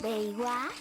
Very what?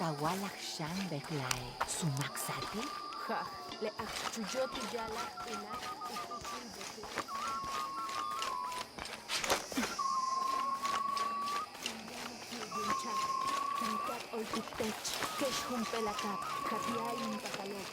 Tawalak siyang behlay. Sumaksati? Ha, leak chujoti jalak inak ikusin behlay. Tangkat ol tiptech, kesh humpelakap, katiayin takalog.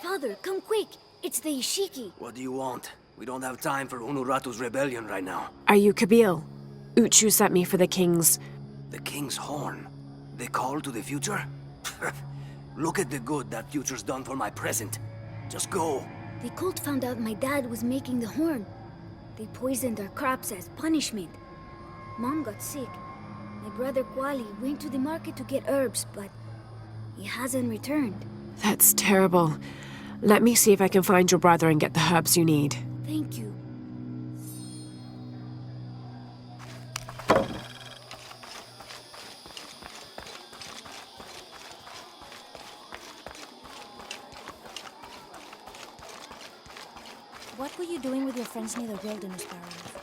Father, come quick! It's the Ishiki. What do you want? We don't have time for Unuratu's rebellion right now. Are you Kabil? Uchu sent me for the king's... The king's horn? The call to the future? Look at the good that future's done for my present. Just go. The cult found out my dad was making the horn. They poisoned our crops as punishment. Mom got sick. My brother Kwali went to the market to get herbs, but he hasn't returned. That's terrible. Let me see if I can find your brother and get the herbs you need. Thank you. What were you doing with your friends near the wilderness barrels?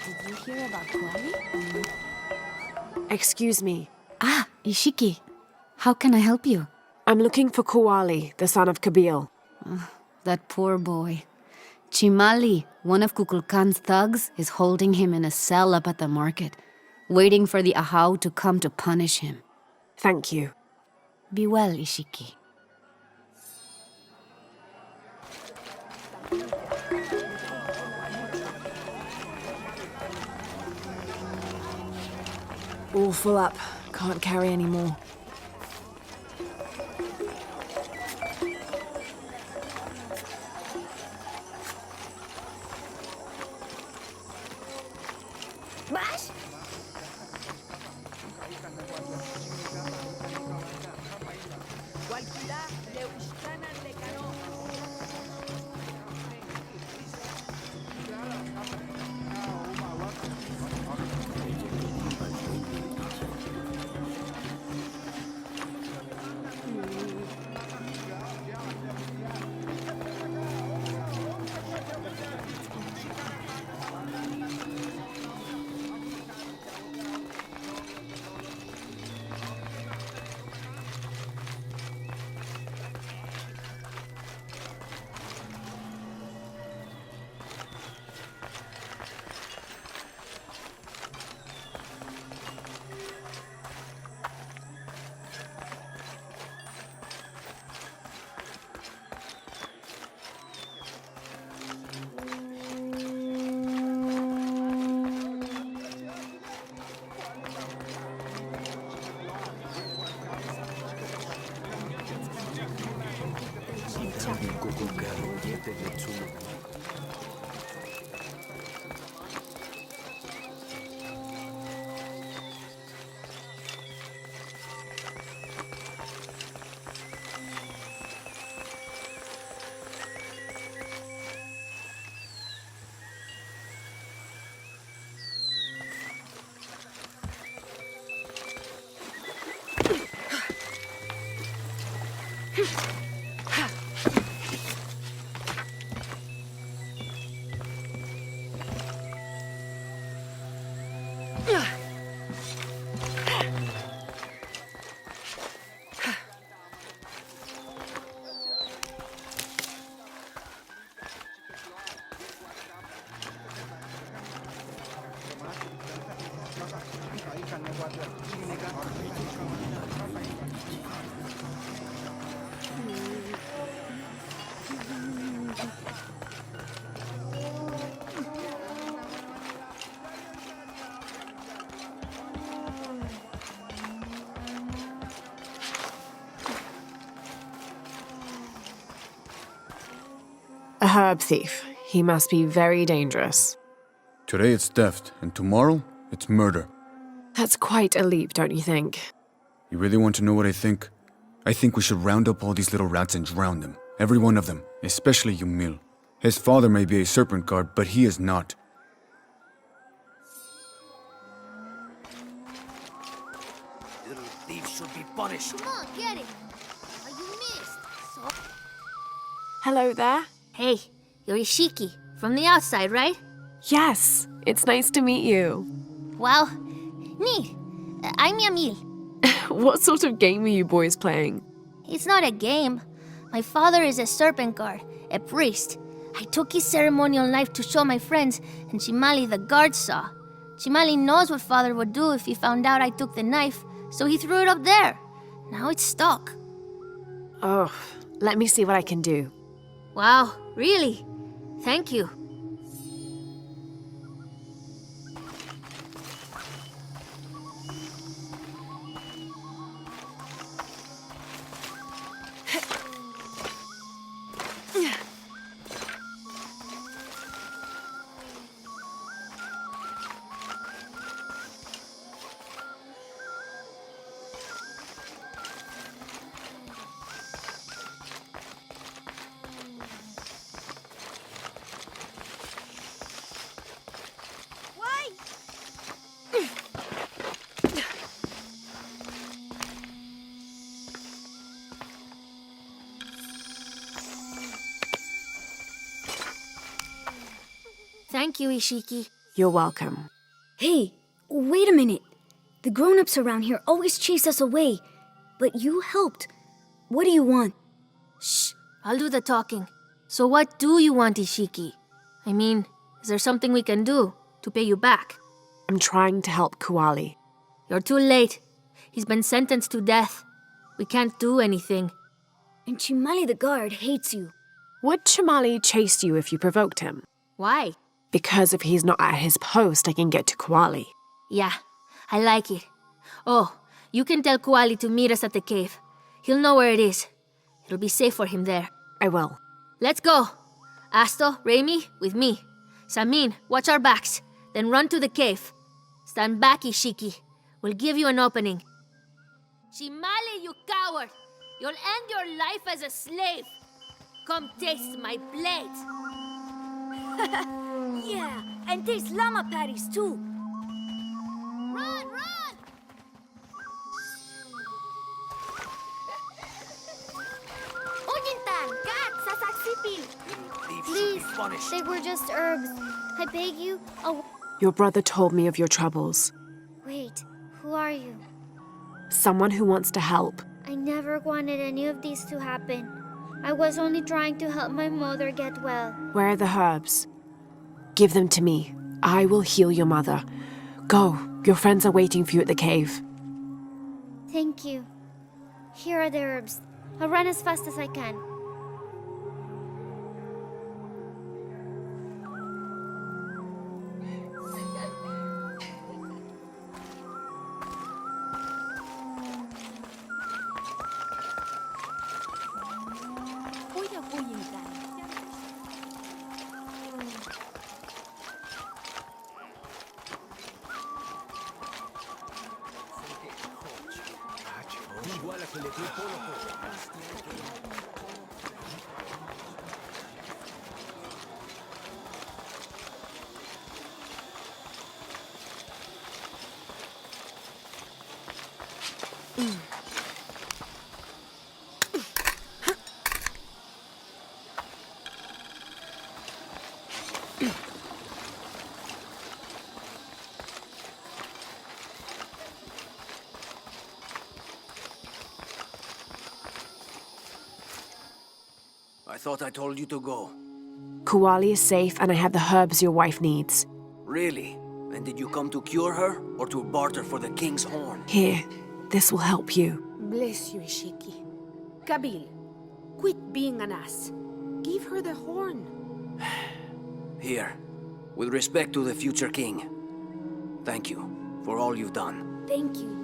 Did you hear about Kwali? Excuse me. Ah, Ishiki. How can I help you? I'm looking for Kuali, the son of Kabil. That poor boy. Chimali, one of Kukulkan's thugs, is holding him in a cell up at the market, waiting for the Ahau to come to punish him. Thank you. Be well, Ishiki. All full up. Can't carry any more. Bash! herb thief. He must be very dangerous. Today it's theft, and tomorrow it's murder. That's quite a leap, don't you think? You really want to know what I think? I think we should round up all these little rats and drown them. Every one of them, especially Yumil. His father may be a serpent guard, but he is not. Little thieves should be punished. Come on, get it. You missed. Hello there. Hey, you're Ishiki, from the outside, right? Yes, it's nice to meet you. Wow, neat. I'm Yamil. What sort of game are you boys playing? It's not a game. My father is a serpent guard, a priest. I took his ceremonial knife to show my friends, and Chimali the guard saw. Chimali knows what father would do if he found out I took the knife, so he threw it up there. Now it's stuck. Oh, let me see what I can do. Wow, really? Thank you. Thank you, Ishiki. You're welcome. Hey, wait a minute. The grown-ups around here always chase us away. But you helped. What do you want? Shh, I'll do the talking. So what do you want, Ishiki? I mean, is there something we can do to pay you back? I'm trying to help Kuali. You're too late. He's been sentenced to death. We can't do anything. And Chimali the guard hates you. Would Chimali chase you if you provoked him? Why? Because if he's not at his post, I can get to Kuali. Yeah, I like it. Oh, you can tell Kuali to meet us at the cave. He'll know where it is. It'll be safe for him there. I will. Let's go. Asto, Raimi, with me. Samin, watch our backs. Then run to the cave. Stand back, Ishiki. We'll give you an opening. Chimali, you coward! You'll end your life as a slave. Come taste my blade. Yeah, and taste llama patties too. Run, run! Ujintan, kat, sasaksipil. Little thieves should Please, be punished. they were just herbs. I beg you. Oh, Your brother told me of your troubles. wait. Who are you? Someone who wants to help. I never wanted any of these to happen. I was only trying to help my mother get well. Where are the herbs? Give them to me. I will heal your mother. Go. Your friends are waiting for you at the cave. Thank you. Here are the herbs. I'll run as fast as I can. I thought I told you to go. Kuali is safe and I have the herbs your wife needs. Really? And did you come to cure her, or to barter for the king's horn? Here, this will help you. Bless you, Ishiki. Kabil, quit being an ass. Give her the horn. Here, with respect to the future king. Thank you for all you've done. Thank you.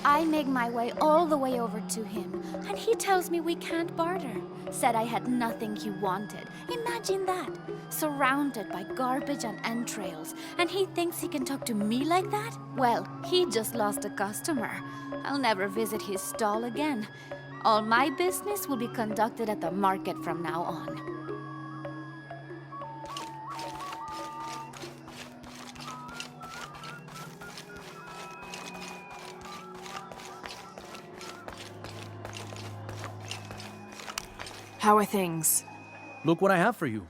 I make my way all the way over to him, and he tells me we can't barter. Said I had nothing he wanted. Imagine that. Surrounded by garbage and entrails, and he thinks he can talk to me like that? Well, he just lost a customer. I'll never visit his stall again. All my business will be conducted at the market from now on. How are things? Look what I have for you.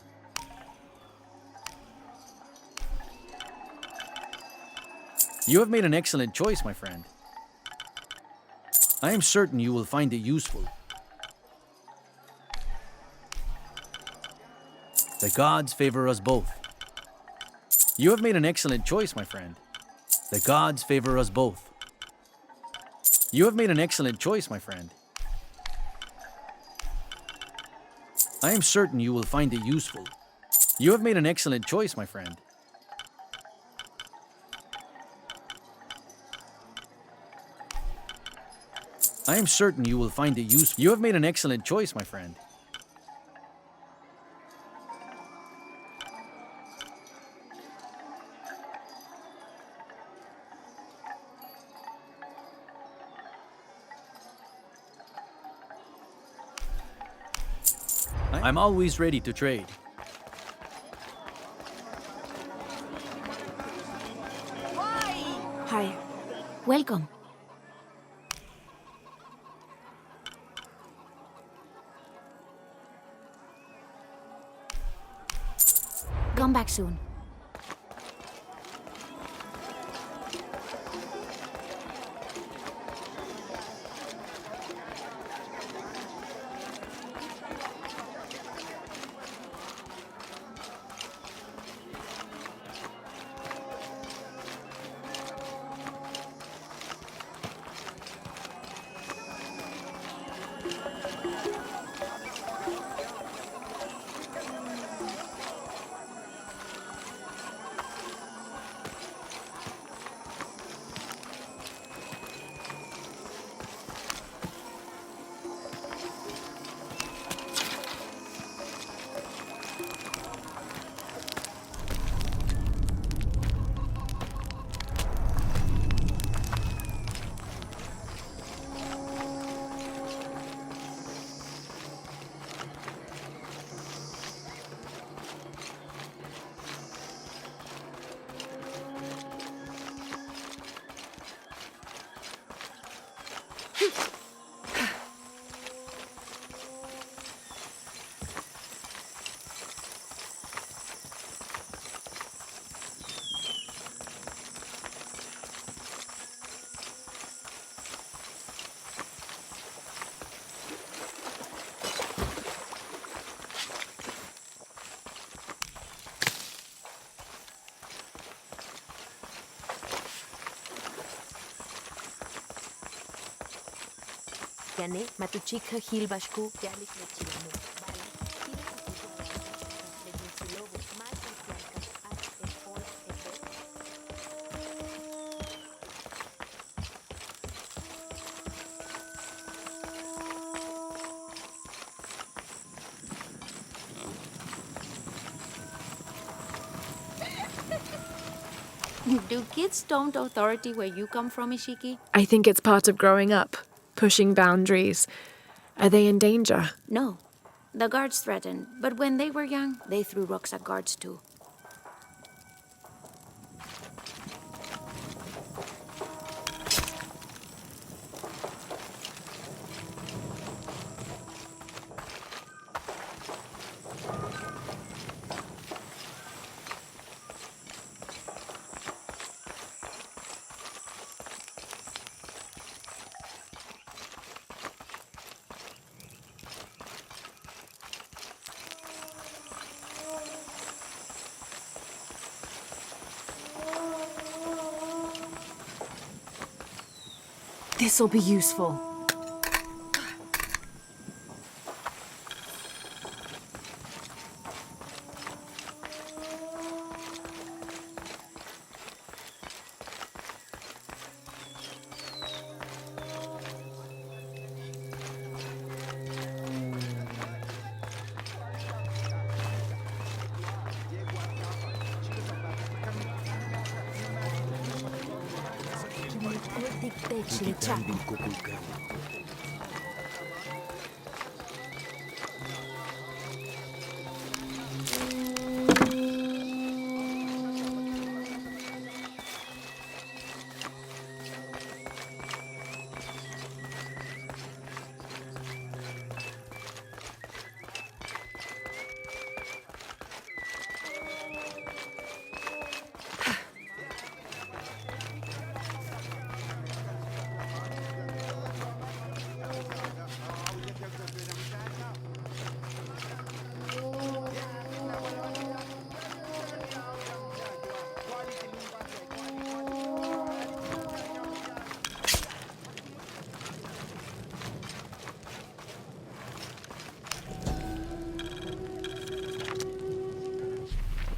You have made an excellent choice, my friend. I am certain you will find it useful. The gods favor us both. You have made an excellent choice, my friend. The gods favor us both. You have made an excellent choice, my friend. I am certain you will find it useful. You have made an excellent choice, my friend. I am certain you will find it useful. You have made an excellent choice, my friend. I'm always ready to trade. Hi. Welcome. Come back soon. Yani matuchika hilbashku yalik lechilamu. Do kids don't authority where you come from, Ishiki? I think it's part of growing up, pushing boundaries. Are they in danger? No. The guards threatened, but when they were young, they threw rocks at guards too. This'll be useful.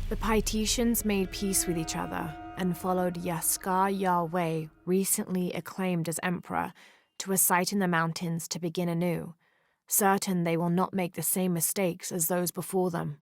The Paititians made peace with each other and followed Yaskar Yahweh, recently acclaimed as emperor, to a site in the mountains to begin anew, certain they will not make the same mistakes as those before them.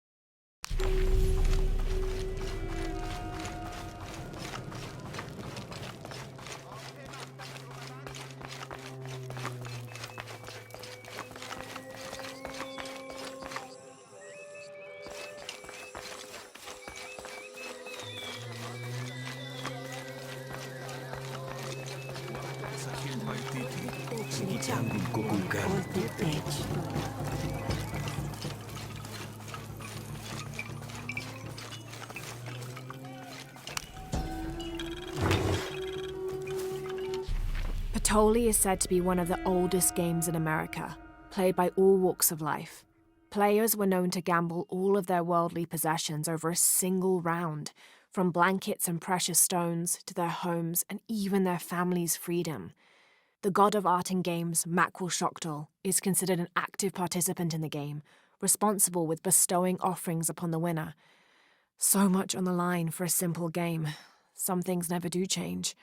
Patoli is said to be one of the oldest games in America, played by all walks of life. Players were known to gamble all of their worldly possessions over a single round, from blankets and precious stones to their homes and even their family's freedom. The god of art and games, Makwul Shokdal, is considered an active participant in the game, responsible with bestowing offerings upon the winner. So much on the line for a simple game. Some things never do change.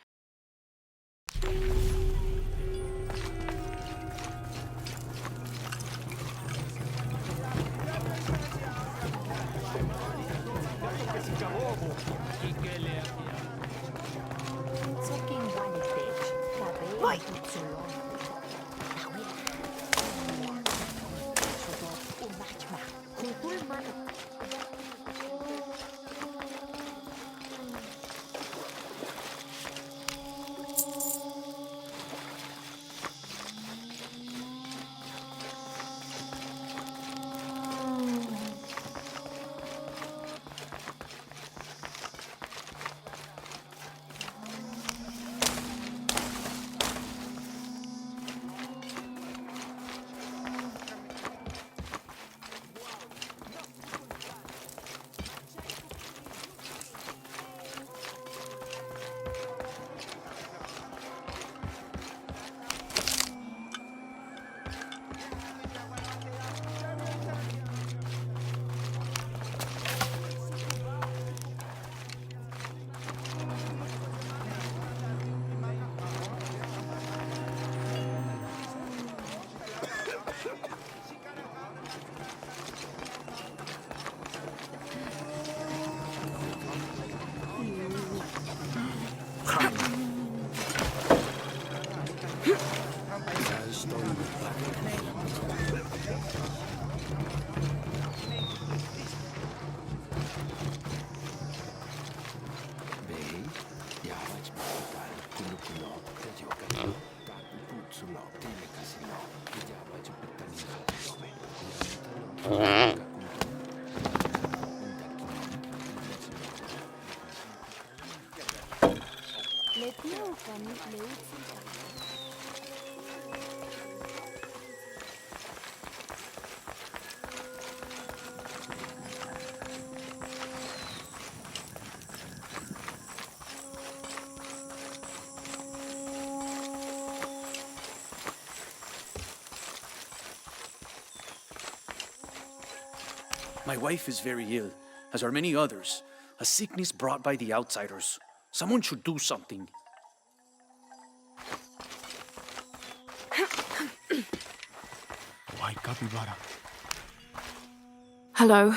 My wife is very ill, as are many others. A sickness brought by the outsiders. Someone should do something. White capybara. Hello.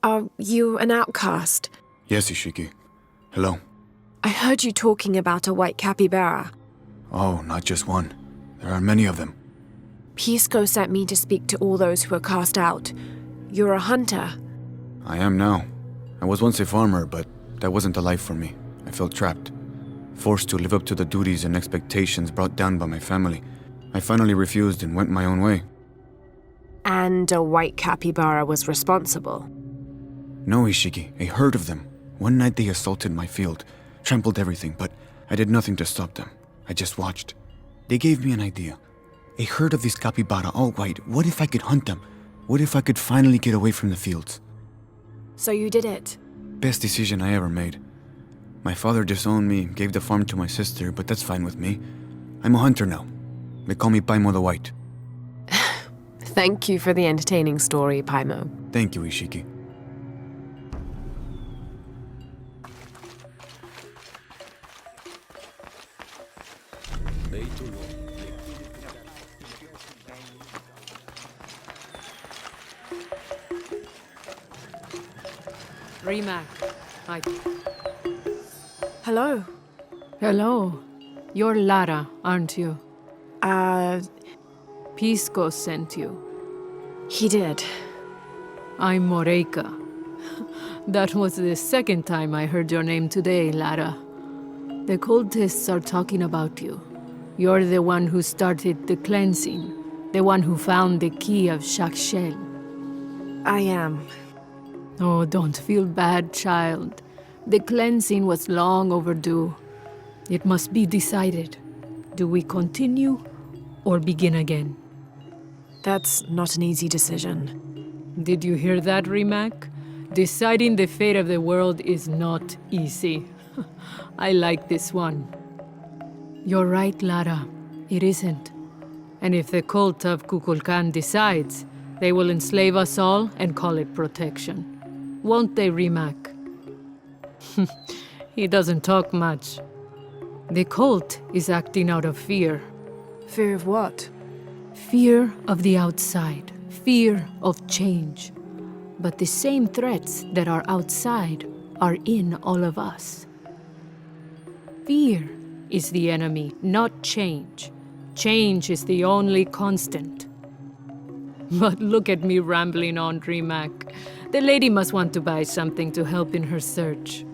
Are you an outcast? Yes, Ishiki. Hello. I heard you talking about a white capybara. Oh, not just one. There are many of them. Pisco sent me to speak to all those who are cast out. You're a hunter. I am now. I was once a farmer, but that wasn't the life for me. I felt trapped. Forced to live up to the duties and expectations brought down by my family. I finally refused and went my own way. And a white capybara was responsible. No, Ishiki, a herd of them. One night they assaulted my field, trampled everything, but I did nothing to stop them. I just watched. They gave me an idea. A herd of these capybara, all white. What if I could hunt them? What if I could finally get away from the fields? So you did it. Best decision I ever made. My father disowned me, gave the farm to my sister, but that's fine with me. I'm a hunter now. They call me Paimo the White. Thank you for the entertaining story, Paimo. Thank you, Ishiki. Rimac. Hi. Hello. Hello. You're Lara, aren't you? Pisco sent you. He did. I'm Moreika. That was the second time I heard your name today, Lara. The cultists are talking about you. You're the one who started the cleansing, the one who found the key of Shakshel. I am. Oh, don't feel bad, child. The cleansing was long overdue. It must be decided. Do we continue or begin again? That's not an easy decision. Did you hear that, Rimac? Deciding the fate of the world is not easy. I like this one. You're right, Lara. It isn't. And if the cult of Kukulkan decides, they will enslave us all and call it protection. Won't they, Rimac? He doesn't talk much. The cult is acting out of fear. Fear of what? Fear of the outside. Fear of change. But the same threats that are outside are in all of us. Fear is the enemy, not change. Change is the only constant. But look at me rambling on, Rimac. The lady must want to buy something to help in her search.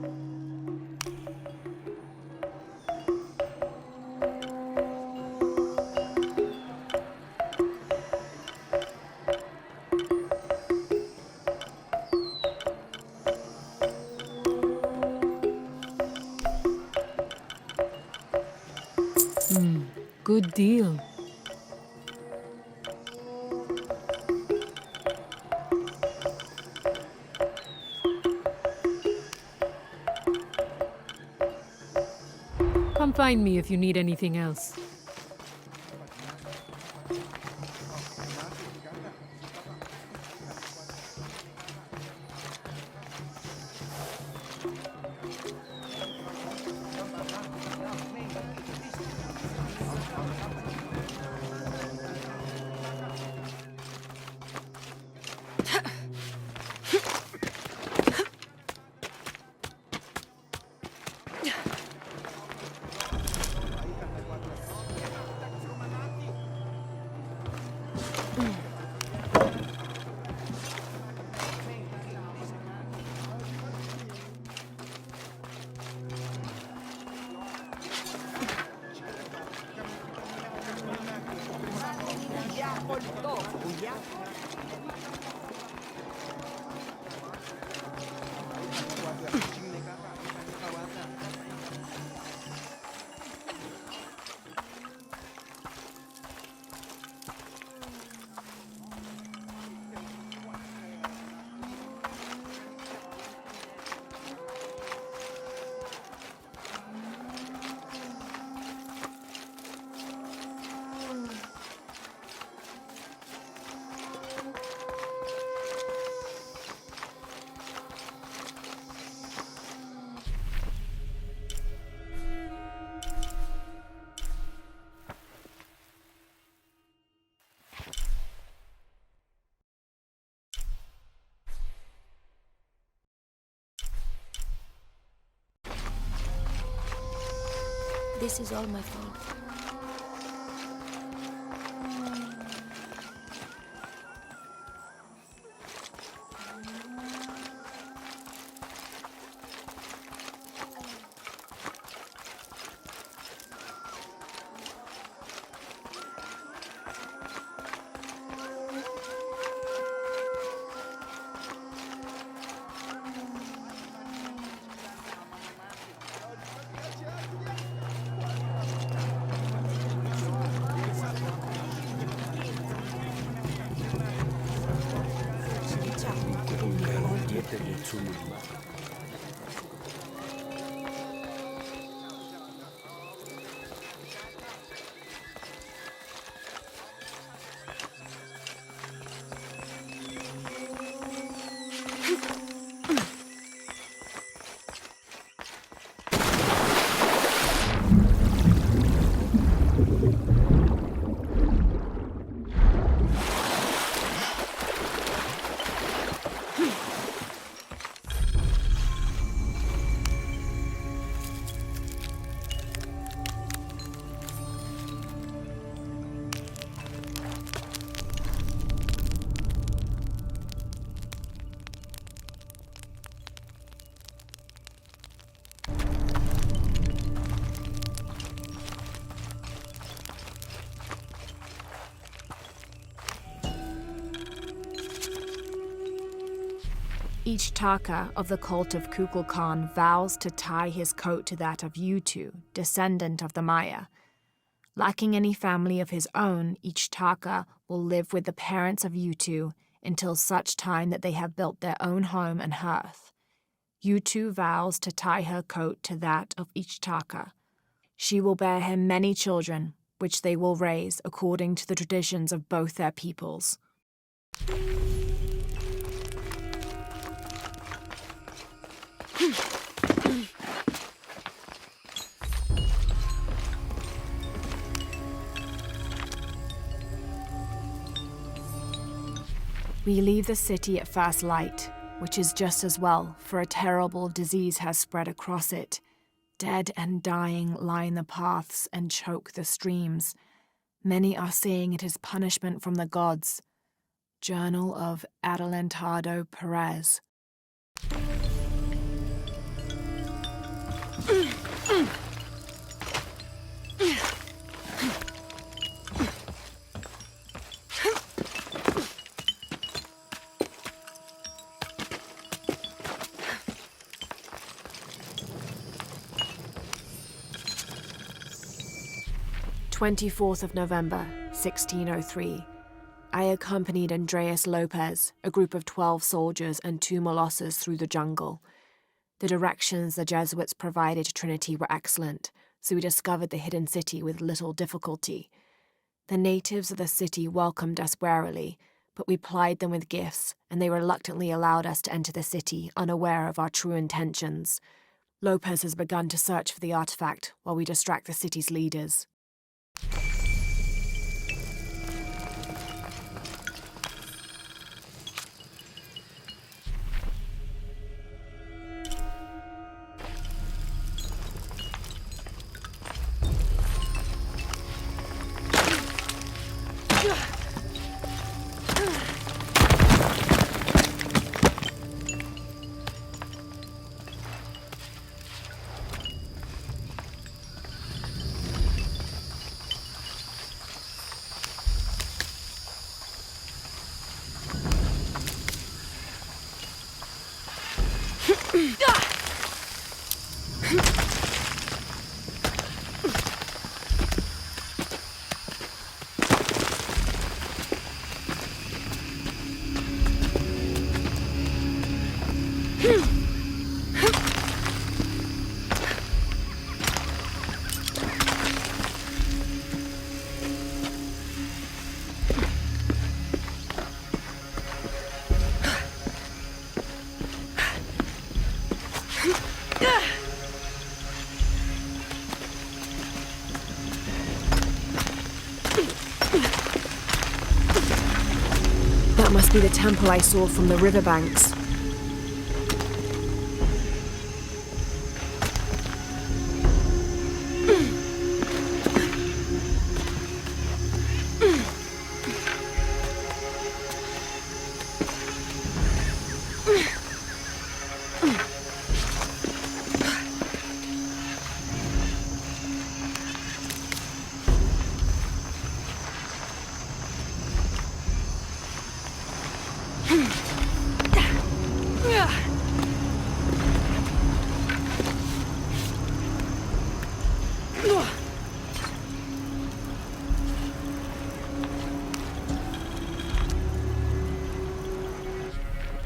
Good deal. Come find me if you need anything else. This is all my fault. Each Taka of the cult of Kukulkan vows to tie his coat to that of Utu, descendant of the Maya. Lacking any family of his own, each Taka will live with the parents of Utu until such time that they have built their own home and hearth. Utu vows to tie her coat to that of each Taka. She will bear him many children, which they will raise according to the traditions of both their peoples. We leave the city at first light, which is just as well, for a terrible disease has spread across it. Dead and dying line the paths and choke the streams. Many are saying it is punishment from the gods. Journal of Adelantado Perez. November 1603. I accompanied Andreas Lopez, a group of 12 soldiers and 2 Molosses through the jungle. The directions the Jesuits provided Trinity were excellent, so we discovered the hidden city with little difficulty. The natives of the city welcomed us warily, but we plied them with gifts, and they reluctantly allowed us to enter the city, unaware of our true intentions. Lopez has begun to search for the artifact while we distract the city's leaders. That must be the temple I saw from the riverbanks.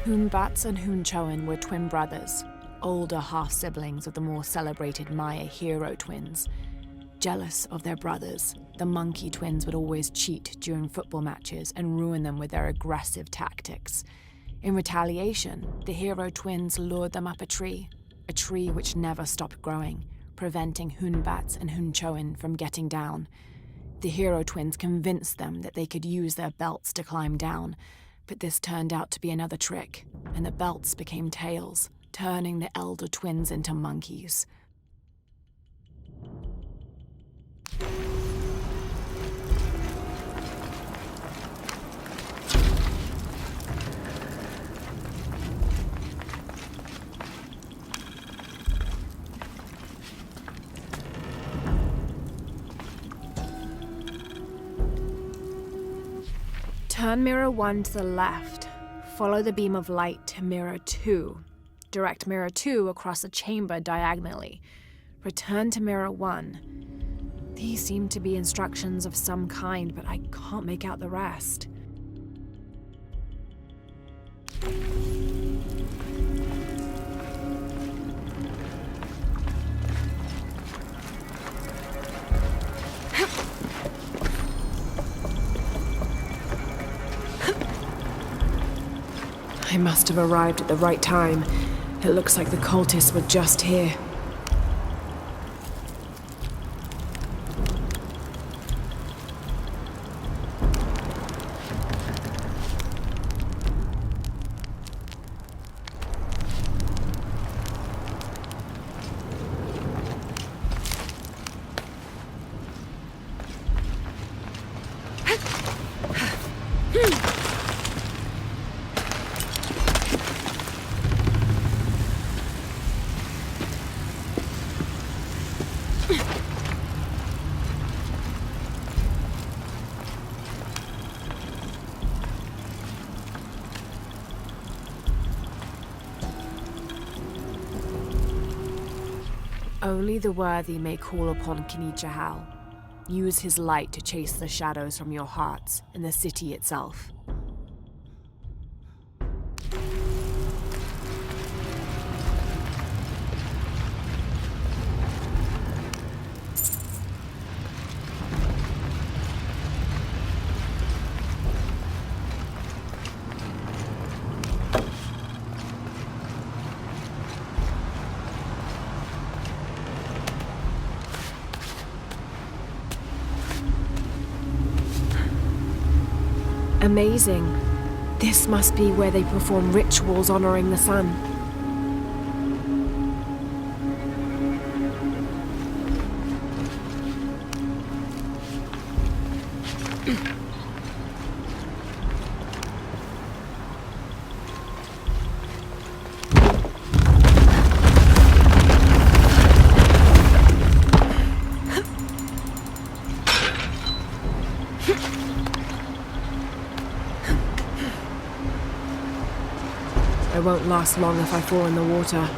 Hoonbats and Hoonchoen were twin brothers, older half-siblings of the more celebrated Maya hero twins. Jealous of their brothers, the monkey twins would always cheat during football matches and ruin them with their aggressive tactics. In retaliation, the hero twins lured them up a tree which never stopped growing, preventing Hoonbats and Hoonchoen from getting down. The hero twins convinced them that they could use their belts to climb down, but this turned out to be another trick, and the belts became tails, turning the elder twins into monkeys. Turn mirror 1 to the left. Follow the beam of light to mirror 2. Direct mirror 2 across the chamber diagonally. Return to mirror 1. These seem to be instructions of some kind, but I can't make out the rest. I must have arrived at the right time. It looks like the cultists were just here. Only the worthy may call upon Kinichahal. Use his light to chase the shadows from your hearts and the city itself. Amazing. This must be where they perform rituals honoring the sun. I won't last long if I fall in the water.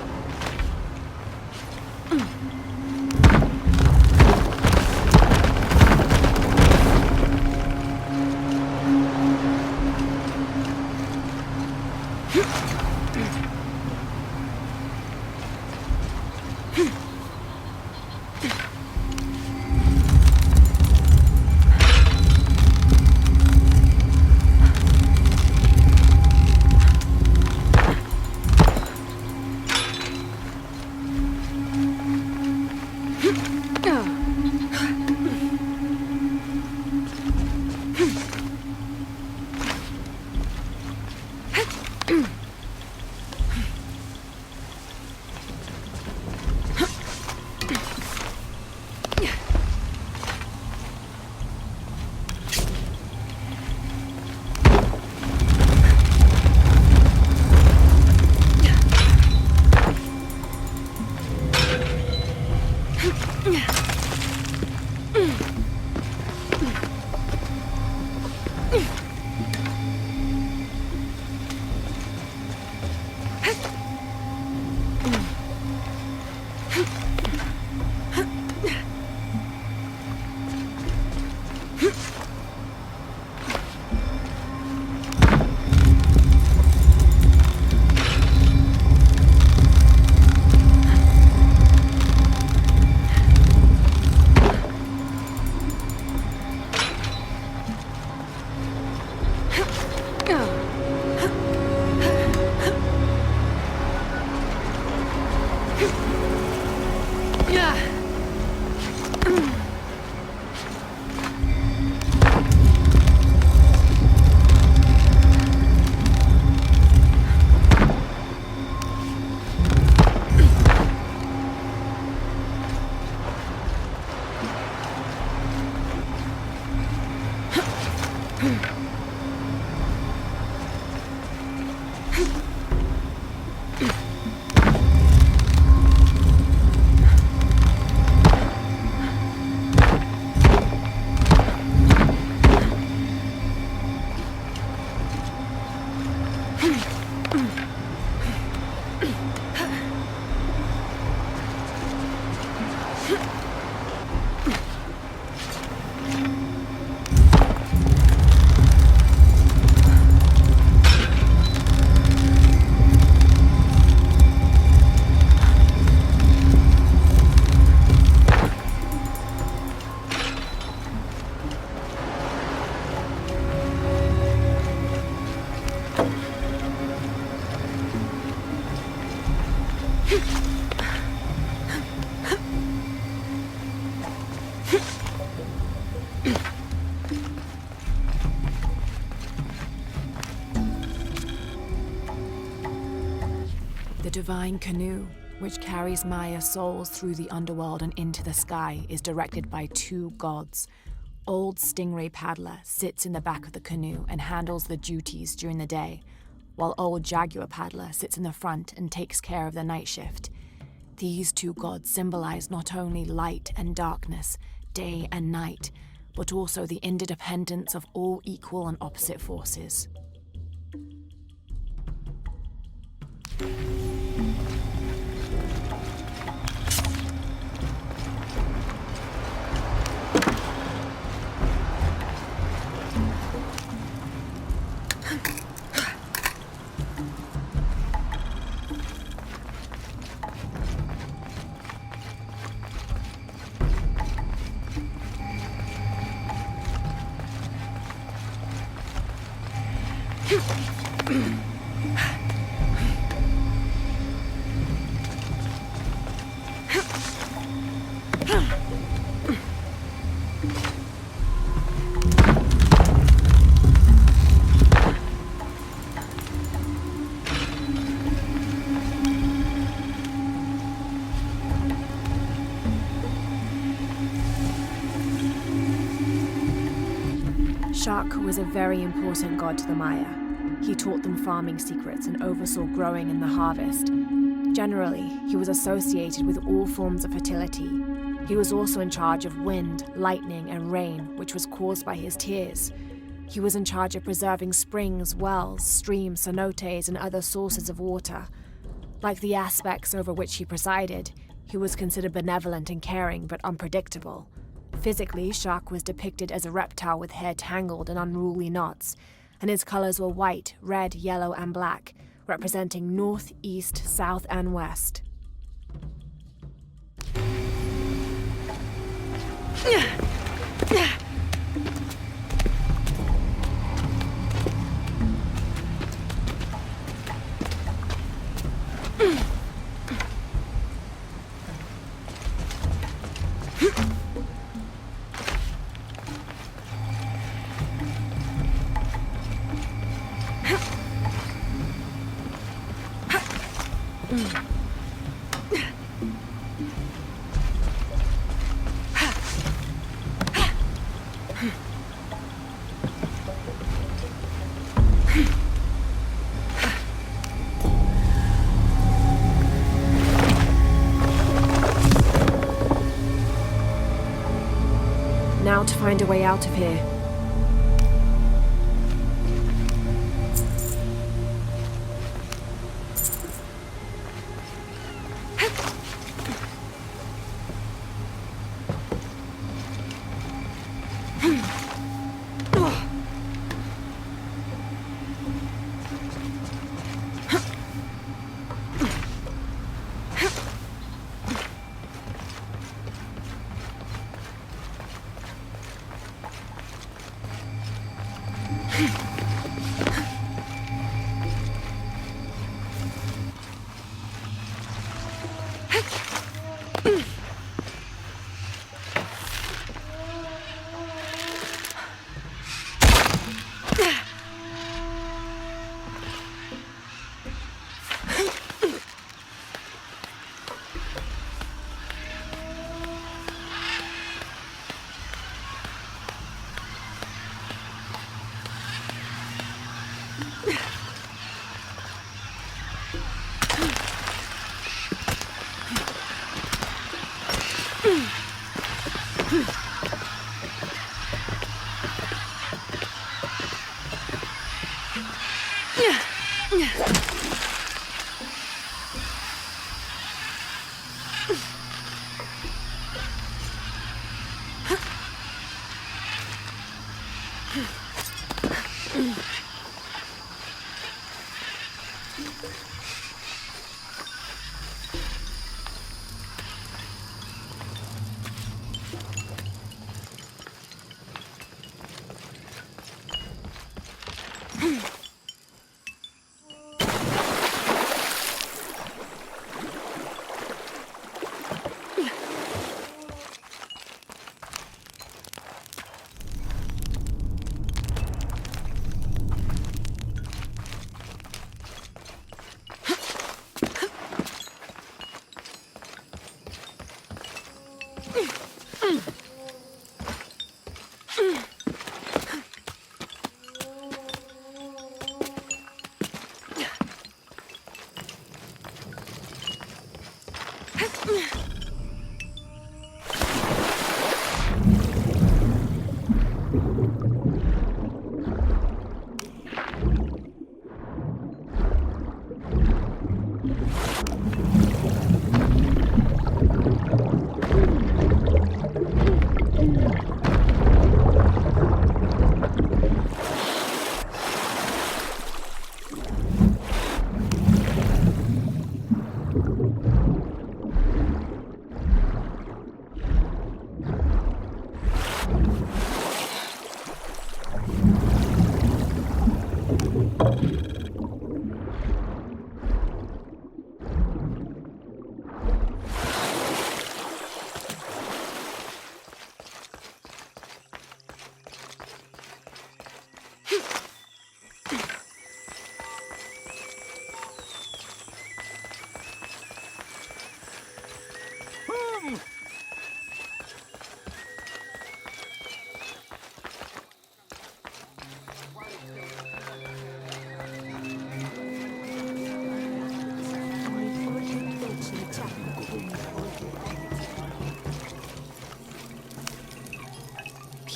The divine canoe, which carries Maya's souls through the underworld and into the sky, is directed by two gods. Old Stingray Paddler sits in the back of the canoe and handles the duties during the day, while Old Jaguar Paddler sits in the front and takes care of the night shift. These two gods symbolize not only light and darkness, day and night, but also the interdependence of all equal and opposite forces. Shark was a very important god to the Maya. He taught them farming secrets and oversaw growing and the harvest. Generally, he was associated with all forms of fertility. He was also in charge of wind, lightning, and rain, which was caused by his tears. He was in charge of preserving springs, wells, streams, cenotes, and other sources of water. Like the aspects over which he presided, he was considered benevolent and caring, but unpredictable. Physically, Shark was depicted as a reptile with hair tangled in unruly knots, and his colors were white, red, yellow, and black, representing north, east, south, and west. Now to find a way out of here.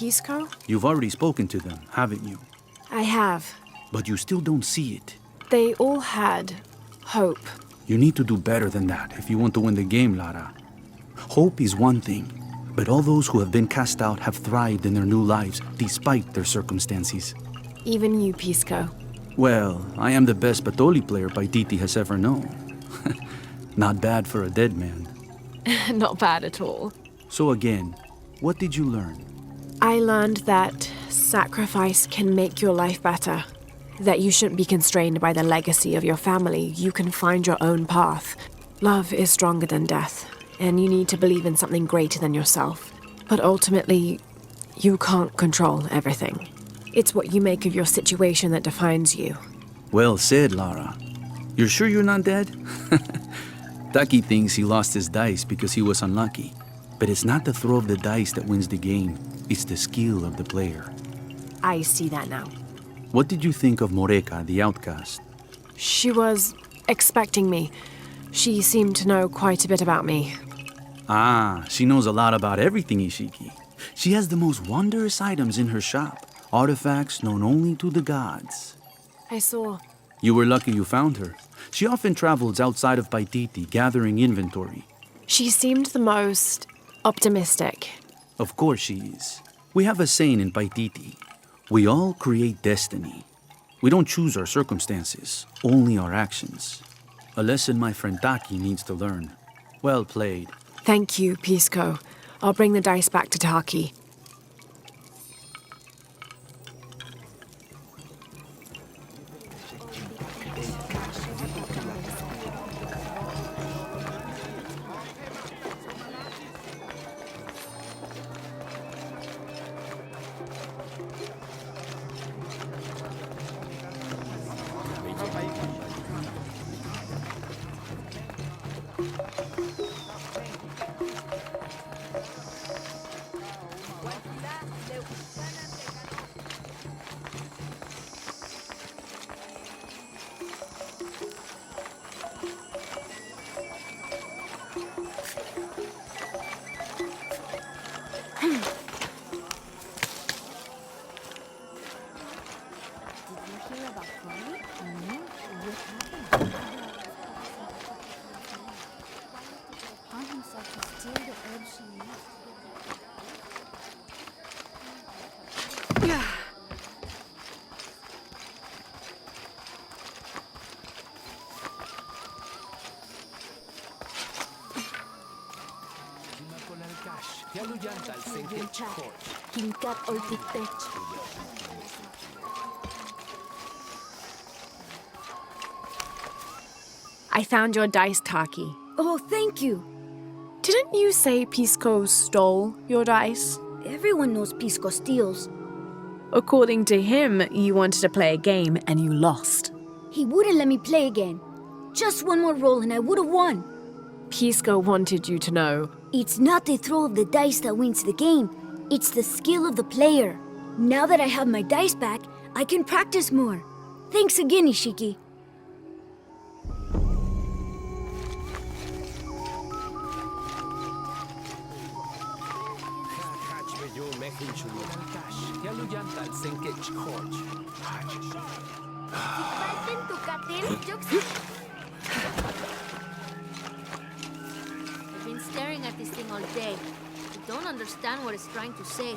Pisco? You've already spoken to them, haven't you? I have. But you still don't see it. They all had hope. You need to do better than that if you want to win the game, Lara. Hope is one thing, but all those who have been cast out have thrived in their new lives despite their circumstances. Even you, Pisco. Well, I am the best Batoli player Paititi has ever known. Not bad for a dead man. Not bad at all. So again, what did you learn? I learned that sacrifice can make your life better. That you shouldn't be constrained by the legacy of your family. You can find your own path. Love is stronger than death, and you need to believe in something greater than yourself. But ultimately, you can't control everything. It's what you make of your situation that defines you. Well said, Lara. You're sure you're not dead? Taki thinks he lost his dice because he was unlucky. But it's not the throw of the dice that wins the game. It's the skill of the player. I see that now. What did you think of Moreka, the outcast? She was expecting me. She seemed to know quite a bit about me. Ah, she knows a lot about everything, Ishiki. She has the most wondrous items in her shop. Artifacts known only to the gods. I saw. You were lucky you found her. She often travels outside of Paititi, gathering inventory. She seemed the most optimistic. Of course she is. We have a saying in Paititi. We all create destiny. We don't choose our circumstances, only our actions. A lesson my friend Taki needs to learn. Well played. Thank you, Pisco. I'll bring the dice back to Taki. I found your dice, Taki. Oh, thank you. Didn't you say Pisco stole your dice? Everyone knows Pisco steals. According to him, you wanted to play a game and you lost. He wouldn't let me play again. Just one more roll and I would have won. Pisco wanted you to know. It's not the throw of the dice that wins the game. It's the skill of the player. Now that I have my dice back, I can practice more. Thanks again, Ishiki. I've been staring at this thing all day. I don't understand what it's trying to say.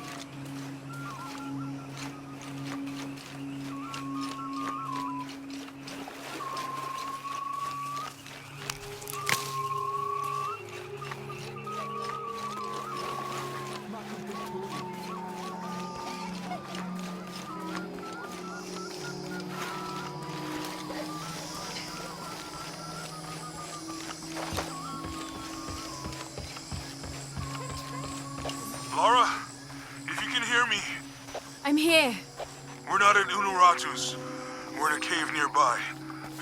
Lara, if you can hear me, I'm here. we're not in Unuratu's. We're in a cave nearby.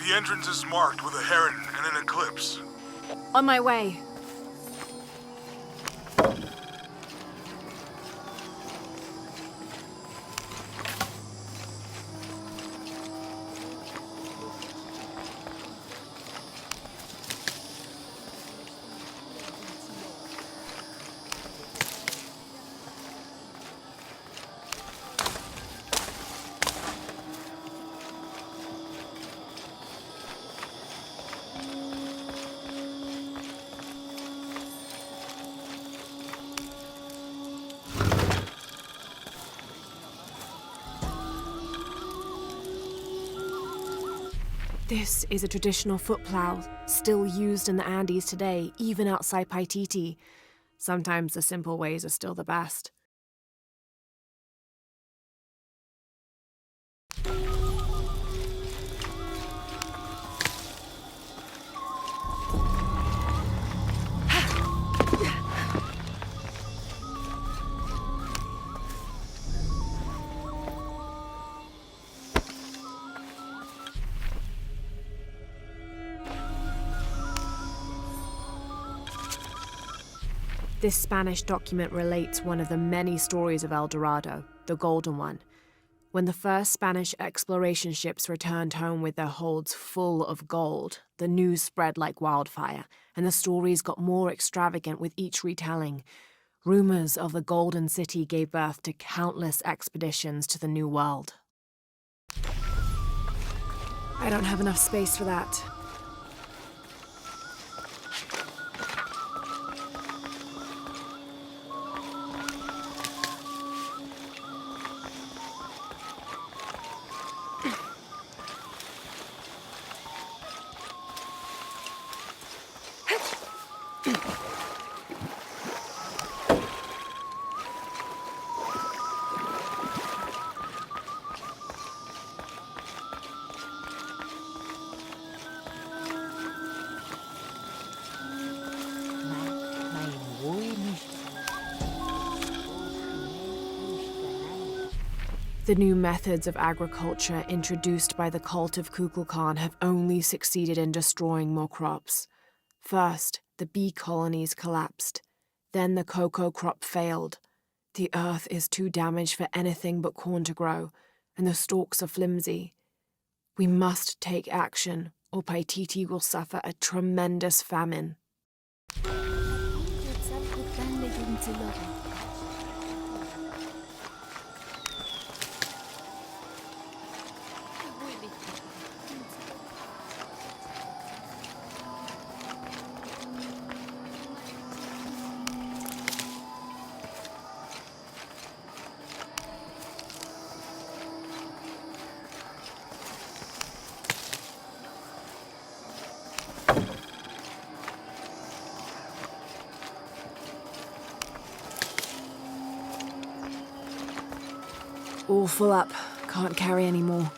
The entrance is marked with a heron and an eclipse. On my way. This is a traditional foot plow, still used in the Andes today, even outside Paititi. Sometimes the simple ways are still the best. This Spanish document relates one of the many stories of El Dorado, the Golden One. When the first Spanish exploration ships returned home with their holds full of gold, the news spread like wildfire, and the stories got more extravagant with each retelling. Rumors of the Golden City gave birth to countless expeditions to the New World. I don't have enough space for that. The new methods of agriculture introduced by the cult of Kukulkan have only succeeded in destroying more crops. First, the bee colonies collapsed. Then the cocoa crop failed. The earth is too damaged for anything but corn to grow, and the stalks are flimsy. We must take action, or Paititi will suffer a tremendous famine. All full up. Can't carry any more.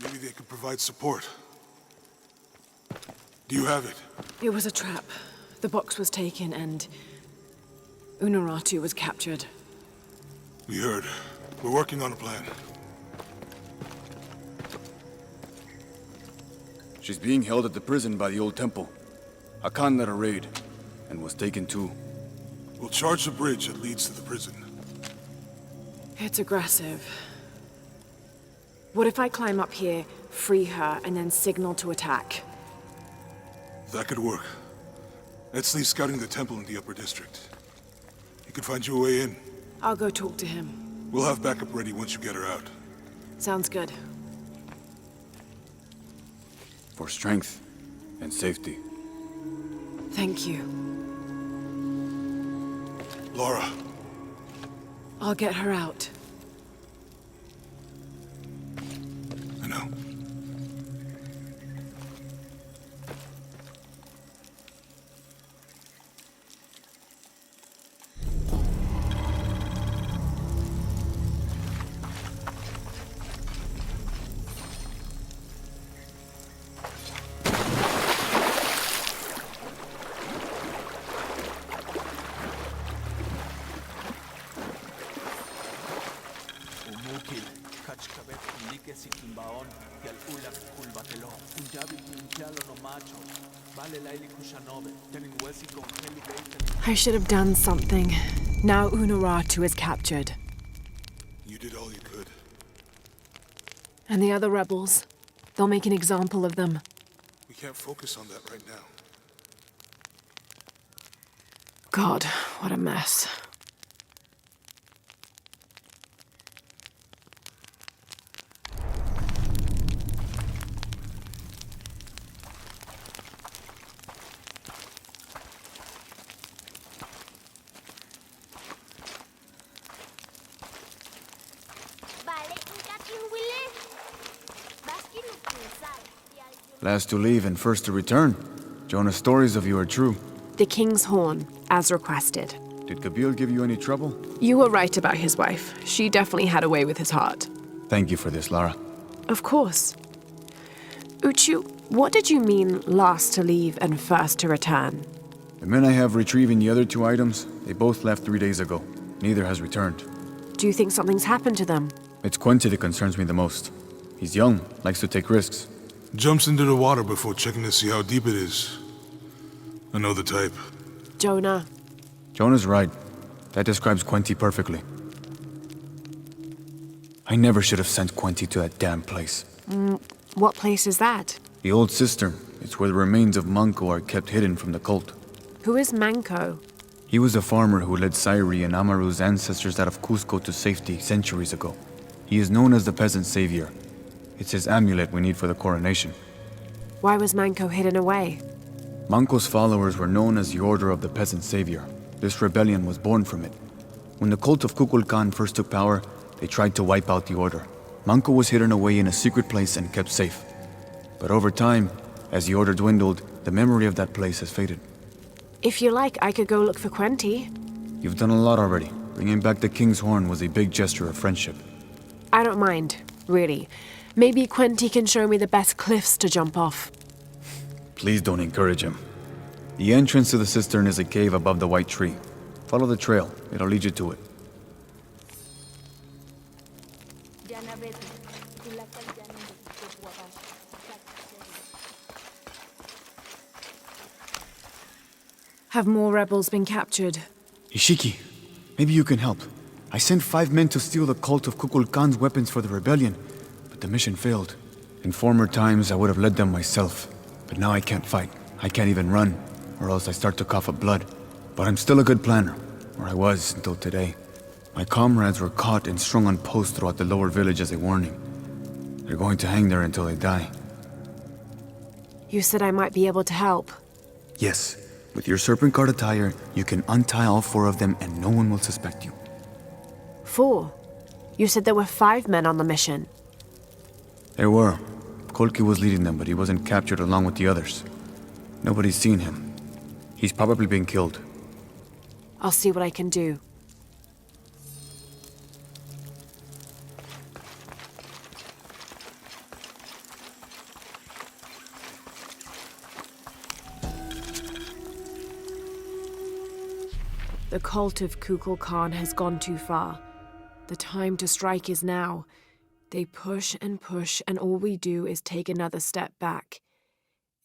Maybe they could provide support. Do you have it? It was a trap. The box was taken and Unuratu was captured. We heard. We're working on a plan. She's being held at the prison by the old temple. Hakan led a raid, and was taken too. We'll charge the bridge that leads to the prison. It's aggressive. What if I climb up here, free her, and then signal to attack? That could work. Let's leave scouting the temple in the upper district. He could find you a way in. I'll go talk to him. We'll have backup ready once you get her out. Sounds good. For strength and safety. Thank you. Lara. I'll get her out. I know. I should have done something. Now Unuratu is captured. You did all you could. And the other rebels, they'll make an example of them. We can't focus on that right now. God, what a mess. Last to leave and first to return. Jonah's stories of you are true. The King's Horn, as requested. Did Kabil give you any trouble? You were right about his wife. She definitely had a way with his heart. Thank you for this, Lara. Of course. Uchu, what did you mean last to leave and first to return? The men I have retrieving the other two items, they both left 3 days ago. Neither has returned. Do you think something's happened to them? It's Quincy that concerns me the most. He's young, likes to take risks. Jumps into the water before checking to see how deep it is. I know the type. Jonah. Jonah's right. That describes Quincy perfectly. I never should have sent Quincy to that damn place. What place is that? The old cistern. It's where the remains of Manco are kept hidden from the cult. Who is Manco? He was a farmer who led Sairi and Amaru's ancestors out of Cusco to safety centuries ago. He is known as the peasant savior. It's his amulet we need for the coronation. Why was Manco hidden away? Manco's followers were known as the Order of the Peasant Savior. This rebellion was born from it. When the cult of Kukulkan first took power, they tried to wipe out the order. Manco was hidden away in a secret place and kept safe. But over time, as the order dwindled, the memory of that place has faded. If you like, I could go look for Quenti. You've done a lot already. Bringing back the King's Horn was a big gesture of friendship. I don't mind, really. Maybe Quenti can show me the best cliffs to jump off. Please don't encourage him. The entrance to the cistern is a cave above the white tree. Follow the trail. It'll lead you to it. Have more rebels been captured? Ishiki, maybe you can help. I sent 5 men to steal the cult of Kukulkan's weapons for the rebellion, but the mission failed. In former times, I would have led them myself, but now I can't fight. I can't even run, or else I start to cough up blood. But I'm still a good planner, or I was until today. My comrades were caught and strung on posts throughout the lower village as a warning. They're going to hang there until they die. You said I might be able to help. Yes, with your serpent card attire, you can untie all 4 of them and no one will suspect you. 4? You said there were 5 men on the mission. There were. Kolki was leading them, but he wasn't captured along with the others. Nobody's seen him. He's probably been killed. I'll see what I can do. The cult of Kukulkan has gone too far. The time to strike is now. They push, and all we do is take another step back.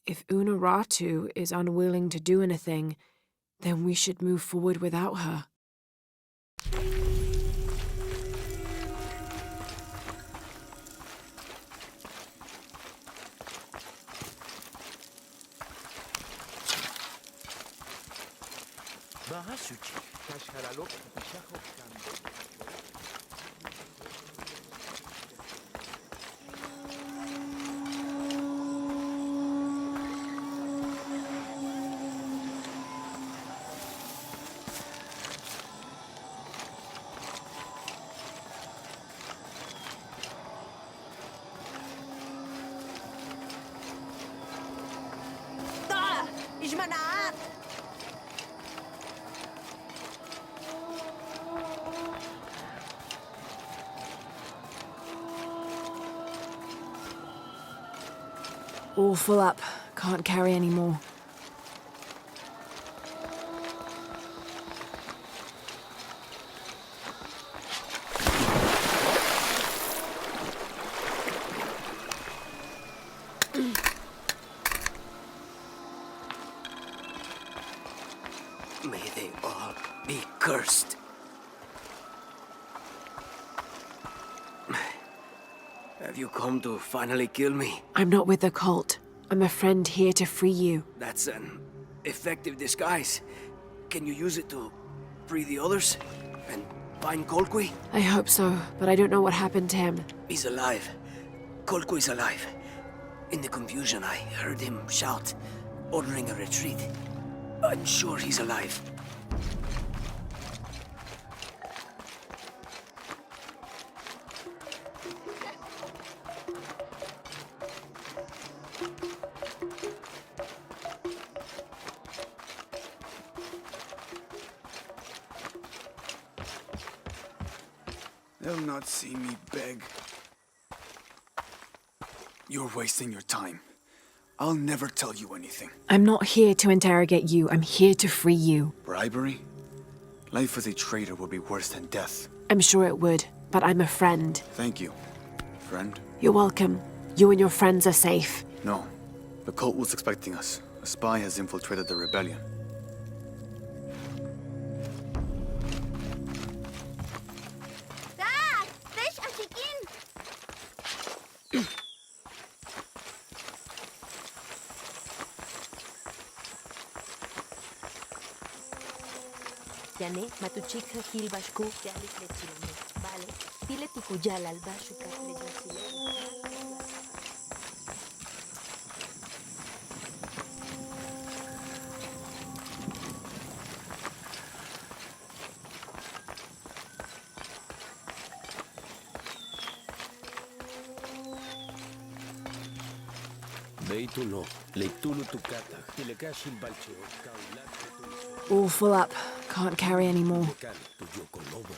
If Unuratu is unwilling to do anything, then we should move forward without her. All full up. Can't carry any more. May they all be cursed. Have you come to finally kill me? I'm not with the cult. I'm a friend here to free you. That's an effective disguise. Can you use it to free the others? And find Kolkwi? I hope so, but I don't know what happened to him. He's alive. Kolkwi's alive. In the confusion, I heard him shout, ordering a retreat. I'm sure he's alive. They'll not see me beg. You're wasting your time. I'll never tell you anything. I'm not here to interrogate you. I'm here to free you. Bribery? Life as a traitor would be worse than death. I'm sure it would, but I'm a friend. Thank you, friend. You're welcome. You and your friends are safe. No. The cult was expecting us. A spy has infiltrated the rebellion. Yani matuchika hilbashku yalik lechilome. Vale. Dile tikuyal al bashuka Beituno, leitulu tukata, tilekashil balcheo, kaulat All full up. Can't carry any more. tuyo kolobo.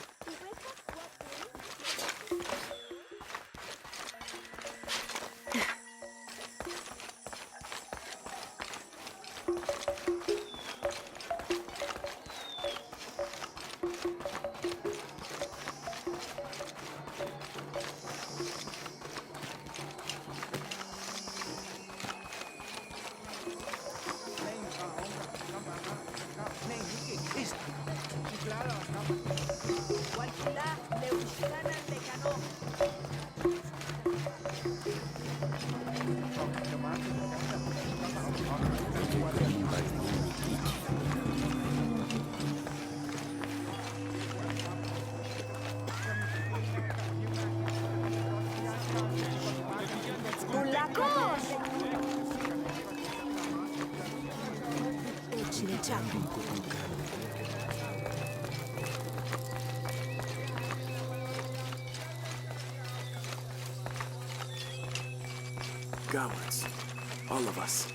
Cowards. All of us.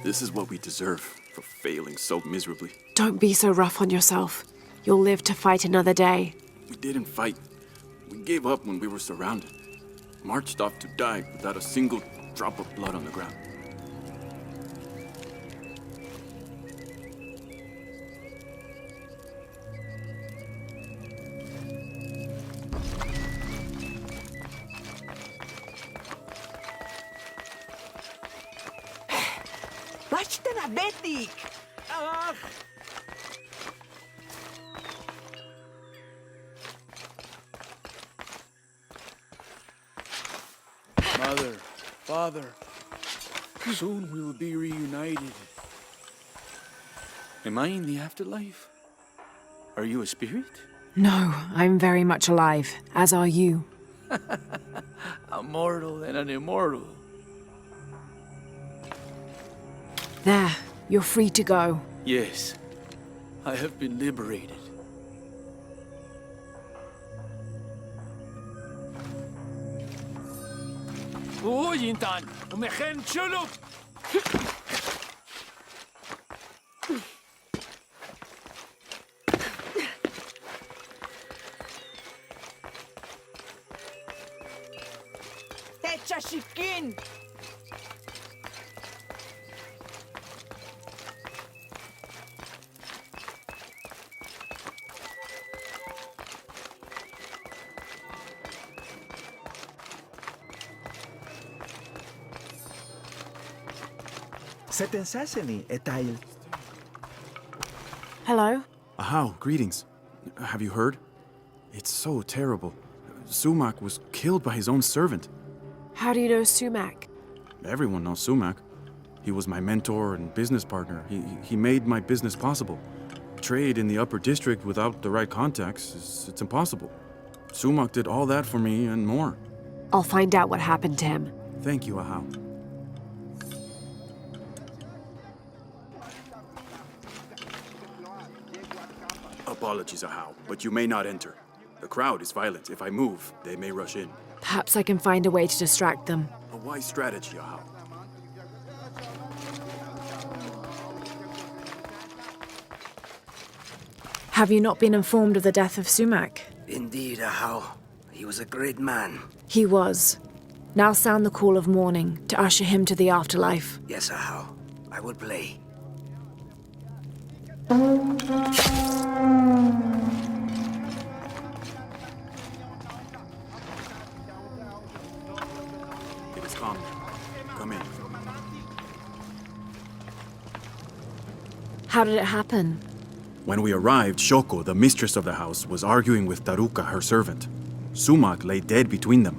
This is what we deserve for failing so miserably. Don't be so rough on yourself. You'll live to fight another day. We didn't fight. We gave up when we were surrounded. Marched off to die without a single drop of blood on the ground. Basta na, Betik! Mother, father, soon we will be reunited. Am I in the afterlife? Are you a spirit? No, I'm very much alive, as are you. A mortal and an immortal. There, you're free to go. Yes, I have been liberated. Uyintan, umehen chulup. Techa shikin! Setensaseni etail. Hello? Ahau, greetings. Have you heard? It's so terrible. Sumac was killed by his own servant. How do you know Sumac? Everyone knows Sumac. He was my mentor and business partner. He made my business possible. Trade in the upper district without the right contacts, it's impossible. Sumac did all that for me and more. I'll find out what happened to him. Thank you, Ahau. Apologies, Ahau, but you may not enter. The crowd is violent. If I move, they may rush in. Perhaps I can find a way to distract them. A wise strategy, Ahau. Have you not been informed of the death of Sumac? Indeed, Ahau. He was a great man. He was. Now sound the call of mourning to usher him to the afterlife. Yes, Ahau. I will play. It is calm. Come in. How did it happen? When we arrived, Shoko, the mistress of the house, was arguing with Taruka, her servant. Sumac lay dead between them.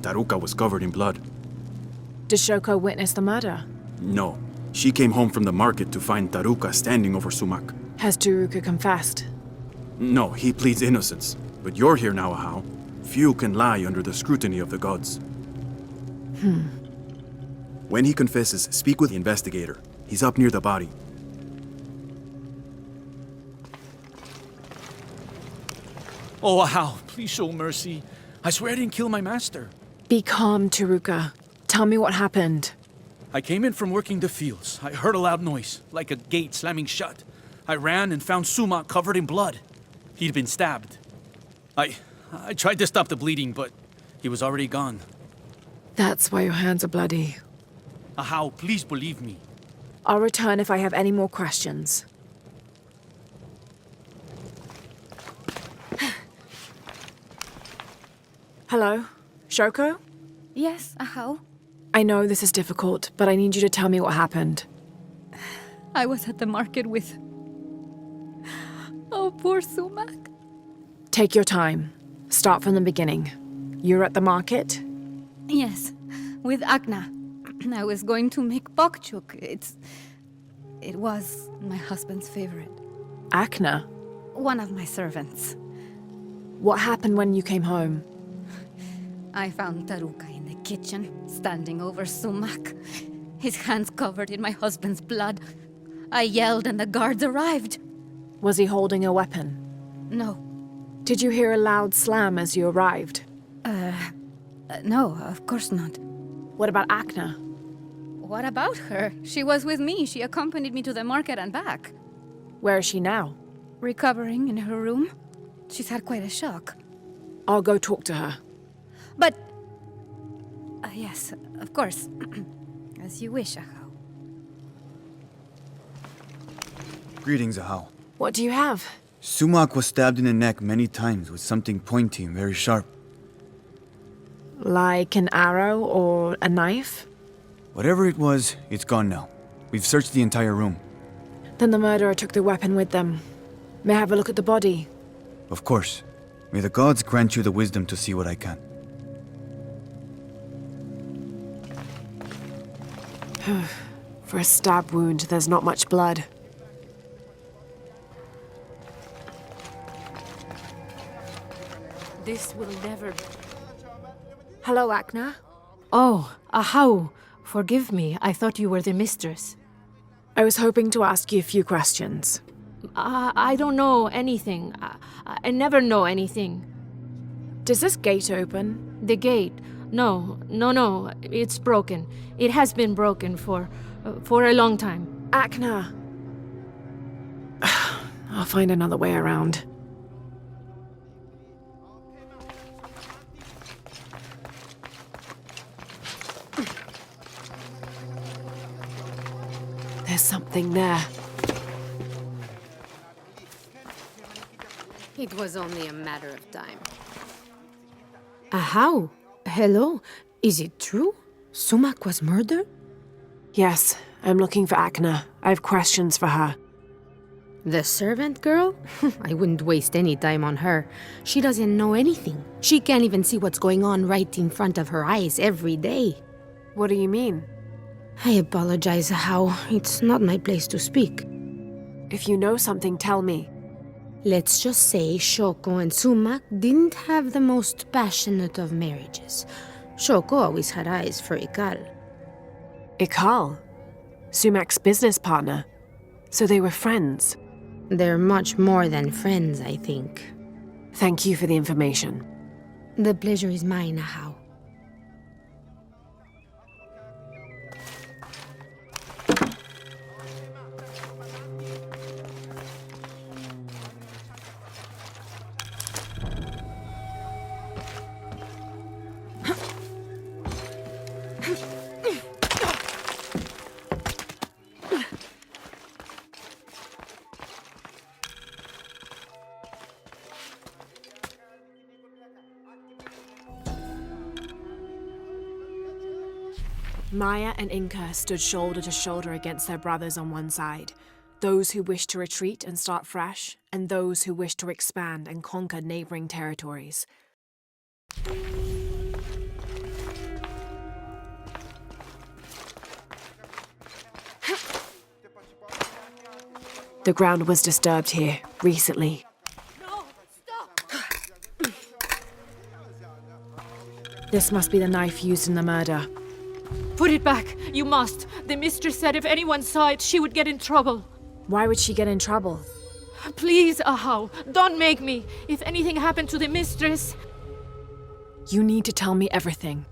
Taruka was covered in blood. Did Shoko witness the murder? No. She came home from the market to find Taruka standing over Sumac. Has Turuka confessed? No, he pleads innocence. But you're here now, Ahau. Few can lie under the scrutiny of the gods. When he confesses, speak with the investigator. He's up near the body. Oh, Ahau, please show mercy. I swear I didn't kill my master. Be calm, Turuka. Tell me what happened. I came in from working the fields. I heard a loud noise, like a gate slamming shut. I ran and found Sumak covered in blood. He'd been stabbed. I tried to stop the bleeding, but he was already gone. That's why your hands are bloody. Ahau, please believe me. I'll return if I have any more questions. Hello? Shoko? Yes, Ahau. I know this is difficult, but I need you to tell me what happened. I was at the market with... Oh, poor Sumak. Take your time. Start from the beginning. You're at the market? Yes, with Akna. I was going to make bokchuk. It was my husband's favorite. Akna? One of my servants. What happened when you came home? I found Taruka in the kitchen, standing over Sumak. His hands covered in my husband's blood. I yelled and the guards arrived. Was he holding a weapon? No. Did you hear a loud slam as you arrived? No, of course not. What about Akna? What about her? She was with me. She accompanied me to the market and back. Where is she now? Recovering in her room. She's had quite a shock. I'll go talk to her. But... yes, of course. As you wish, Ahau. Greetings, Ahau. What do you have? Sumak was stabbed in the neck many times with something pointy and very sharp. Like an arrow or a knife? Whatever it was, it's gone now. We've searched the entire room. Then the murderer took the weapon with them. May I have a look at the body? Of course. May the gods grant you the wisdom to see what I can. For a stab wound, there's not much blood. This will never... Hello, Akna. Oh, Ahau, forgive me. I thought you were the mistress. I was hoping to ask you a few questions. I don't know anything. I never know anything. Does this gate open? The gate? No. It's broken. It has been broken for a long time. Akna. I'll find another way around. There's something there. It was only a matter of time. Ahau? Hello? Is it true? Sumak was murdered? Yes, I'm looking for Akna. I have questions for her. The servant girl? I wouldn't waste any time on her. She doesn't know anything. She can't even see what's going on right in front of her eyes every day. What do you mean? I apologize, Ahau. It's not my place to speak. If you know something, tell me. Let's just say Shoko and Sumak didn't have the most passionate of marriages. Shoko always had eyes for Ikal. Ikal? Sumak's business partner. So they were friends. They're much more than friends, I think. Thank you for the information. The pleasure is mine, Ahau. Maya and Inca stood shoulder to shoulder against their brothers on one side. Those who wished to retreat and start fresh, and those who wished to expand and conquer neighboring territories. The ground was disturbed here recently. This must be the knife used in the murder. Put it back. You must. The mistress said if anyone saw it, she would get in trouble. Why would she get in trouble? Please, Ahau, don't make me. If anything happened to the mistress... You need to tell me everything.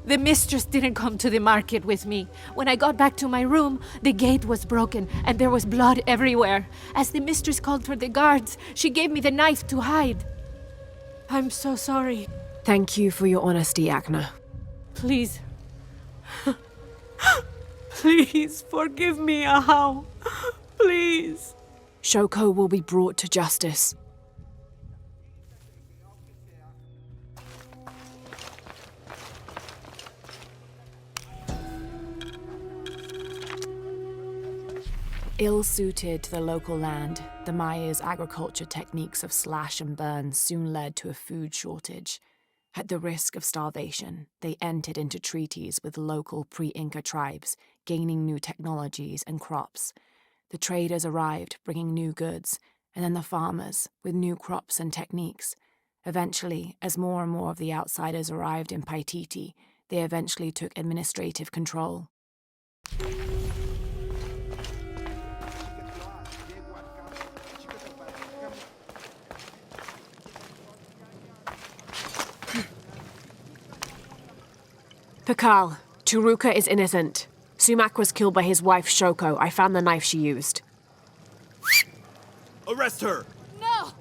The mistress didn't come to the market with me. When I got back to my room, the gate was broken and there was blood everywhere. As the mistress called for the guards, she gave me the knife to hide. I'm so sorry. Thank you for your honesty, Agna. Please. Please forgive me, Ahau. Please. Shoko will be brought to justice. Ill-suited to the local land, the Maya's agriculture techniques of slash and burn soon led to a food shortage. At the risk of starvation, they entered into treaties with local pre-Inca tribes, gaining new technologies and crops. The traders arrived, bringing new goods, and then the farmers, with new crops and techniques. Eventually, as more and more of the outsiders arrived in Paititi, they eventually took administrative control. Pakal, Turuka is innocent. Sumac was killed by his wife Shoko. I found the knife she used. Arrest her! No!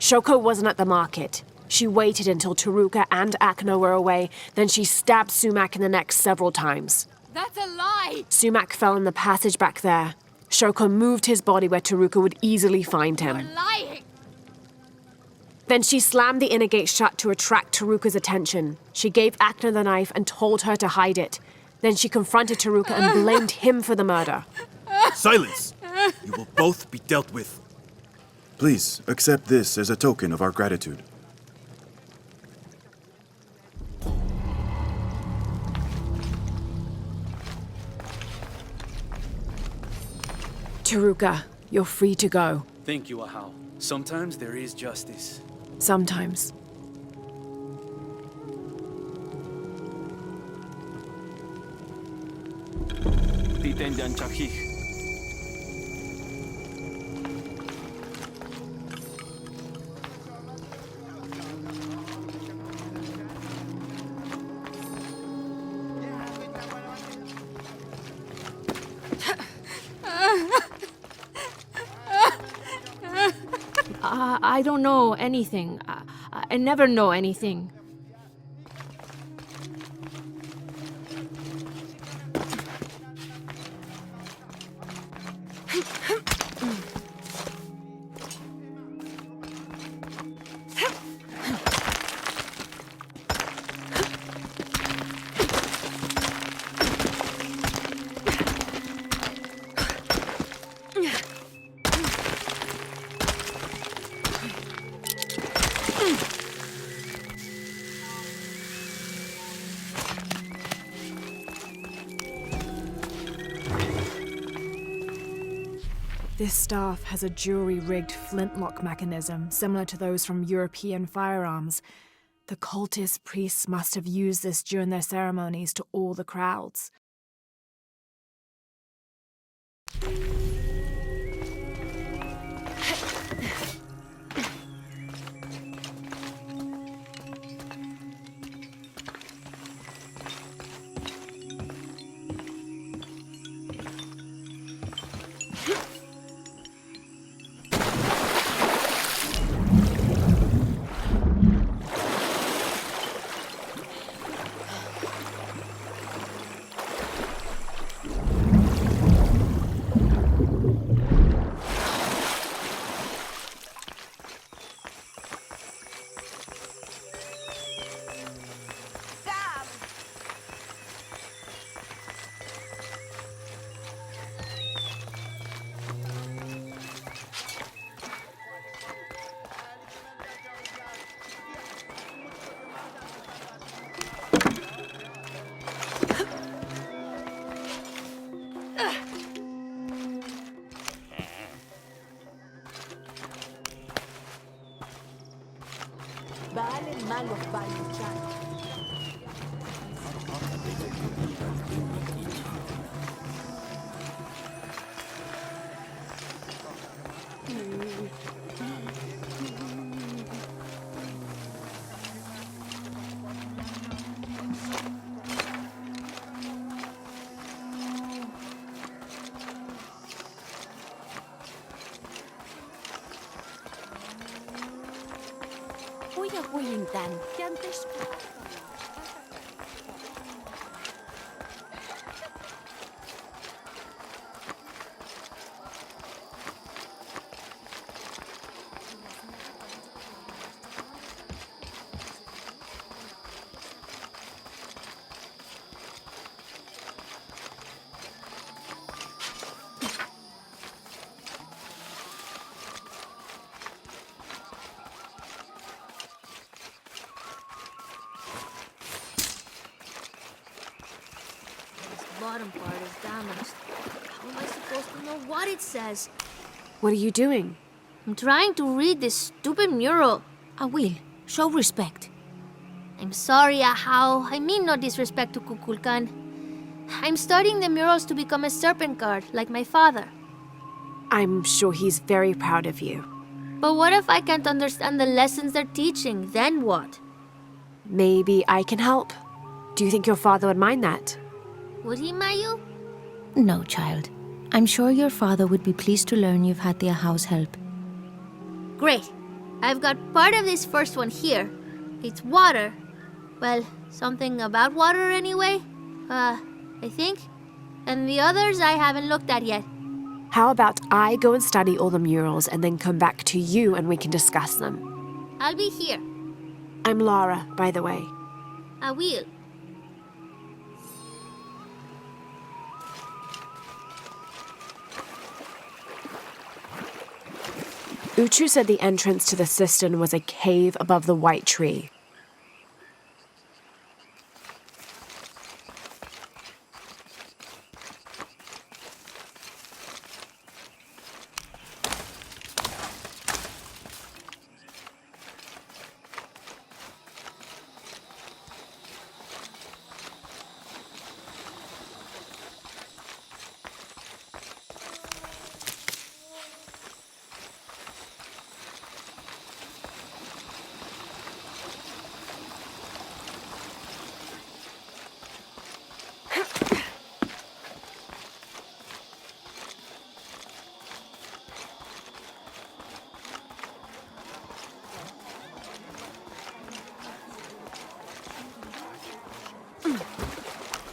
Shoko wasn't at the market. She waited until Turuka and Akno were away, then she stabbed Sumac in the neck several times. That's a lie! Sumac fell in the passage back there. Shoko moved his body where Turuka would easily find him. You're lying! Then she slammed the inner gate shut to attract Taruka's attention. She gave Akna the knife and told her to hide it. Then she confronted Taruka and blamed him for the murder. Silence! You will both be dealt with. Please, accept this as a token of our gratitude. Taruka, you're free to go. Thank you, Ahau. Sometimes there is justice. Sometimes. Titendan Chakhi. I don't know anything. I never know anything. This staff has a jury-rigged flintlock mechanism similar to those from European firearms. The cultist priests must have used this during their ceremonies to awe the crowds. man of value child. Kuya Hulintan, Yantes. Bottom part is damaged. How am I supposed to know what it says? What are you doing? I'm trying to read this stupid mural. I will. Show respect. I'm sorry, Ahau. I mean no disrespect to Kukulkan. I'm studying the murals to become a serpent guard, like my father. I'm sure he's very proud of you. But what if I can't understand the lessons they're teaching? Then what? Maybe I can help. Do you think your father would mind that? Would he, Mayu? No, child. I'm sure your father would be pleased to learn you've had the house help. Great. I've got part of this first one here. It's water. Well, something about water anyway. I think. And the others I haven't looked at yet. How about I go and study all the murals and then come back to you and we can discuss them? I'll be here. I'm Lara, by the way. I will. Uchu said the entrance to the cistern was a cave above the white tree.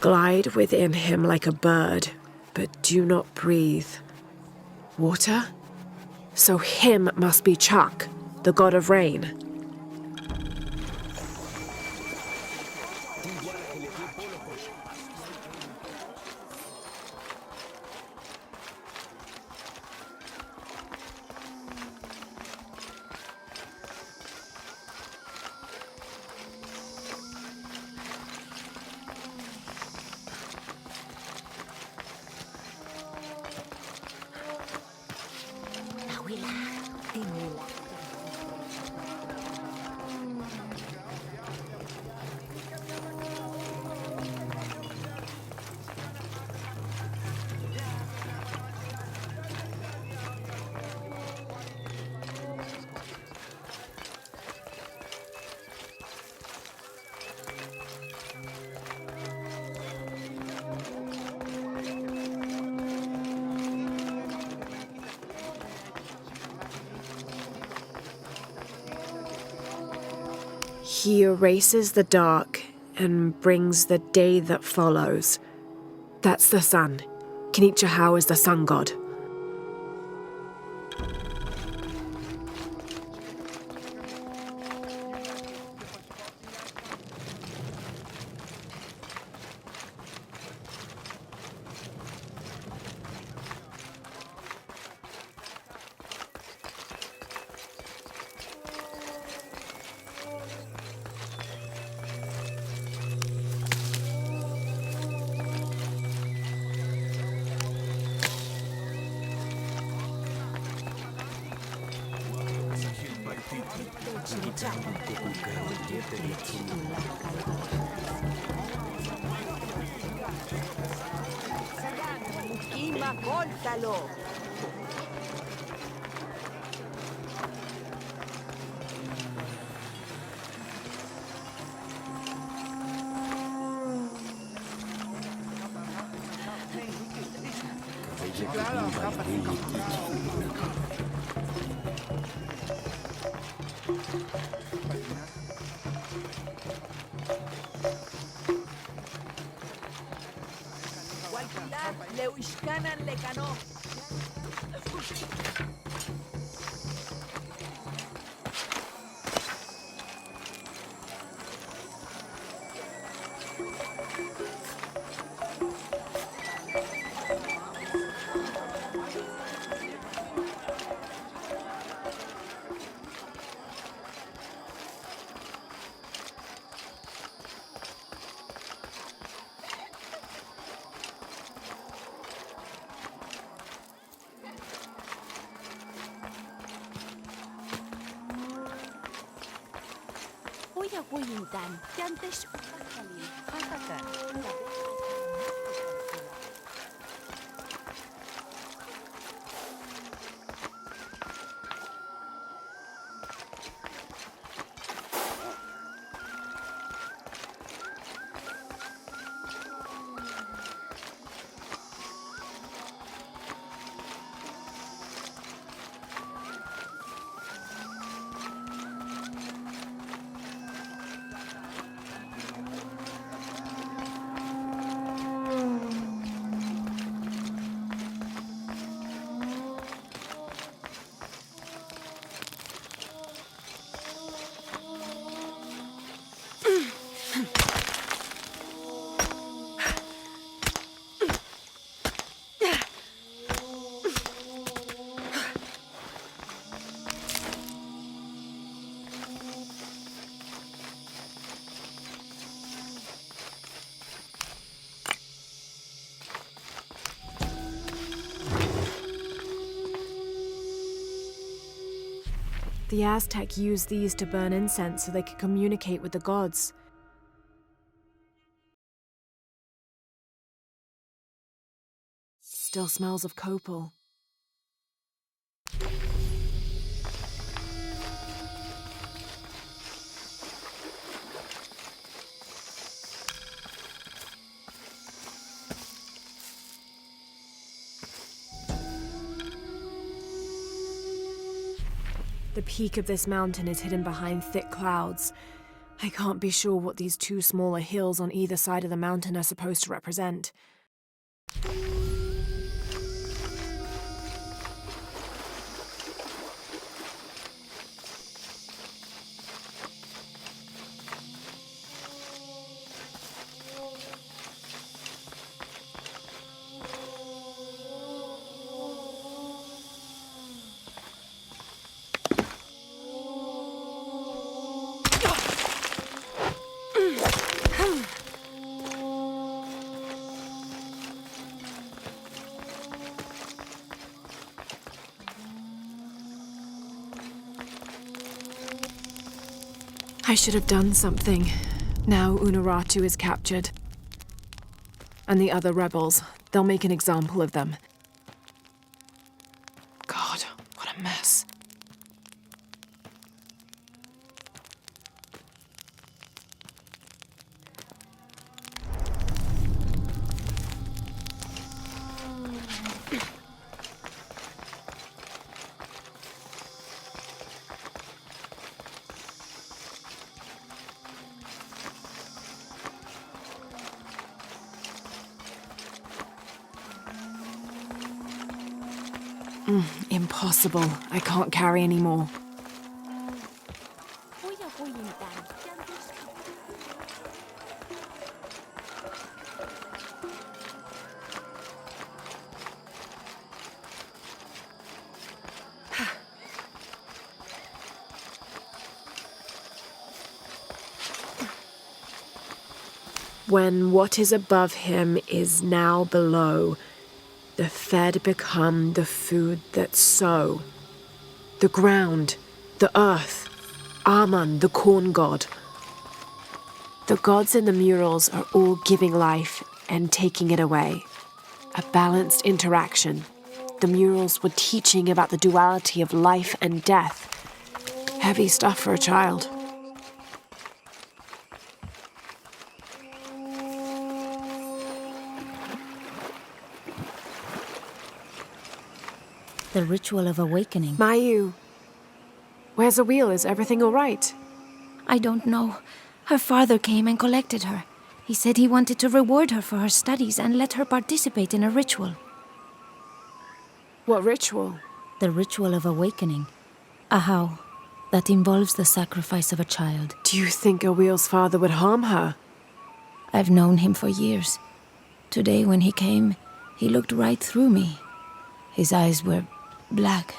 Glide within him like a bird, but do not breathe. Water? So him must be Chuck, the god of rain. He erases the dark and brings the day that follows. That's the sun. Kinichahau is the sun god. Kima, córtalo. Leu ishkanan lekano. Kuya kuyintan, yantes pakali, pakaka. The Aztec used these to burn incense so they could communicate with the gods. Still smells of copal. The peak of this mountain is hidden behind thick clouds. I can't be sure what these two smaller hills on either side of the mountain are supposed to represent. I should have done something. Now Unuratu is captured. And the other rebels, they'll make an example of them. God, what a mess. Impossible. I can't carry anymore. When what is above him is now below, the fed become the food that sow. The ground, the earth, Aman, the corn god. The gods in the murals are all giving life and taking it away. A balanced interaction. The murals were teaching about the duality of life and death. Heavy stuff for a child. The ritual of awakening. Mayu, where's the wheel? Is everything all right? I don't know. Her father came and collected her. He said he wanted to reward her for her studies and let her participate in a ritual. What ritual? The ritual of awakening. A how that involves the sacrifice of a child. Do you think Awil's father would harm her? I've known him for years. Today when he came, he looked right through me. His eyes were black,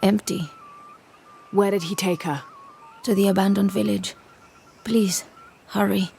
empty. Where did he take her? To the abandoned village. Please, hurry.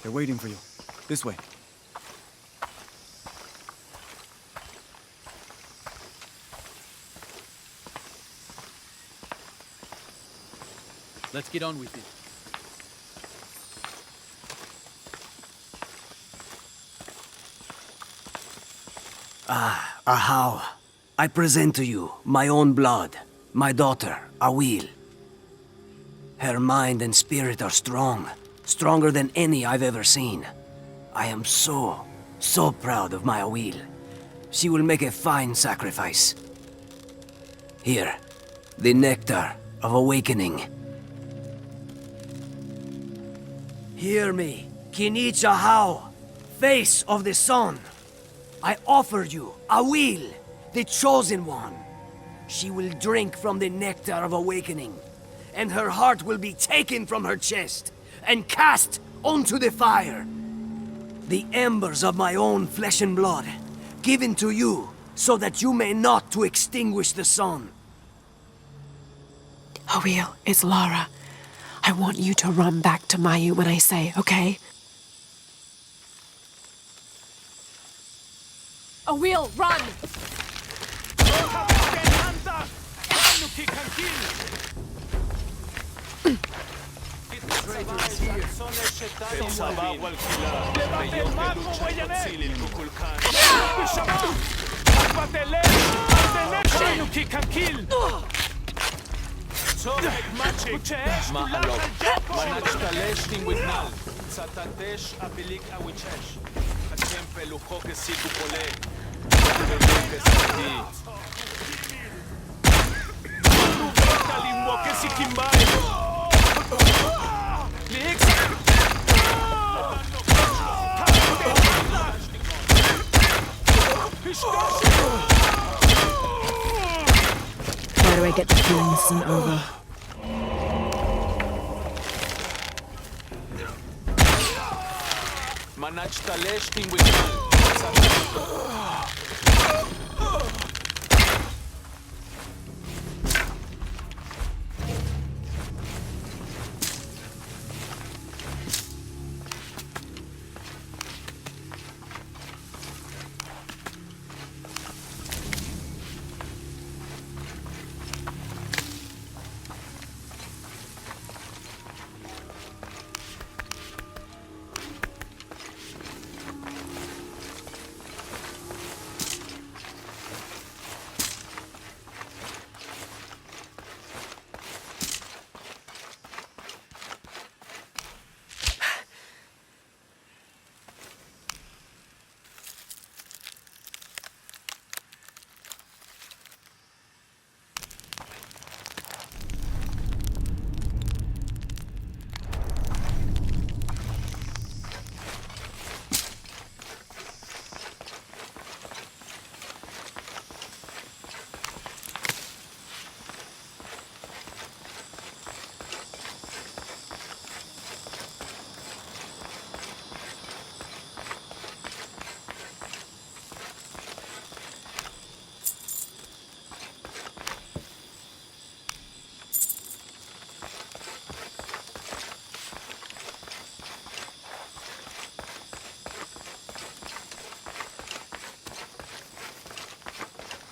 They're waiting for you. This way. Let's get on with it. Ahau, I present to you my own blood, my daughter, Awil. Her mind and spirit are strong, stronger than any I've ever seen. I am so proud of my Awil. She will make a fine sacrifice. Here, the nectar of awakening. Hear me, Kinich Ahau, face of the sun. I offer you Awil, the chosen one. She will drink from the nectar of awakening, and her heart will be taken from her chest and cast onto the fire. The embers of my own flesh and blood, given to you so that you may not to extinguish the sun. Awil, it's Lara. I want you to run back to Mayu when I say, okay? Awil, run! Why do I get the feeling this isn't over?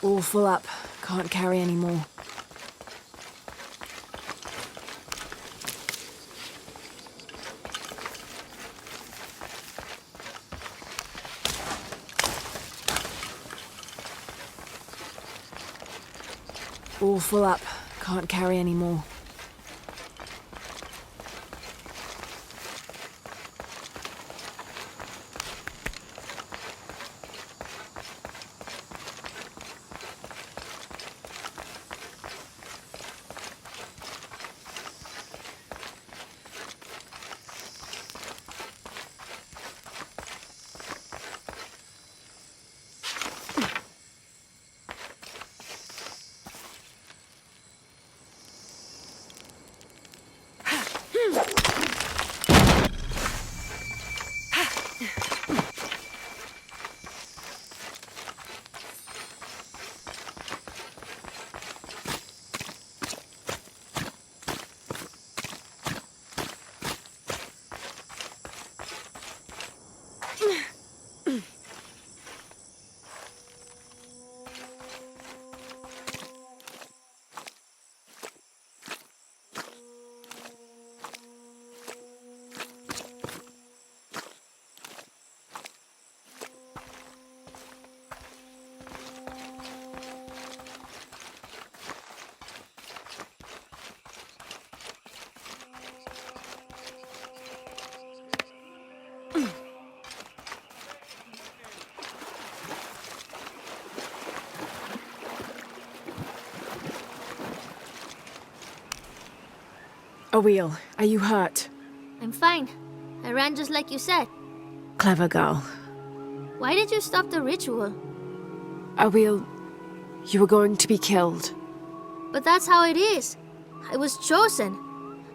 All full up. Can't carry any more. All full up. Can't carry any more. Awil, are you hurt? I'm fine. I ran just like you said. Clever girl. Why did you stop the ritual? Awil, you were going to be killed. But that's how it is. I was chosen.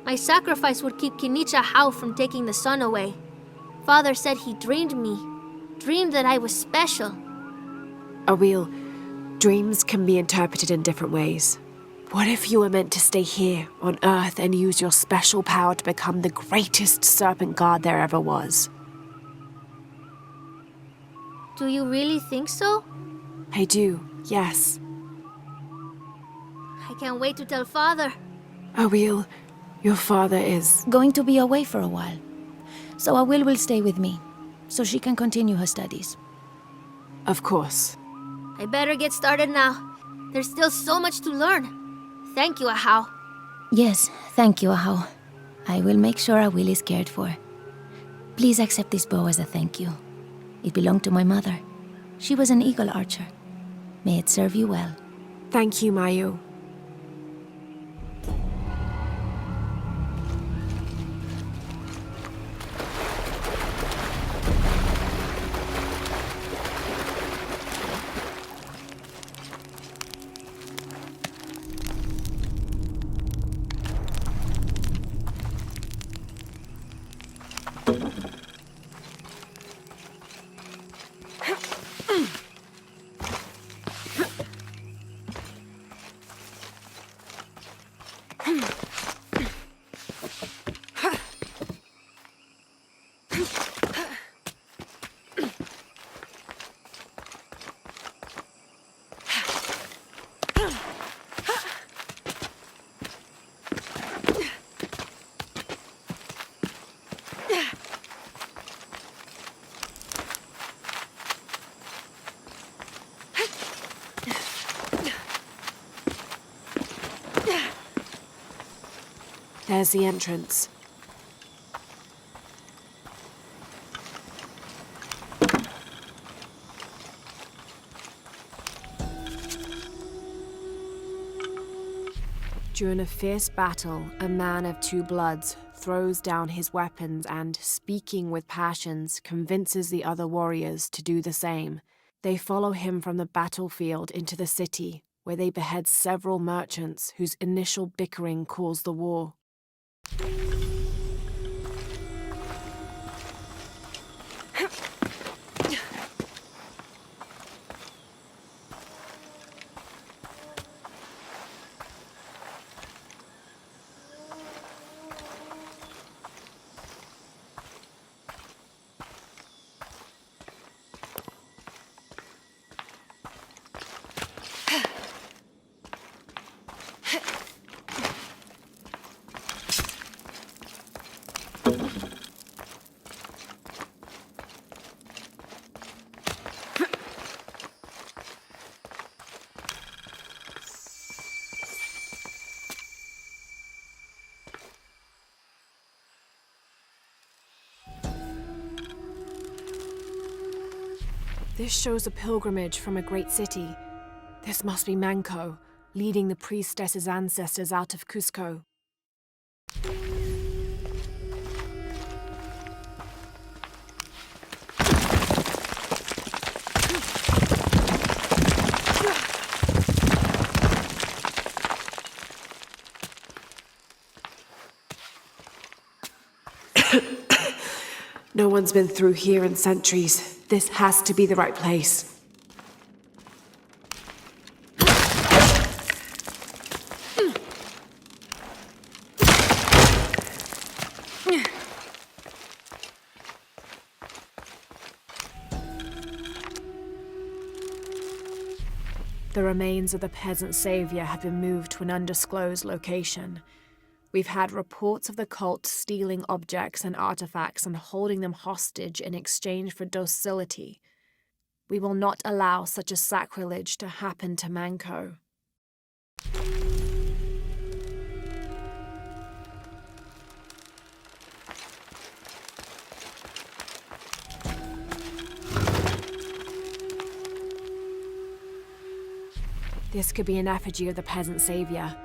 My sacrifice would keep Kinicha Hao from taking the sun away. Father said he dreamed me. Dreamed that I was special. Awil, dreams can be interpreted in different ways. What if you were meant to stay here, on Earth, and use your special power to become the greatest serpent god there ever was? Do you really think so? I do, yes. I can't wait to tell Father. Awil, your father is... Going to be away for a while. So Awil will stay with me, so she can continue her studies. Of course. I better get started now. There's still so much to learn. Thank you, Ahau. Yes, thank you, Ahau. I will make sure Awil is cared for. Please accept this bow as a thank you. It belonged to my mother. She was an eagle archer. May it serve you well. Thank you, Mayu. There's the entrance. During a fierce battle, a man of two bloods throws down his weapons and, speaking with passions, convinces the other warriors to do the same. They follow him from the battlefield into the city, where they behead several merchants whose initial bickering caused the war. This shows a pilgrimage from a great city. This must be Manco, leading the priestess's ancestors out of Cusco. No one's been through here in centuries. This has to be the right place. The remains of the peasant savior have been moved to an undisclosed location. We've had reports of the cult stealing objects and artifacts and holding them hostage in exchange for docility. We will not allow such a sacrilege to happen to Manco. This could be an effigy of the peasant savior.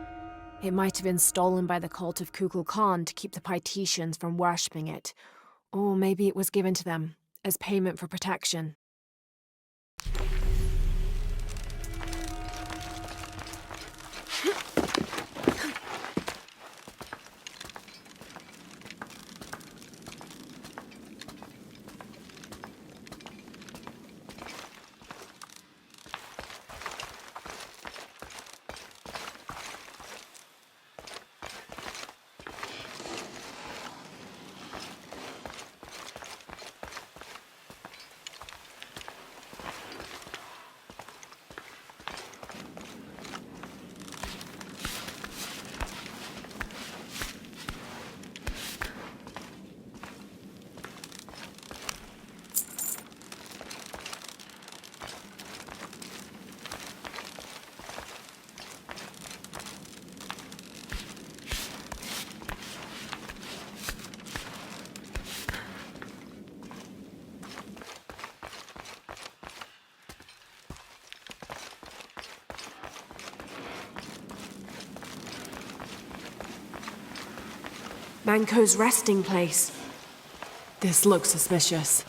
It might have been stolen by the cult of Kukulkan to keep the Paititians from worshipping it. Or maybe it was given to them as payment for protection. Manco's resting place. This looks suspicious.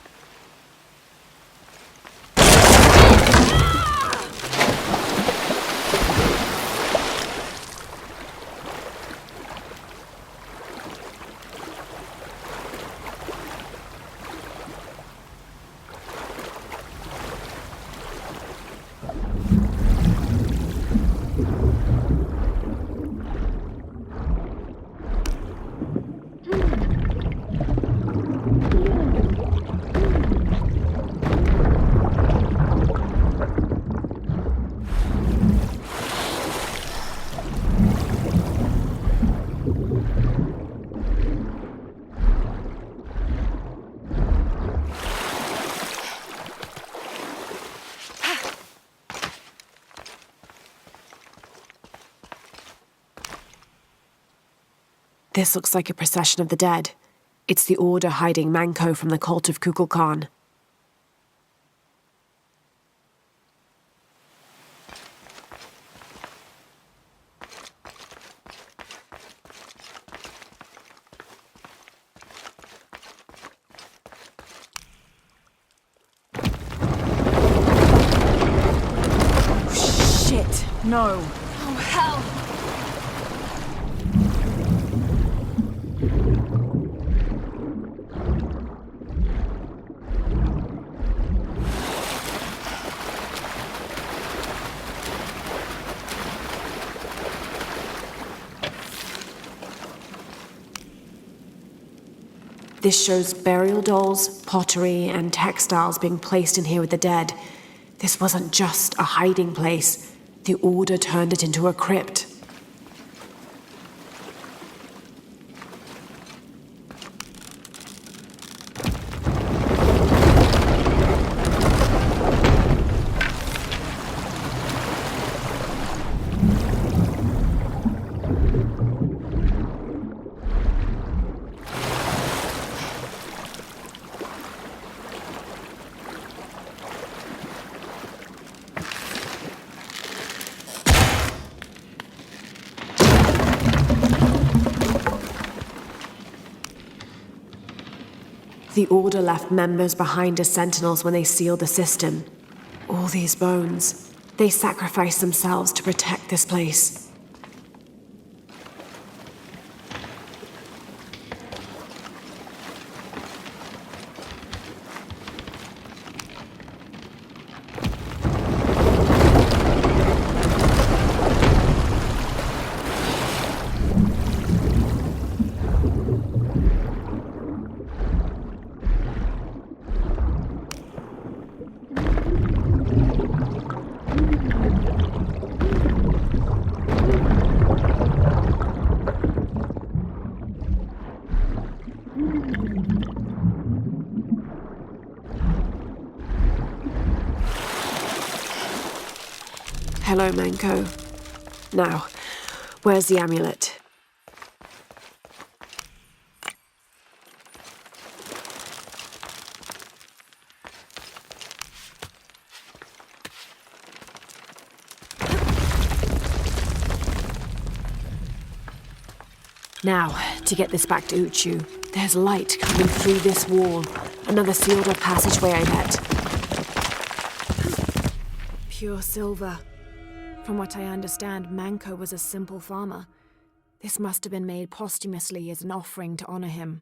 This looks like a procession of the dead. It's the Order hiding Manco from the cult of Kukulkan. Shit, no. Oh, hell! This shows burial dolls, pottery, and textiles being placed in here with the dead. This wasn't just a hiding place. The Order turned it into a crypt. The Order left members behind as sentinels when they sealed the system. All these bones. They sacrificed themselves to protect this place. Hello, Manko. Now, where's the amulet? Now, to get this back to Uchu, there's light coming through this wall. Another sealed-off passageway, I bet. Pure silver. From what I understand, Manko was a simple farmer. This must have been made posthumously as an offering to honor him.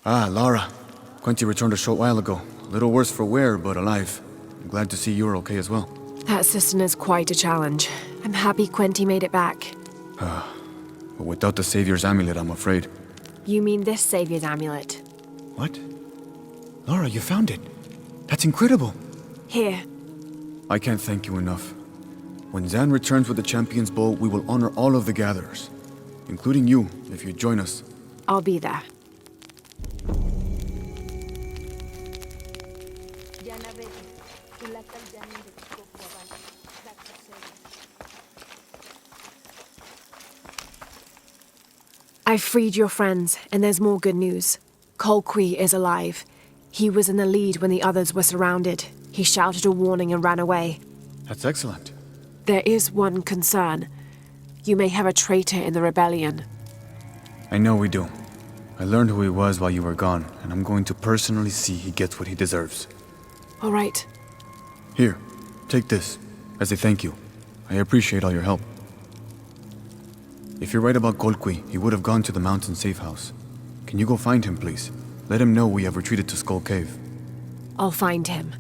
Ah, Lara. Quinty returned a short while ago. A little worse for wear, but alive. I'm glad to see you're okay as well. That system is quite a challenge. I'm happy Quinty made it back. But without the Savior's amulet, I'm afraid. You mean this Savior's amulet? What? Lara, you found it. That's incredible. Here. I can't thank you enough. When Zan returns with the Champion's Bow, we will honor all of the gatherers. Including you, if you join us. I'll be there. I've freed your friends, and there's more good news. Colqui is alive. He was in the lead when the others were surrounded. He shouted a warning and ran away. That's excellent. There is one concern. You may have a traitor in the rebellion. I know we do. I learned who he was while you were gone, and I'm going to personally see he gets what he deserves. All right. Here, take this, as a thank you. I appreciate all your help. If you're right about Kolkwi, he would have gone to the mountain safe house. Can you go find him, please? Let him know we have retreated to Skull Cave. I'll find him.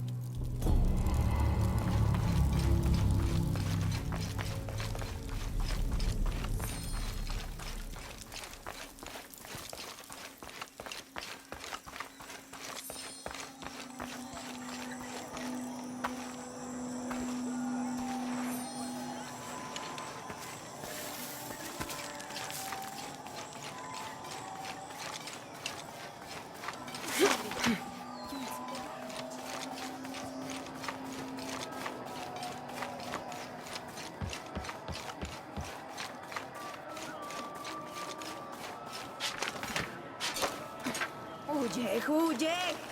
Huye!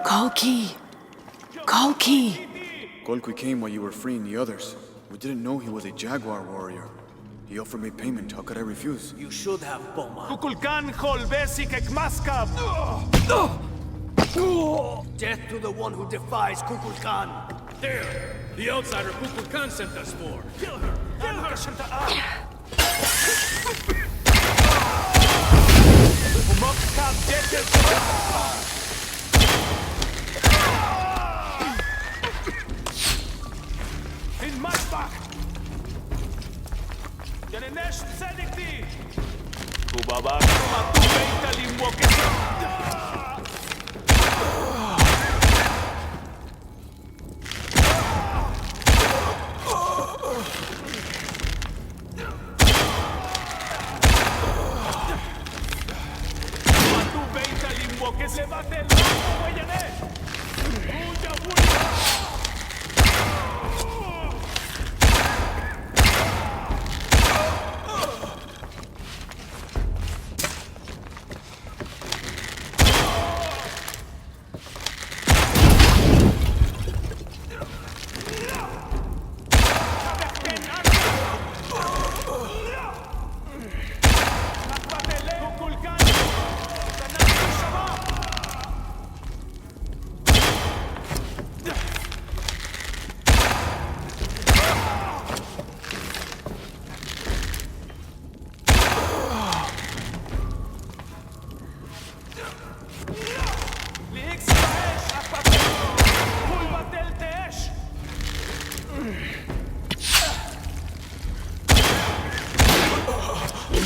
Kolki! Kolki! Golki came while you were freeing the others. We didn't know he was a jaguar warrior. He offered me payment. How could I refuse? You should have, Boma. Kukulkan holbesik ekmaskab! Death to the one who defies Kukulkan. There! The outsider Kukulkan sent us for! Kill her! Kill her! Umokskab detet! In Mashbach! Yanenesh Tzedikti! Kubaba Kumatu Beitalim Wokesa! Kumatu Beitalim Wokesa Batel Wayane! Uya Wuya!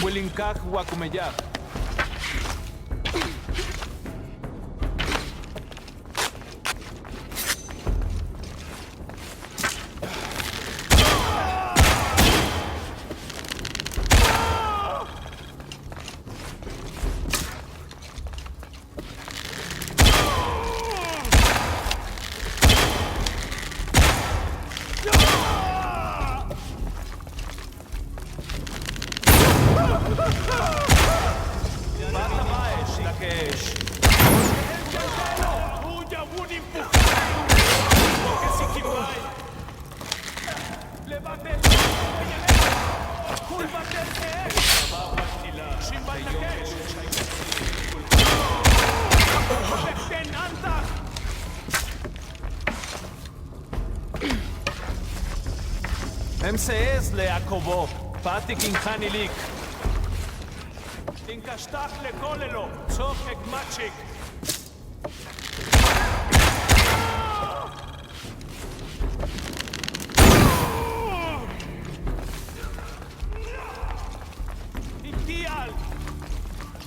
Wilinkaj Wakumeyaj. MCS להקובו, פתיק עם חניליק. תנקשתך לכוללו, צוף אגמצ'יק. איטיאל!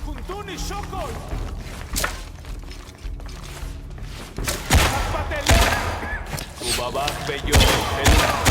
קונטוני שוקול! אכפתלה! ובבק ביו, אלו.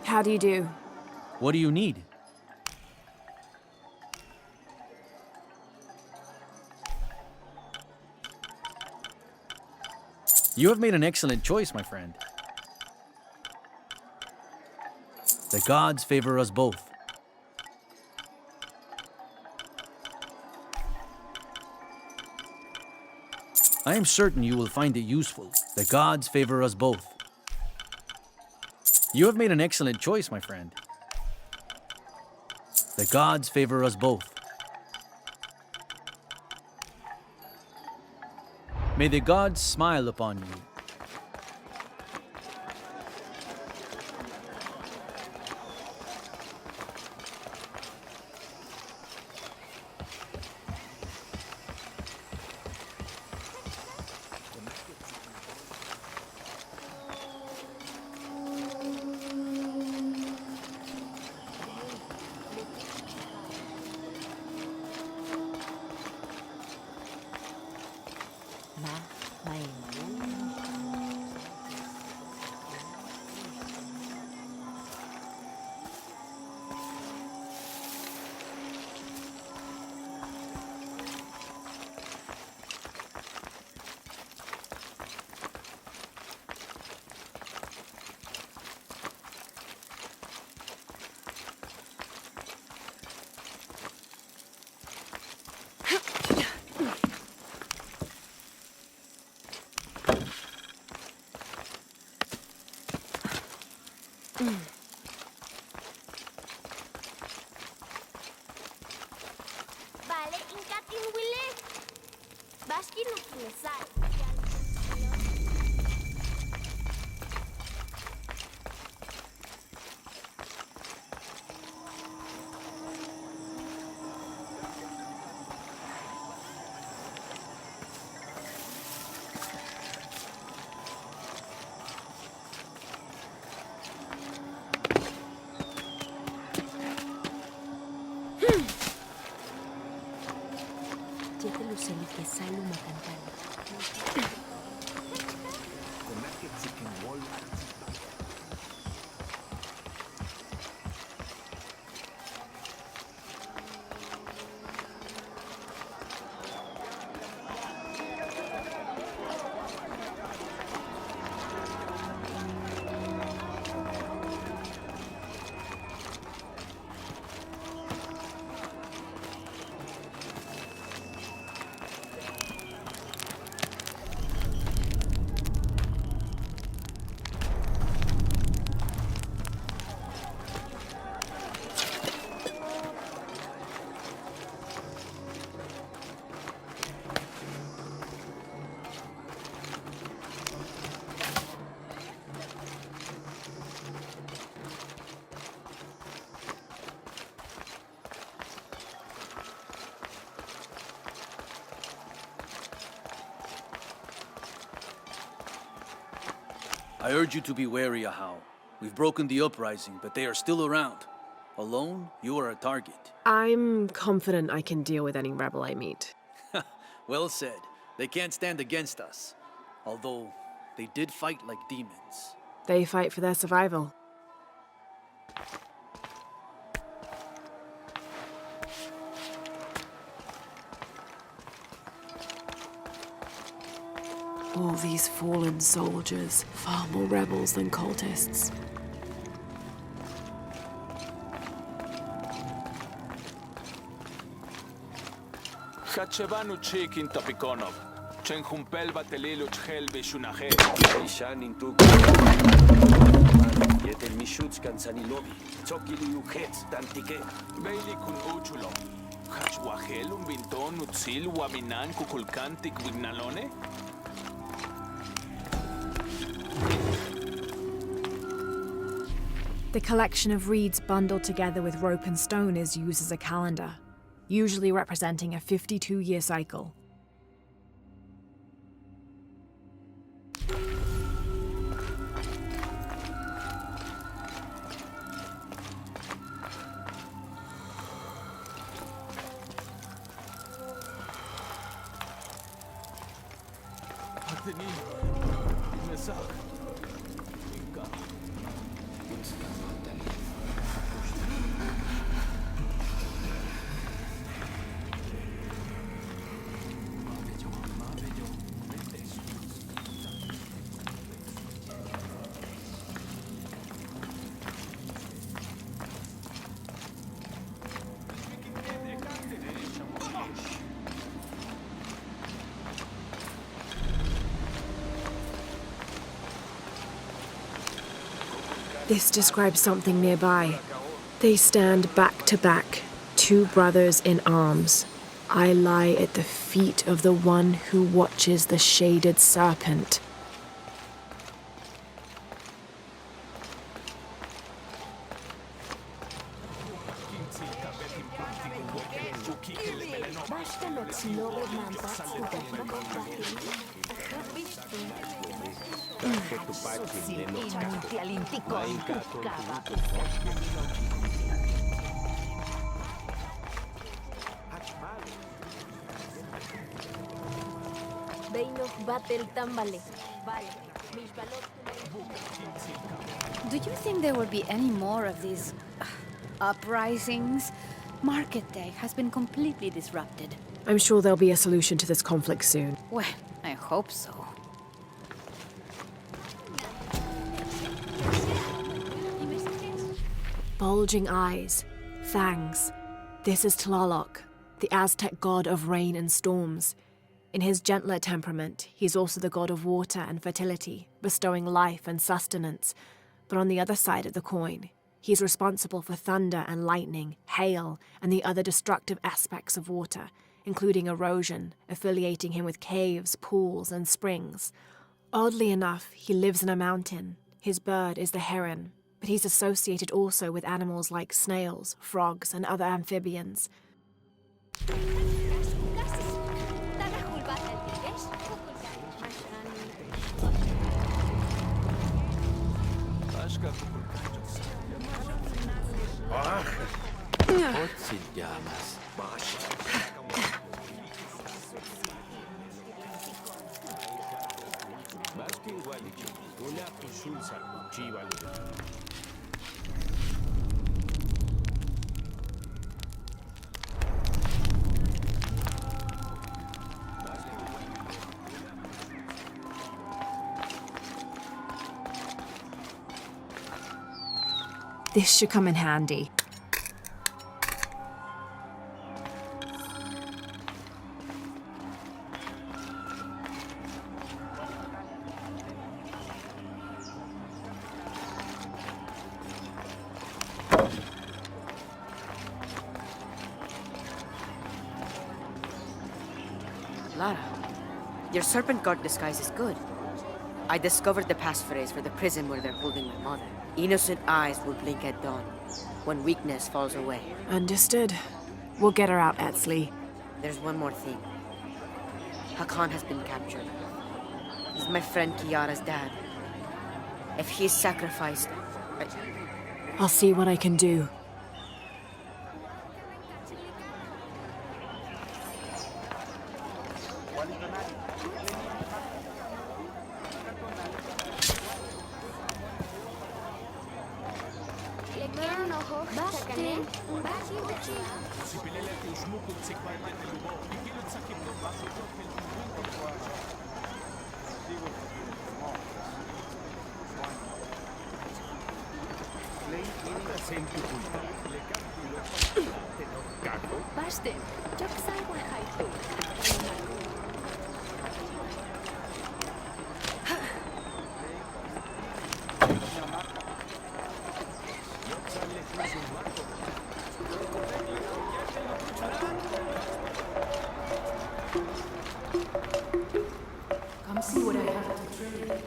How do you do? What do you need? You have made an excellent choice, my friend. The gods favor us both. I am certain you will find it useful. The gods favor us both. You have made an excellent choice, my friend. The gods favor us both. May the gods smile upon you. Vale, inkatin wile. Baskin ukinesal. I urge you to be wary, Ahau. We've broken the uprising, but they are still around. Alone, you are a target. I'm confident I can deal with any rebel I meet. Well said. They can't stand against us. Although, they did fight like demons. They fight for their survival. All these fallen soldiers, far more rebels than cultists. Hachevanu chikin tapikonov. Chenjumpel batelilo chel beshunaje. Ishan intu. Yetel mishutskan sanilobi. Tsokili uhetz tantike. Beili kun uchulo. Hachwahel un binton utsil waminan kukulkantik wignalone. The collection of reeds bundled together with rope and stone is used as a calendar, usually representing a 52-year cycle. This describes something nearby. They stand back to back, two brothers in arms. I lie at the feet of the one who watches the shaded serpent. Do you think there will be any more of these uprisings? Market day has been completely disrupted. I'm sure there'll be a solution to this conflict soon. Well, I hope so. Bulging eyes, fangs. This is Tlaloc, the Aztec god of rain and storms. In his gentler temperament, he's also the god of water and fertility, bestowing life and sustenance. But on the other side of the coin, he's responsible for thunder and lightning, hail, and the other destructive aspects of water, including erosion, affiliating him with caves, pools, and springs. Oddly enough, he lives in a mountain. His bird is the heron, but he's associated also with animals like snails, frogs, and other amphibians. This should come in handy. Lara, your serpent guard disguise is good. I discovered the passphrase for the prison where they're holding my mother. Innocent eyes will blink at dawn, when weakness falls away. Understood. We'll get her out, Etzli. There's one more thing. Hakan has been captured. He's my friend Kiara's dad. If he's sacrificed, I'll see what I can do. Come see what I have to trade.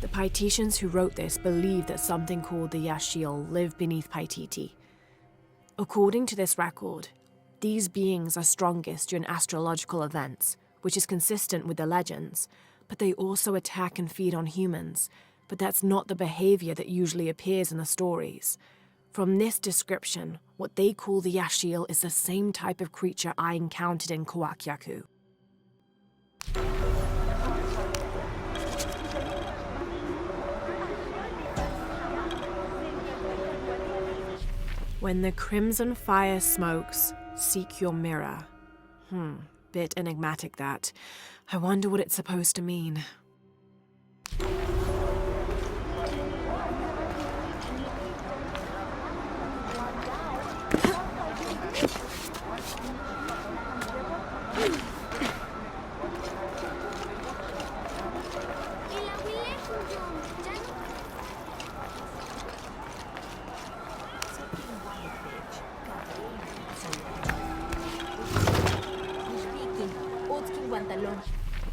The Paititians who wrote this believed that something called the Yashil lived beneath Paititi. According to this record, these beings are strongest during astrological events, which is consistent with the legends, but they also attack and feed on humans, but that's not the behavior that usually appears in the stories. From this description, what they call the Yashil is the same type of creature I encountered in Kawakyaku. When the crimson fire smokes, seek your mirror. Bit enigmatic that. I wonder what it's supposed to mean.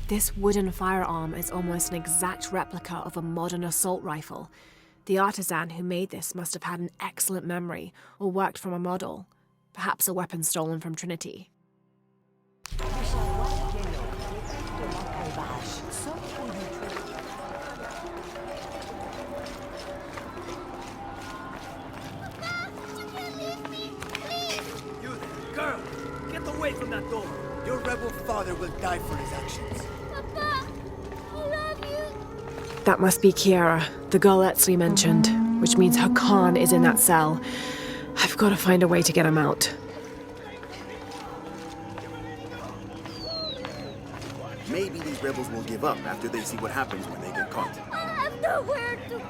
This wooden firearm is almost an exact replica of a modern assault rifle. The artisan who made this must have had an excellent memory or worked from a model, perhaps a weapon stolen from Trinity. You there, girl! Get away from that door! Your rebel father will die for his actions. That must be Kiara, the girl Etsley mentioned, which means her Khan is in that cell. I've got to find a way to get him out. Maybe these rebels will give up after they see what happens when they get caught. I have nowhere to go.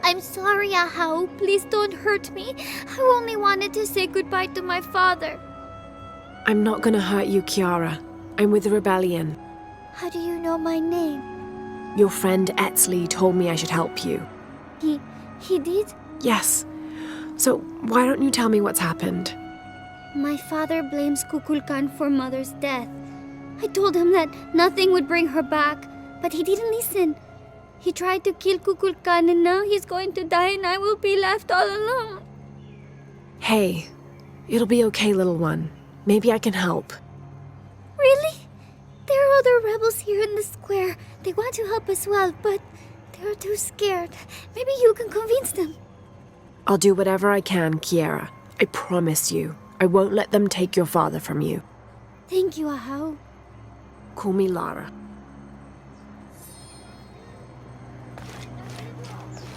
I'm sorry, Ahau. Please don't hurt me. I only wanted to say goodbye to my father. I'm not gonna hurt you, Kiara. I'm with the rebellion. How do you know my name? Your friend Etsley told me I should help you. He did? Yes. So why don't you tell me what's happened? My father blames Kukulkan for Mother's death. I told him that nothing would bring her back, but he didn't listen. He tried to kill Kukulkan and now he's going to die and I will be left all alone. Hey, it'll be okay, little one. Maybe I can help. Really? There are other rebels here in the square. They want to help as well, but they're too scared. Maybe you can convince them. I'll do whatever I can, Kiara. I promise you. I won't let them take your father from you. Thank you, Ahau. Call me Lara.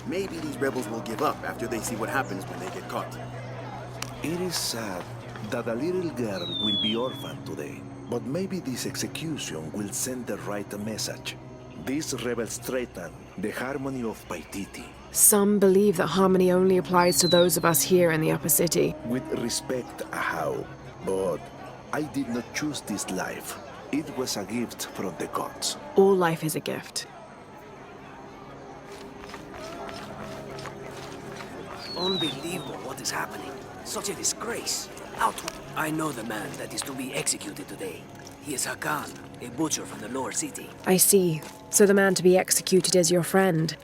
Maybe these rebels will give up after they see what happens when they get caught. It is sad that a little girl will be orphaned today, but maybe this execution will send the right message. These rebels threaten the harmony of Paititi. Some believe that harmony only applies to those of us here in the upper city. With respect, Ahau, but I did not choose this life. It was a gift from the gods. All life is a gift. Unbelievable what is happening. Such a disgrace. Out. I know the man that is to be executed today. He is Hakan, a butcher from the lower city. I see. So the man to be executed is your friend.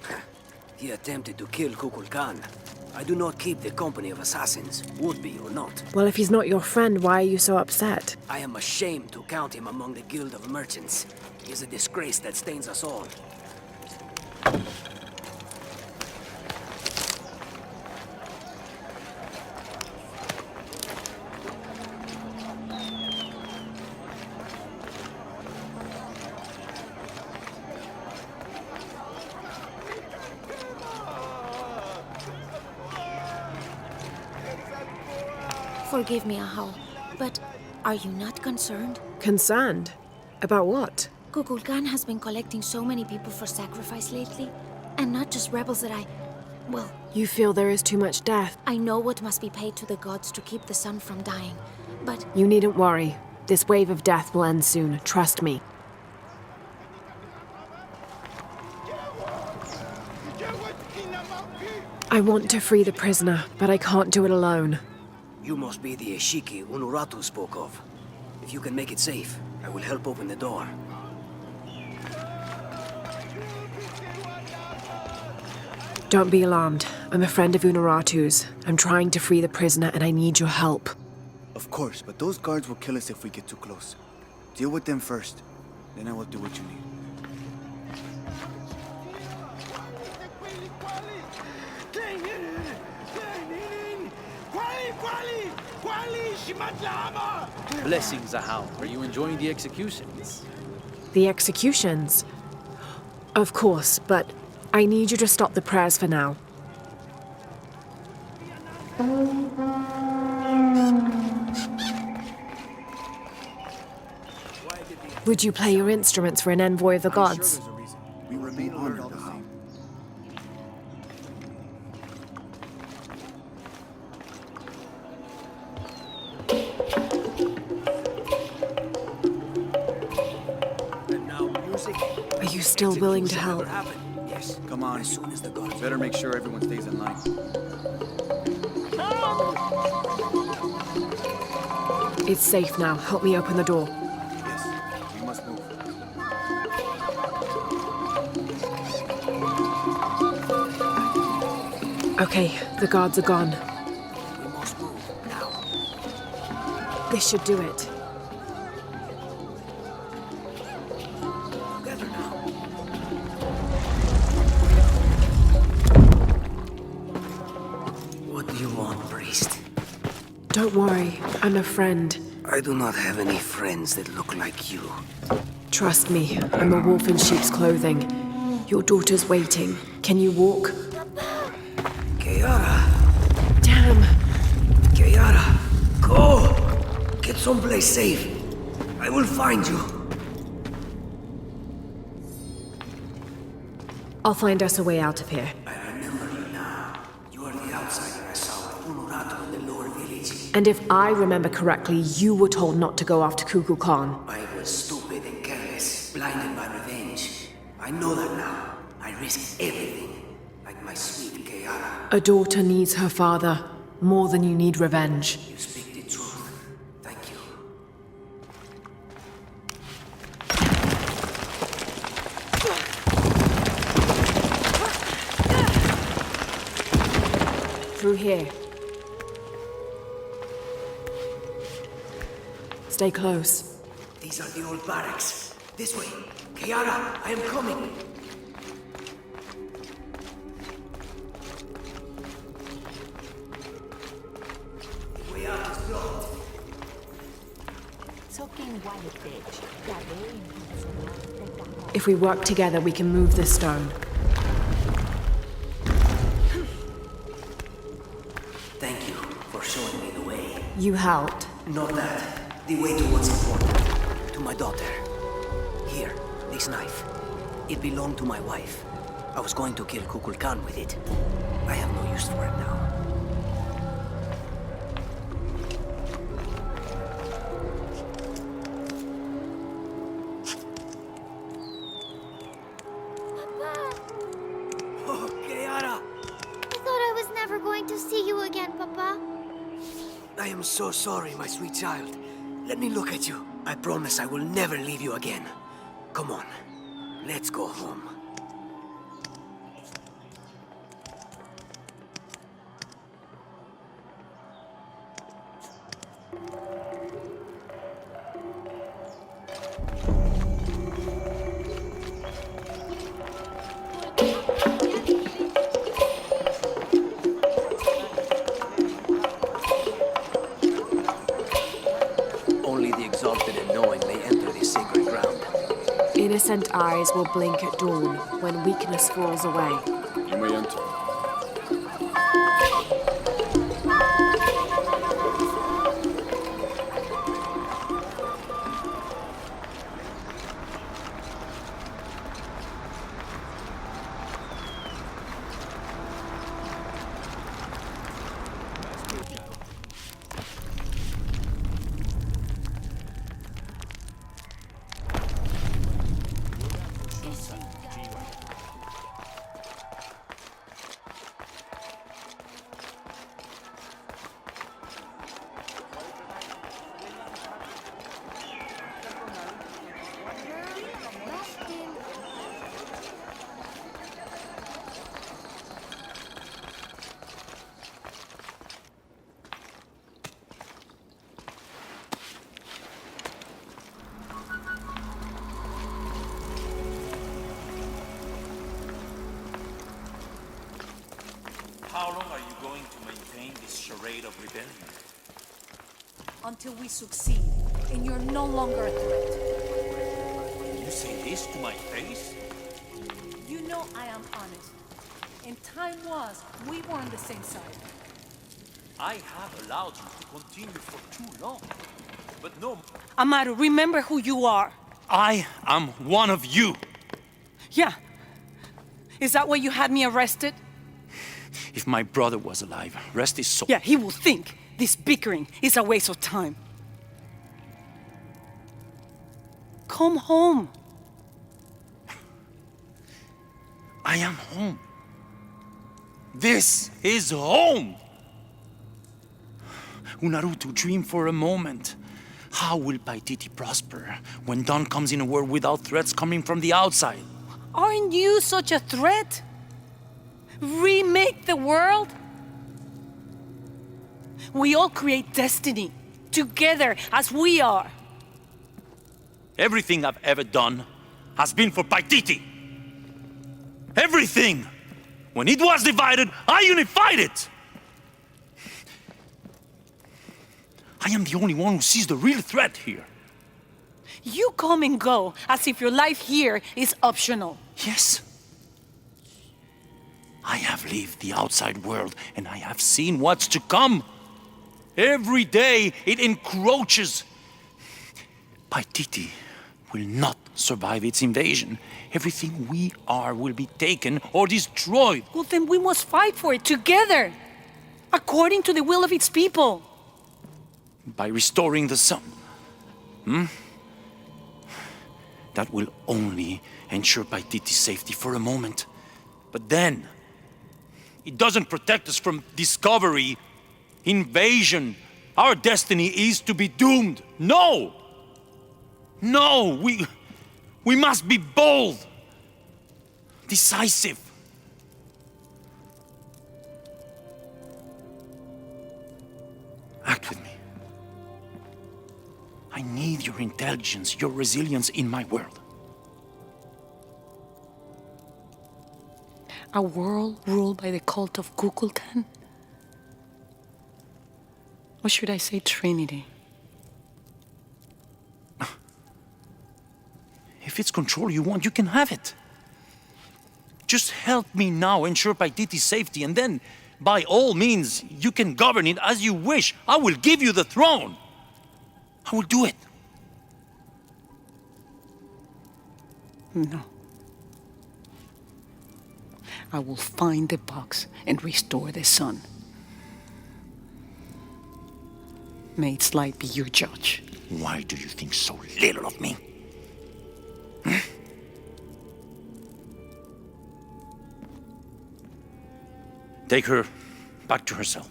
He attempted to kill Kukulkan. I do not keep the company of assassins, would-be or not. Well, if he's not your friend, why are you so upset? I am ashamed to count him among the Guild of Merchants. He is a disgrace that stains us all. Forgive me, Ahau, but are you not concerned? Concerned? About what? Kukulkan has been collecting so many people for sacrifice lately, and not just rebels that well... You feel there is too much death? I know what must be paid to the gods to keep the sun from dying, but... You needn't worry. This wave of death will end soon, trust me. I want to free the prisoner, but I can't do it alone. You must be the Eshiki Unuratu spoke of. If you can make it safe, I will help open the door. Don't be alarmed. I'm a friend of Unuratu's. I'm trying to free the prisoner and I need your help. Of course, but those guards will kill us if we get too close. Deal with them first, then I will do what you need. Blessings, Ahau. Are you enjoying the executions? The executions? Of course, but I need you to stop the prayers for now. Would you play your instruments for an envoy of the gods? We remain honored, Ahau. Are you still willing to help? Yes. Come on. As soon as the gods... Better make sure everyone stays in line. It's safe now. Help me open the door. Yes, we must move. Okay, the guards are gone. We must move now. This should do it. Together now. What do you want, priest? Don't worry, I'm a friend. I do not have any friends that look like you. Trust me, I'm a wolf in sheep's clothing. Your daughter's waiting. Can you walk? Kiara! Damn! Kiara! Go! Get someplace safe. I will find you. I'll find us a way out of here. I remember you now. You are the outsider I saw at Unuratu in the lower village. And if I remember correctly, you were told not to go after Kukulkan. Khan. I was stupid and careless, blinded by revenge. I know that now. I risked everything, like my sweet Kiara. A daughter needs her father more than you need revenge. You speak the truth. Thank you. Through here. Stay close. These are the old barracks. This way. Kiara, I am coming. The way out is blocked. If we work together, we can move this stone. Thank you for showing me the way. You helped. Not that. The way to what's important. To my daughter. Here, this knife. It belonged to my wife. I was going to kill Kukulkan with it. I have no use for it now. Oh, Kiara! I thought I was never going to see you again, Papa. I am so sorry, my sweet child. Let me look at you. I promise I will never leave you again. Come on, let's go home. Only the exalted and knowing may enter this sacred ground. Innocent eyes will blink at dawn when weakness falls away. You may enter. How long are you going to maintain this charade of rebellion? Until we succeed, and you're no longer a threat. You say this to my face? You know I am honest. And time was, we were on the same side. I have allowed you to continue for too long. But no... Amaru, remember who you are. I am one of you. Yeah. Is that why you had me arrested? If my brother was alive, rest his soul. Yeah, he will think this bickering is a waste of time. Come home. I am home. This is home. Unarutu, dream for a moment. How will Paititi prosper when dawn comes in a world without threats coming from the outside? Aren't you such a threat? Remake the world? We all create destiny, together as we are. Everything I've ever done has been for Paititi. Everything! When it was divided, I unified it! I am the only one who sees the real threat here. You come and go as if your life here is optional. Yes. I have lived the outside world, and I have seen what's to come. Every day, it encroaches. Paititi will not survive its invasion. Everything we are will be taken or destroyed. Well, then we must fight for it together, according to the will of its people. By restoring the sun. That will only ensure Paititi's safety for a moment. But then, it doesn't protect us from discovery, invasion. Our destiny is to be doomed. No! No, we must be bold, decisive. Act with me. I need your intelligence, your resilience in my world. A world ruled by the cult of Kukulkan? Or should I say Trinity? If it's control you want, you can have it. Just help me now ensure Paititi's safety, and then, by all means, you can govern it as you wish. I will give you the throne. I will do it. No. I will find the box and restore the sun. May its light be your judge. Why do you think so little of me? Take her back to her cell.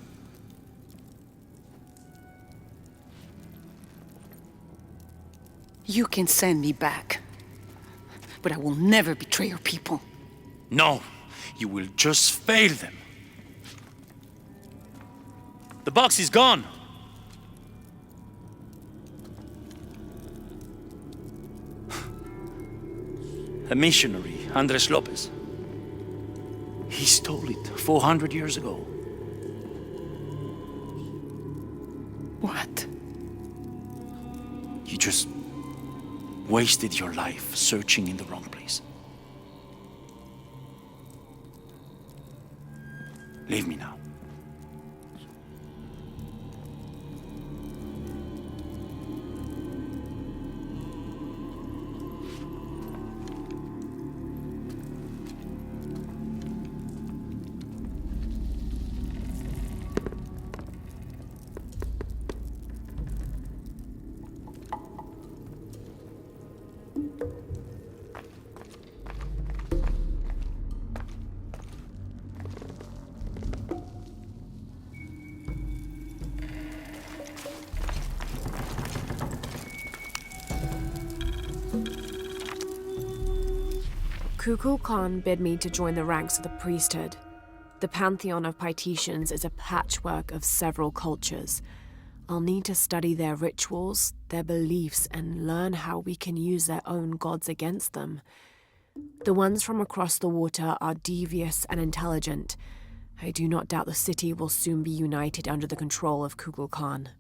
You can send me back, but I will never betray your people. No, you will just fail them. The box is gone. A missionary, Andres Lopez. He stole it 400 years ago. What? You just wasted your life searching in the wrong place. Leave me now. Kukulkan bid me to join the ranks of the priesthood. The pantheon of Paititians is a patchwork of several cultures. I'll need to study their rituals, their beliefs, and learn how we can use their own gods against them. The ones from across the water are devious and intelligent. I do not doubt the city will soon be united under the control of Kukulkan.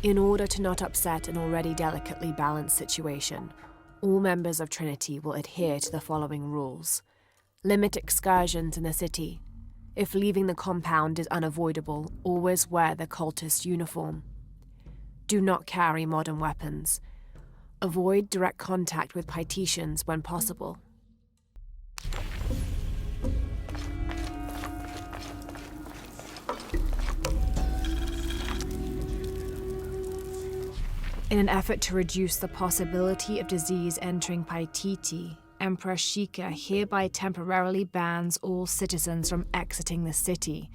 In order to not upset an already delicately balanced situation, all members of Trinity will adhere to the following rules. Limit excursions in the city. If leaving the compound is unavoidable, always wear the cultist uniform. Do not carry modern weapons. Avoid direct contact with Paititians when possible. In an effort to reduce the possibility of disease entering Paititi, Emperor Shika hereby temporarily bans all citizens from exiting the city.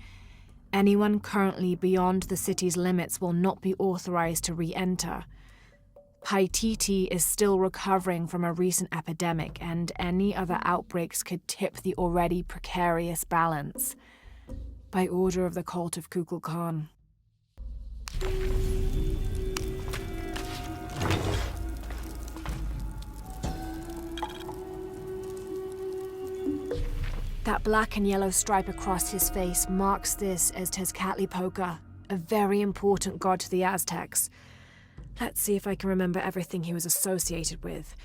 Anyone currently beyond the city's limits will not be authorized to re-enter. Paititi is still recovering from a recent epidemic, and any other outbreaks could tip the already precarious balance. By order of the cult of Kukulkan. That black and yellow stripe across his face marks this as Tezcatlipoca, a very important god to the Aztecs. Let's see if I can remember everything he was associated with.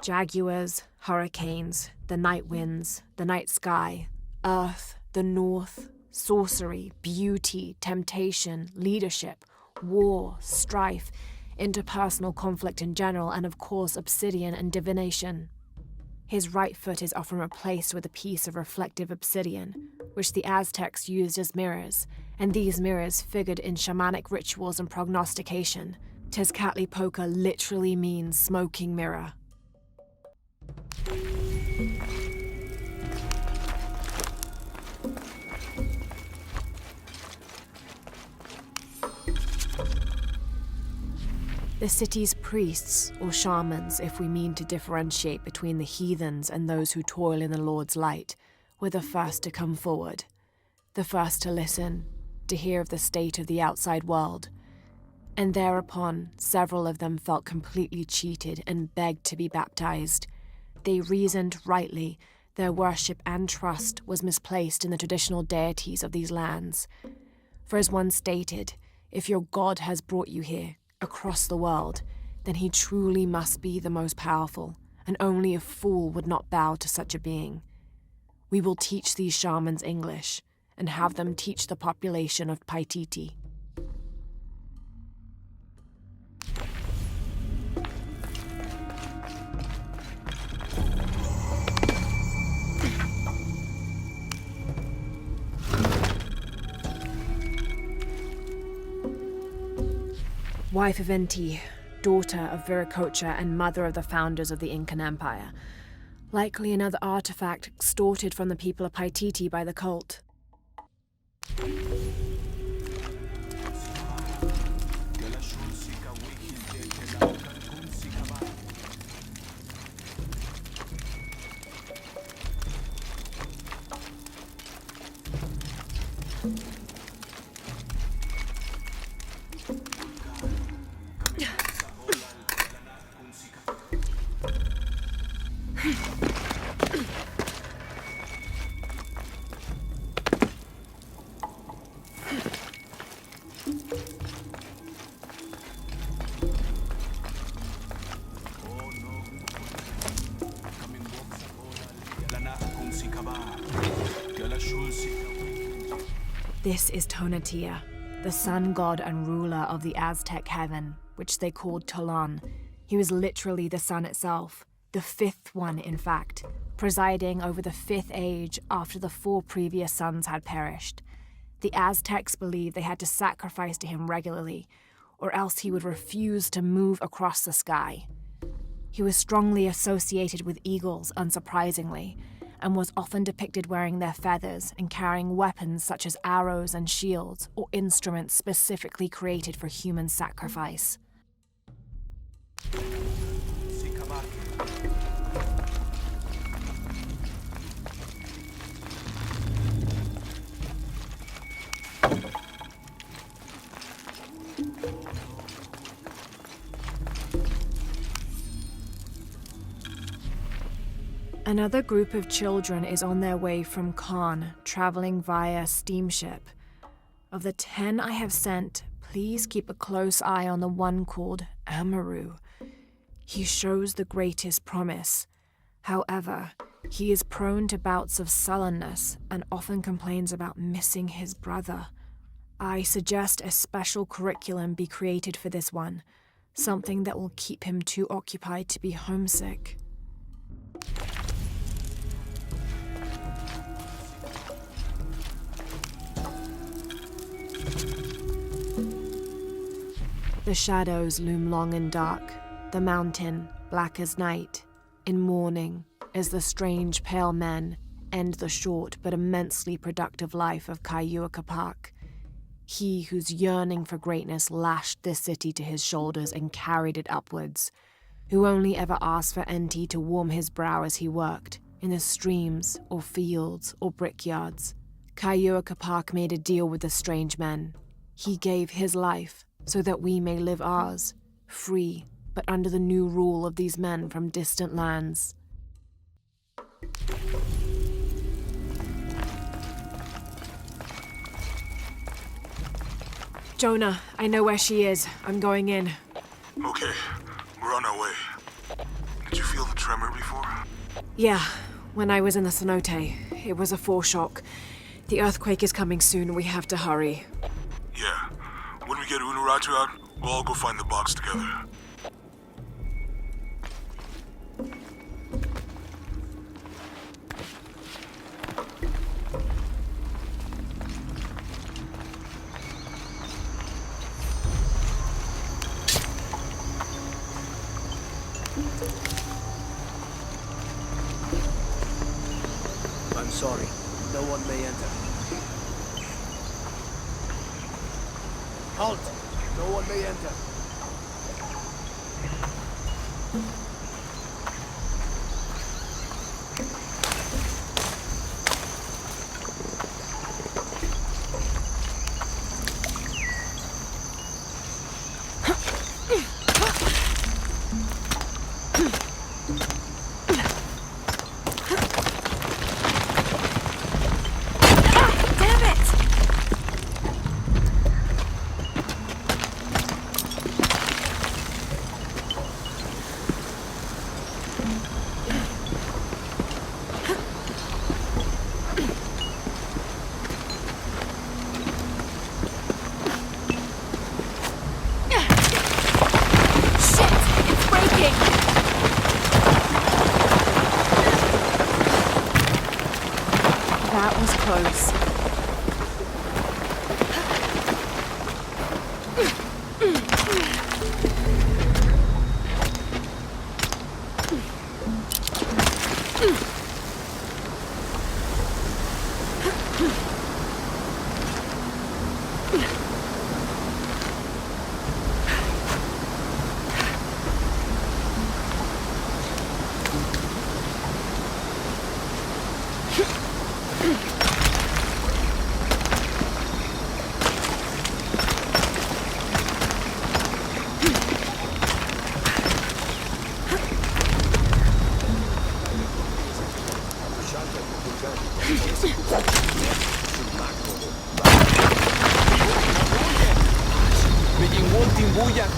Jaguars, hurricanes, the night winds, the night sky, earth, the north, sorcery, beauty, temptation, leadership, war, strife, interpersonal conflict in general, and of course obsidian and divination. His right foot is often replaced with a piece of reflective obsidian, which the Aztecs used as mirrors, and these mirrors figured in shamanic rituals and prognostication. Tezcatlipoca literally means smoking mirror. The city's priests, or shamans, if we mean to differentiate between the heathens and those who toil in the Lord's light, were the first to come forward, the first to listen, to hear of the state of the outside world. And thereupon, several of them felt completely cheated and begged to be baptized. They reasoned rightly their worship and trust was misplaced in the traditional deities of these lands. For as one stated, if your God has brought you here, across the world, then he truly must be the most powerful, and only a fool would not bow to such a being. We will teach these shamans English, and have them teach the population of Paititi. Wife of Enti, daughter of Viracocha and mother of the founders of the Incan Empire. Likely another artifact extorted from the people of Paititi by the cult. This is Tonatiuh, the sun god and ruler of the Aztec heaven, which they called Tolan. He was literally the sun itself, the fifth one in fact, presiding over the fifth age after the 4 previous suns had perished. The Aztecs believed they had to sacrifice to him regularly, or else he would refuse to move across the sky. He was strongly associated with eagles, unsurprisingly, and was often depicted wearing their feathers and carrying weapons such as arrows and shields or instruments specifically created for human sacrifice. Another group of children is on their way from Khan, traveling via steamship. Of the 10 I have sent, please keep a close eye on the one called Amaru. He shows the greatest promise. However, he is prone to bouts of sullenness and often complains about missing his brother. I suggest a special curriculum be created for this one, something that will keep him too occupied to be homesick. The shadows loom long and dark, the mountain black as night, in mourning as the strange pale men end the short but immensely productive life of Kaiyua Kapak. He whose yearning for greatness lashed this city to his shoulders and carried it upwards, who only ever asked for Enti to warm his brow as he worked, in the streams or fields or brickyards. Kaiyua Kapak made a deal with the strange men. He gave his life so that we may live ours, free, but under the new rule of these men from distant lands. Jonah, I know where she is. I'm going in. Okay, we're on our way. Did you feel the tremor before? Yeah, when I was in the cenote. It was a foreshock. The earthquake is coming soon. We have to hurry. Yeah. When we get Unuratu out, we'll all go find the box together. I'm sorry. No one may enter. Halt! No one may enter.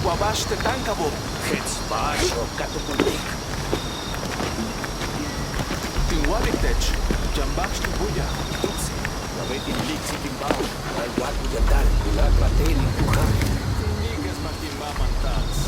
Wabash te tankabo. Hetsbash o katupulik. Tinwalitech. Jambash tubuya. Tutsi. Wabetin liksi timbao. Alwatu yatal. Ulakra teli kuhan. Tinigas matimamantals.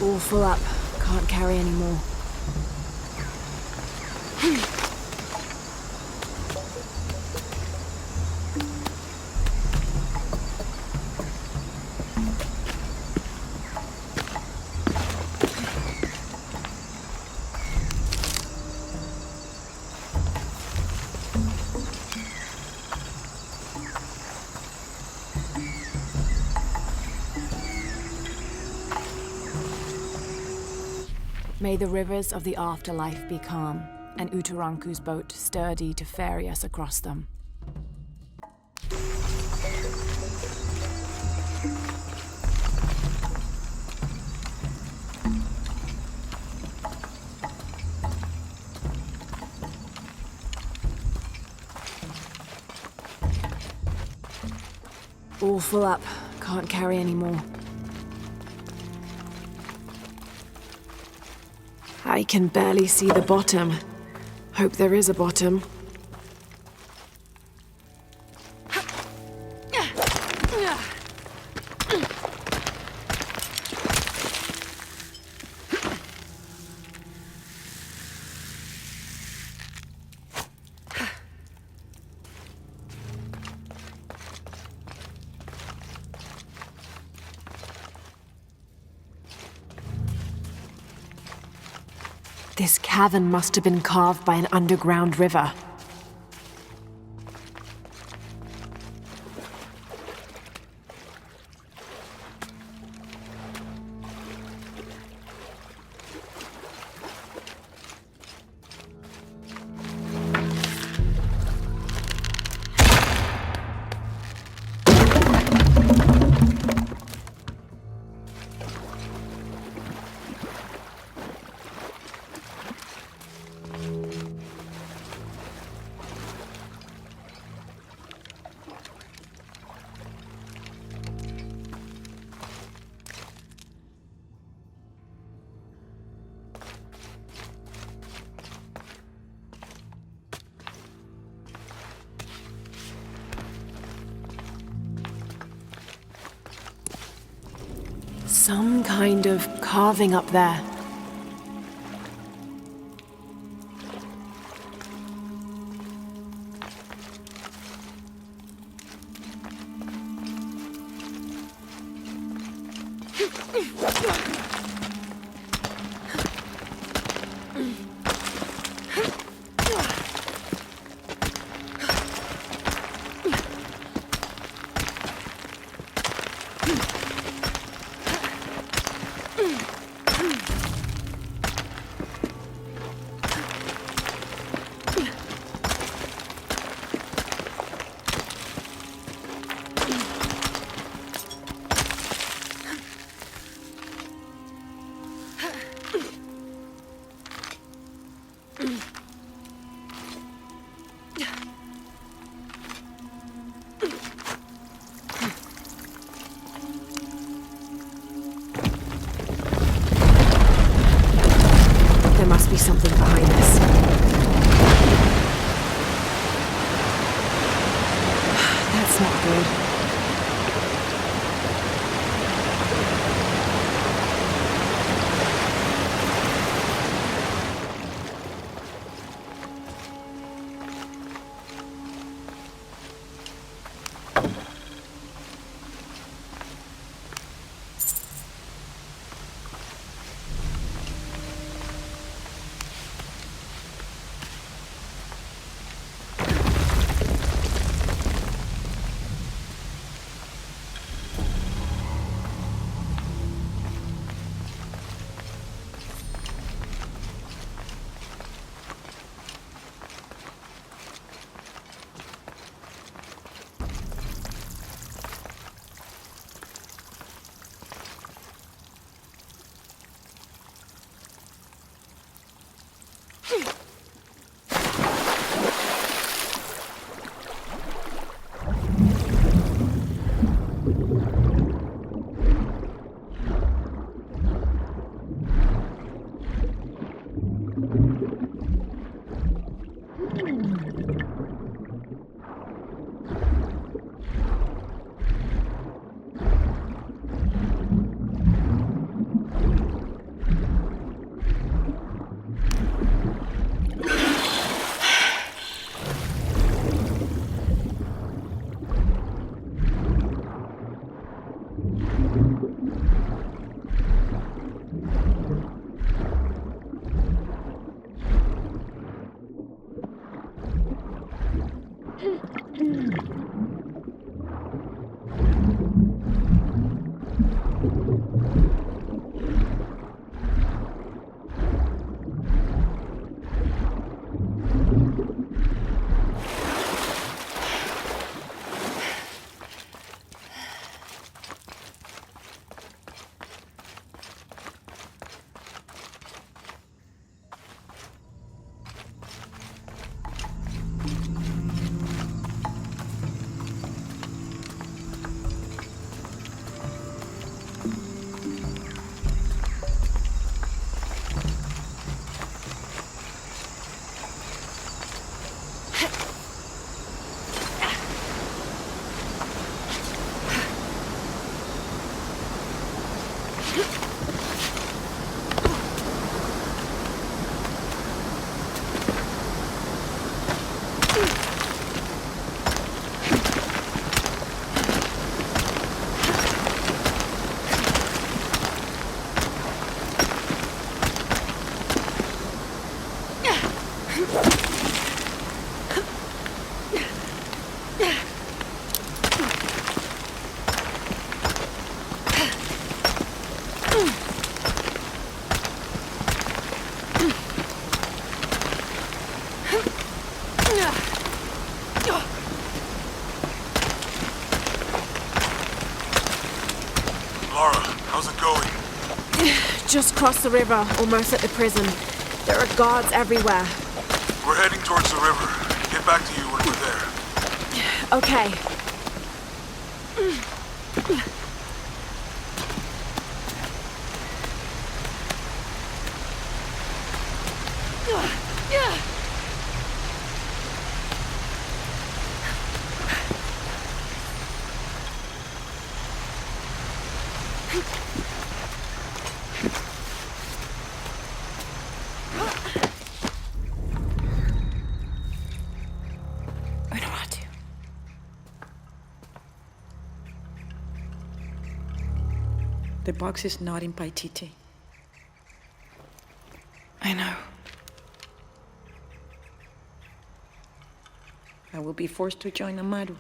All full up. Can't carry any more. May the rivers of the afterlife be calm, and Uturanku's boat sturdy to ferry us across them. All full up. Can't carry any more. I can barely see the bottom. Hope there is a bottom. This cavern must have been carved by an underground river. Some kind of carving up there. There must be something behind this. That's not good. just crossed the river, almost at the prison. There are guards everywhere. We're heading towards the river. Get back to you when we're there. Okay. The box is not in Paititi. I know. I will be forced to join Amaru.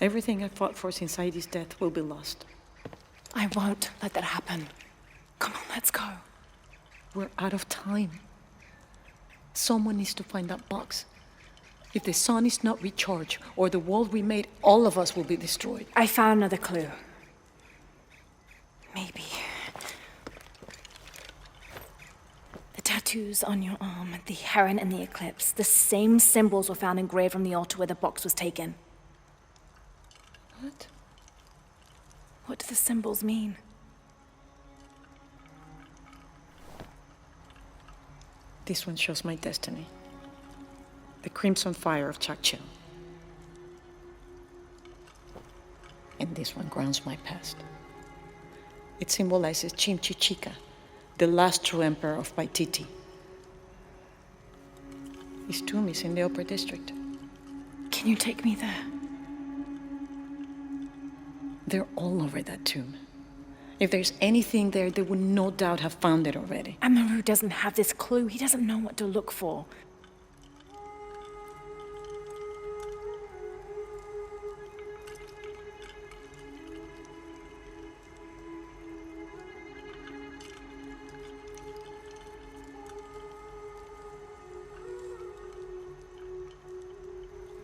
Everything I fought for since Heidi's death will be lost. I won't let that happen. Come on, let's go. We're out of time. Someone needs to find that box. If the sun is not recharged, or the world we made, all of us will be destroyed. I found another clue. Maybe. The tattoos on your arm, the heron and the eclipse, the same symbols were found engraved on the altar where the box was taken. What? What do the symbols mean? This one shows my destiny. The crimson fire of Chakchil. And this one grounds my past. It symbolizes Chimchichica, the last true emperor of Paititi. His tomb is in the upper district. Can you take me there? They're all over that tomb. If there's anything there, they would no doubt have found it already. Amaru doesn't have this clue. He doesn't know what to look for.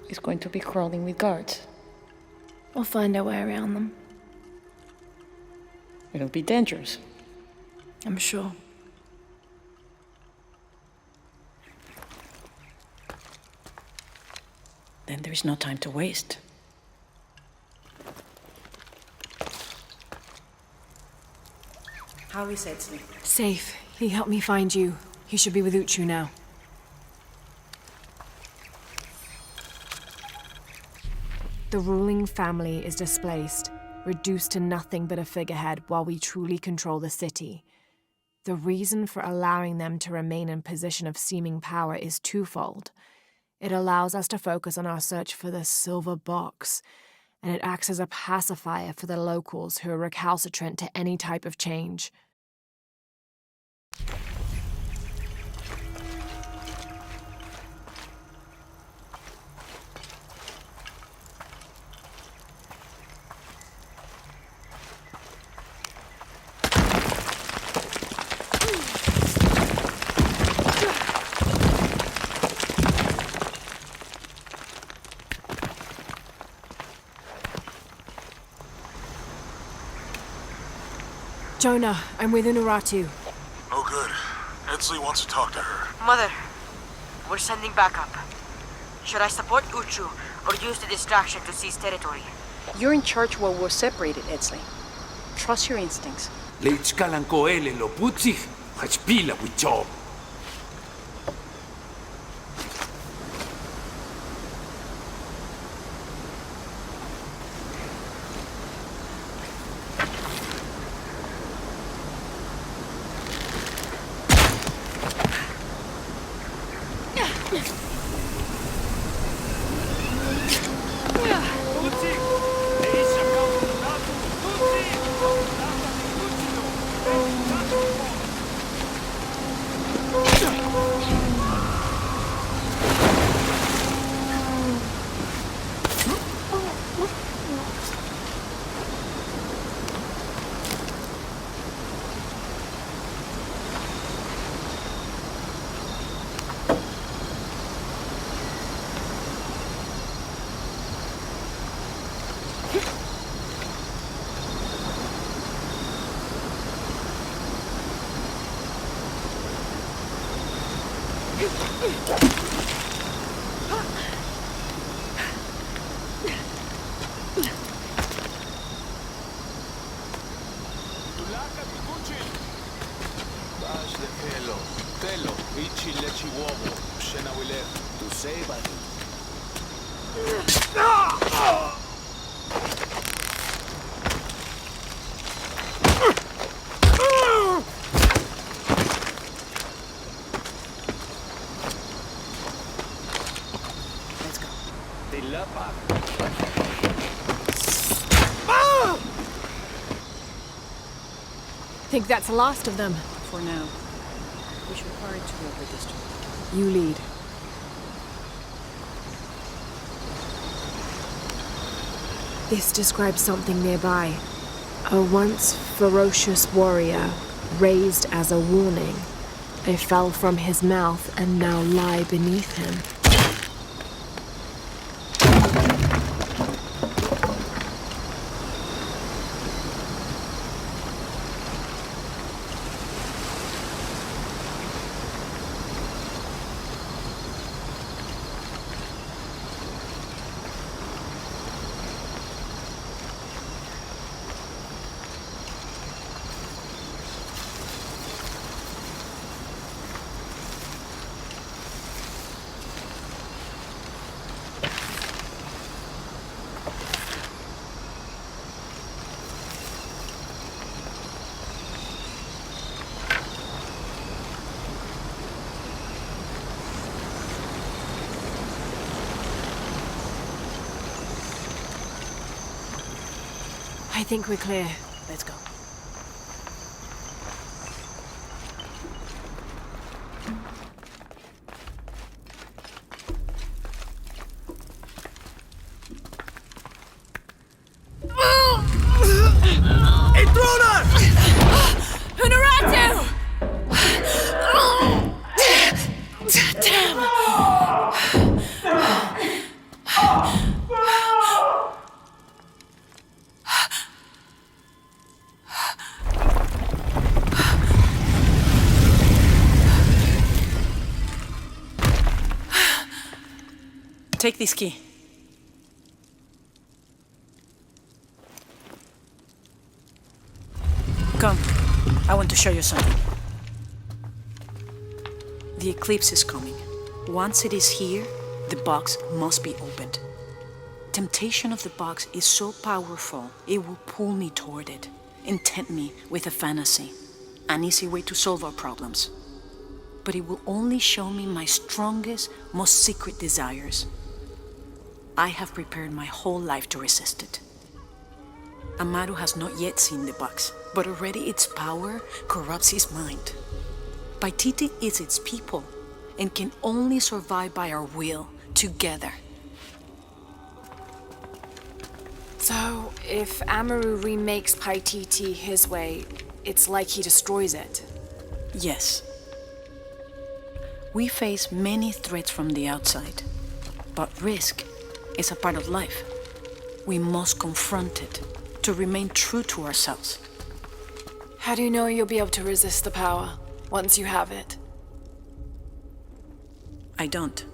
He's going to be crawling with guards. We'll find our way around them. It'll be dangerous. I'm sure. Then there's no time to waste. How is Edsley? Safe. He helped me find you. He should be with Uchu now. The ruling family is displaced, reduced to nothing but a figurehead while we truly control the city. The reason for allowing them to remain in position of seeming power is twofold. It allows us to focus on our search for the silver box, and it acts as a pacifier for the locals who are recalcitrant to any type of change. Jonah, I'm with Unuratu. No good. Edsley wants to talk to her. Mother, we're sending backup. Should I support Uchu or use the distraction to seize territory? You're in charge while we're separated, Edsley. Trust your instincts. Leitskalanko ele lo putsich, hachpila wicho. To save us. Let's go. Think that's the last of them. For now. We should hurry to the upper district. You lead. This describes something nearby. A once ferocious warrior, raised as a warning. I fell from his mouth and now lie beneath him. I think we're clear. Let's go. Intruder! Honoratu! Damn! Take this key. Come. I want to show you something. The eclipse is coming. Once it is here, the box must be opened. Temptation of the box is so powerful, it will pull me toward it and tempt me with a fantasy, an easy way to solve our problems. But it will only show me my strongest, most secret desires. I have prepared my whole life to resist it. Amaru has not yet seen the box, but already its power corrupts his mind. Paititi is its people and can only survive by our will, together. So, if Amaru remakes Paititi his way, it's like he destroys it. Yes. We face many threats from the outside, but risk is a part of life. We must confront it to remain true to ourselves. How do you know you'll be able to resist the power once you have it? I don't.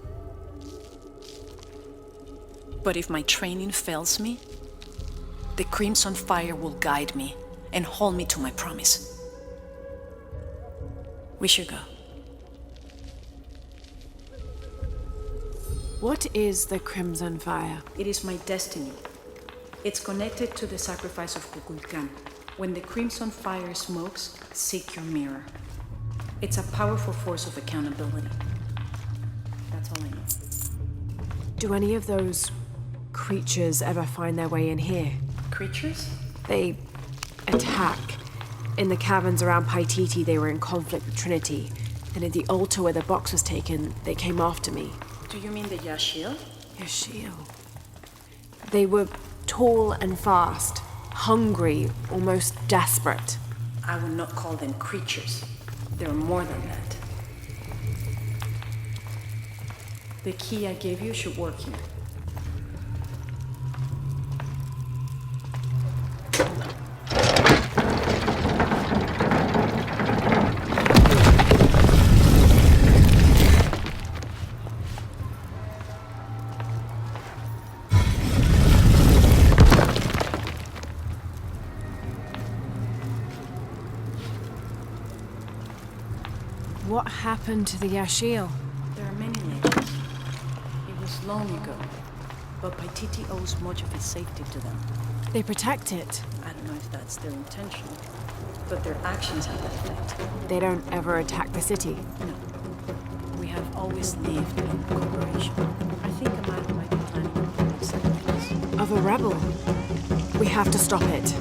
But if my training fails me, the Crimson Fire will guide me and hold me to my promise. We should go. What is the Crimson Fire? It is my destiny. It's connected to the sacrifice of Kukulkan. When the Crimson Fire smokes, seek your mirror. It's a powerful force of accountability. That's all I know. Do any of those creatures ever find their way in here? Creatures? They attack. In the caverns around Paititi, they were in conflict with Trinity. And at the altar where the box was taken, they came after me. Do you mean the Yashil? Yashil. They were tall and fast, hungry, almost desperate. I would not call them creatures. They're more than that. The key I gave you should work here. What happened to the Yashil? There are many legends. It was long ago, but Paititi owes much of its safety to them. They protect it. I don't know if that's their intention, but their actions have that effect. They don't ever attack the city. No. We have always lived in cooperation. I think a man might be planning a public sacrifice. Of a rebel. We have to stop it.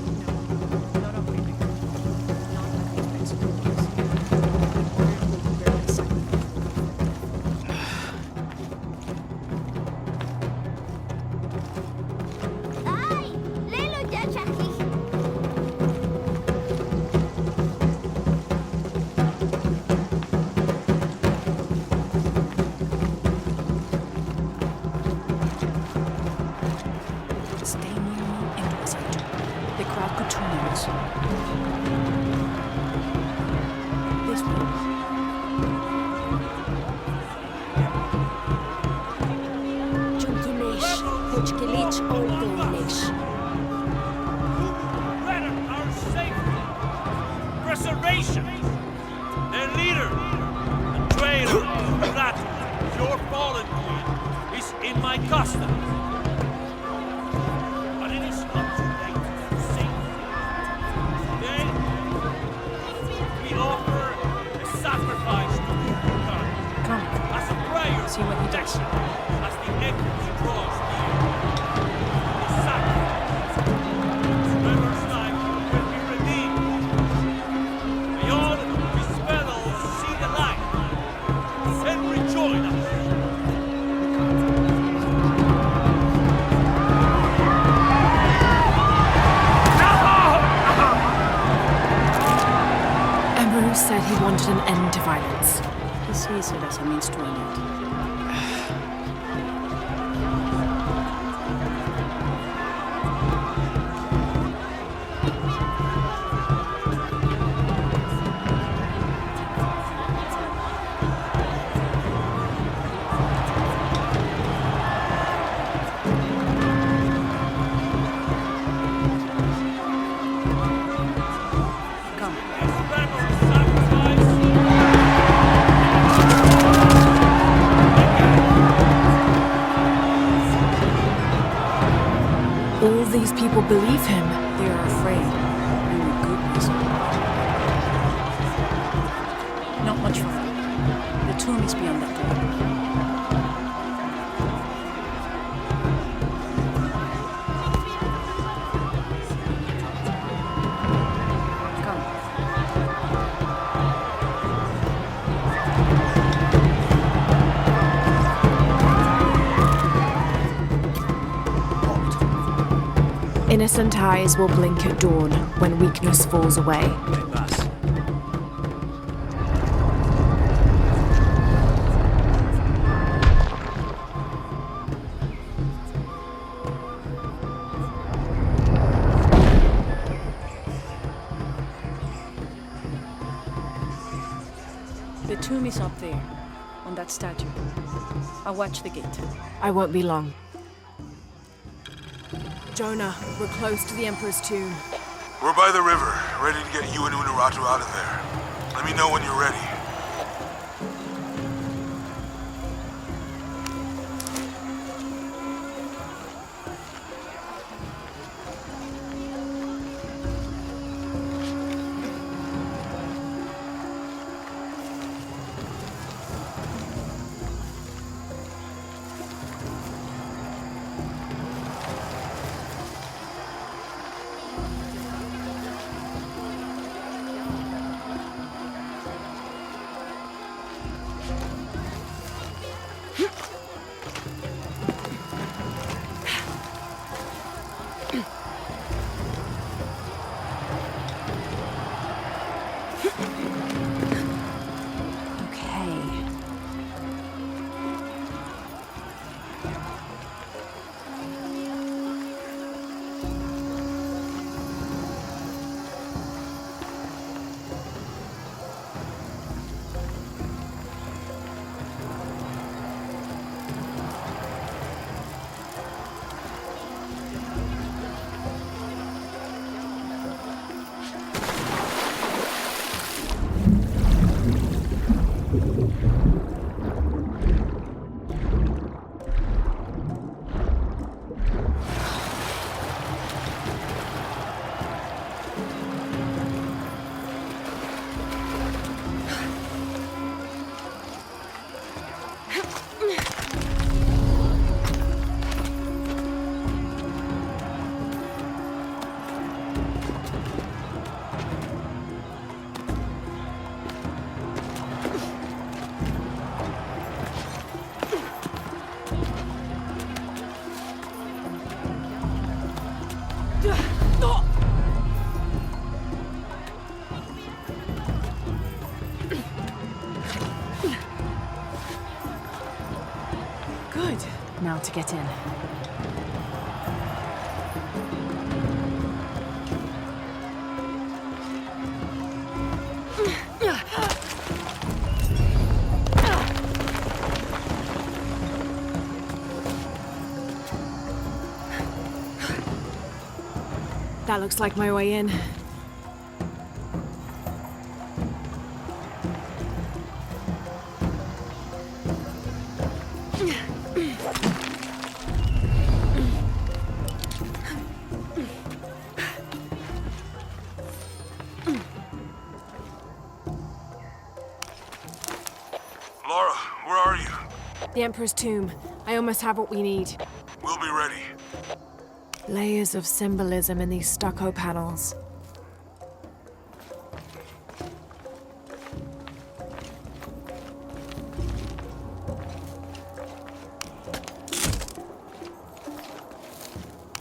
Preservation! Their leader, the traitor, Rat, your fallen queen, is in my custody. But it is not too late to save them. Today, we offer a sacrifice to the God. Come. As a prayer See what he does. As the echoes draws near. The sacrifice. Trevor's life will be redeemed. May all his fellows see the light and rejoin us. Emperor said he wanted an end to violence. He sees it as a means to an end. All these people believe him. They are afraid, and with good reason. Not much farther. The tomb is beyond that door. Innocent eyes will blink at dawn when weakness falls away. The tomb is up there, on that statue. I'll watch the gate. I won't be long. Jonah, we're close to the Emperor's tomb. We're by the river, ready to get you and Unuratu out of there. Let me know when you're ready. Now to get in. That looks like my way in. Lara, where are you? The Emperor's tomb. I almost have what we need. We'll be ready. Layers of symbolism in these stucco panels.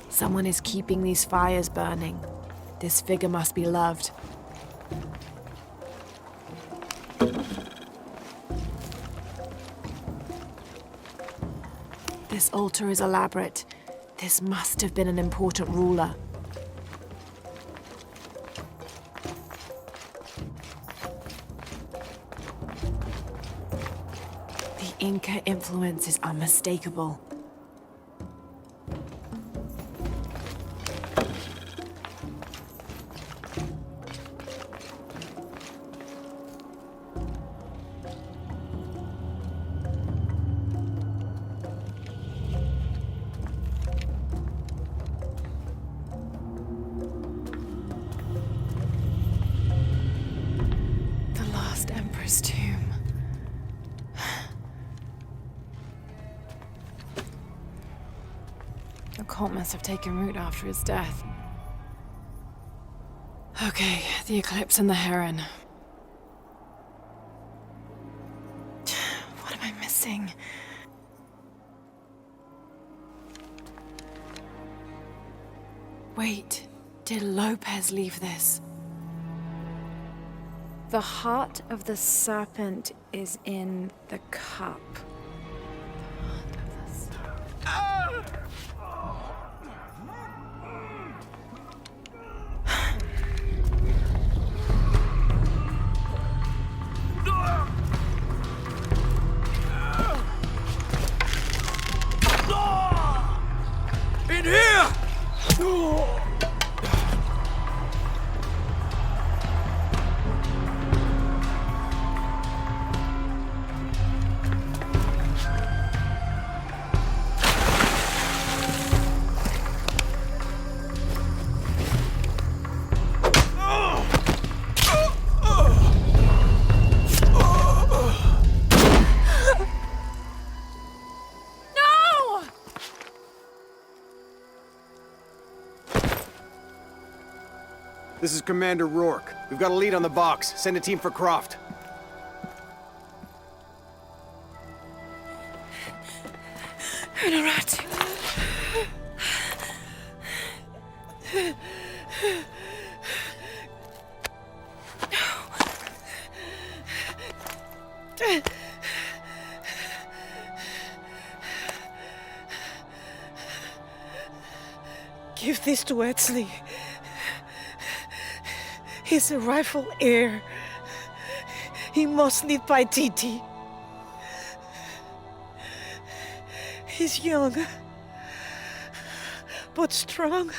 Someone is keeping these fires burning. This figure must be loved. This altar is elaborate. This must have been an important ruler. The Inca influence is unmistakable. Emperor's tomb. The cult must have taken root after his death. Okay, the eclipse and the heron. What am I missing? Wait, did Lopez leave this? The heart of the serpent is in the cup. In here! This is Commander Rourke. We've got a lead on the box. Send a team for Croft. Rat. Give this to Etzli. He's a rightful heir. He must lead by Titi. He's young, but strong.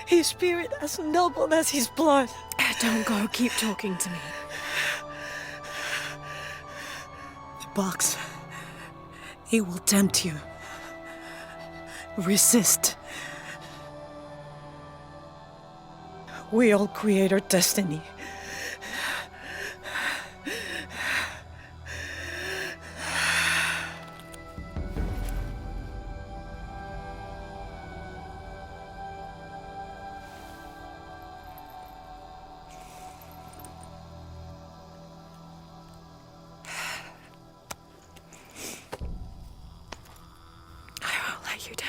His spirit as noble as his blood. Don't go, keep talking to me. The box, it will tempt you. Resist. We all create our destiny. I won't let you down.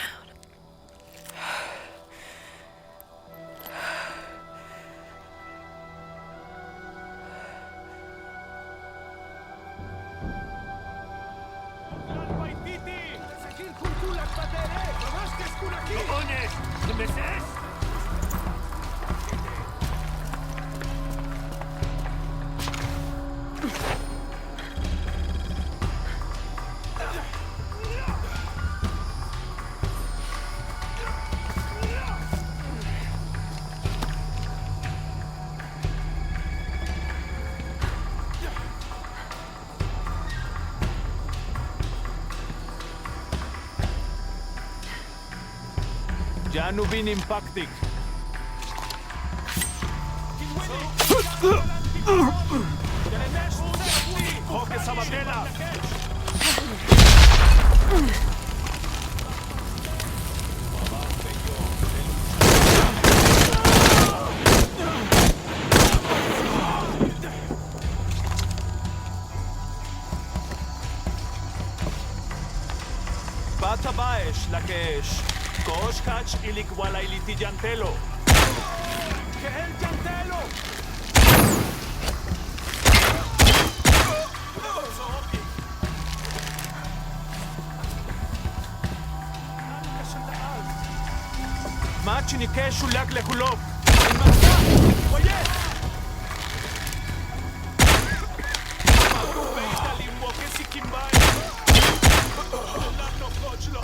Janu bin impacting. Hoke Sabatella. Bata baesh la kesh. Kosh kach ilikwala iliti jantelo. Kehel jantelo. Machini keshu lak lekulov. Oye. Matu beita limbo que si kimbai. No kochlo.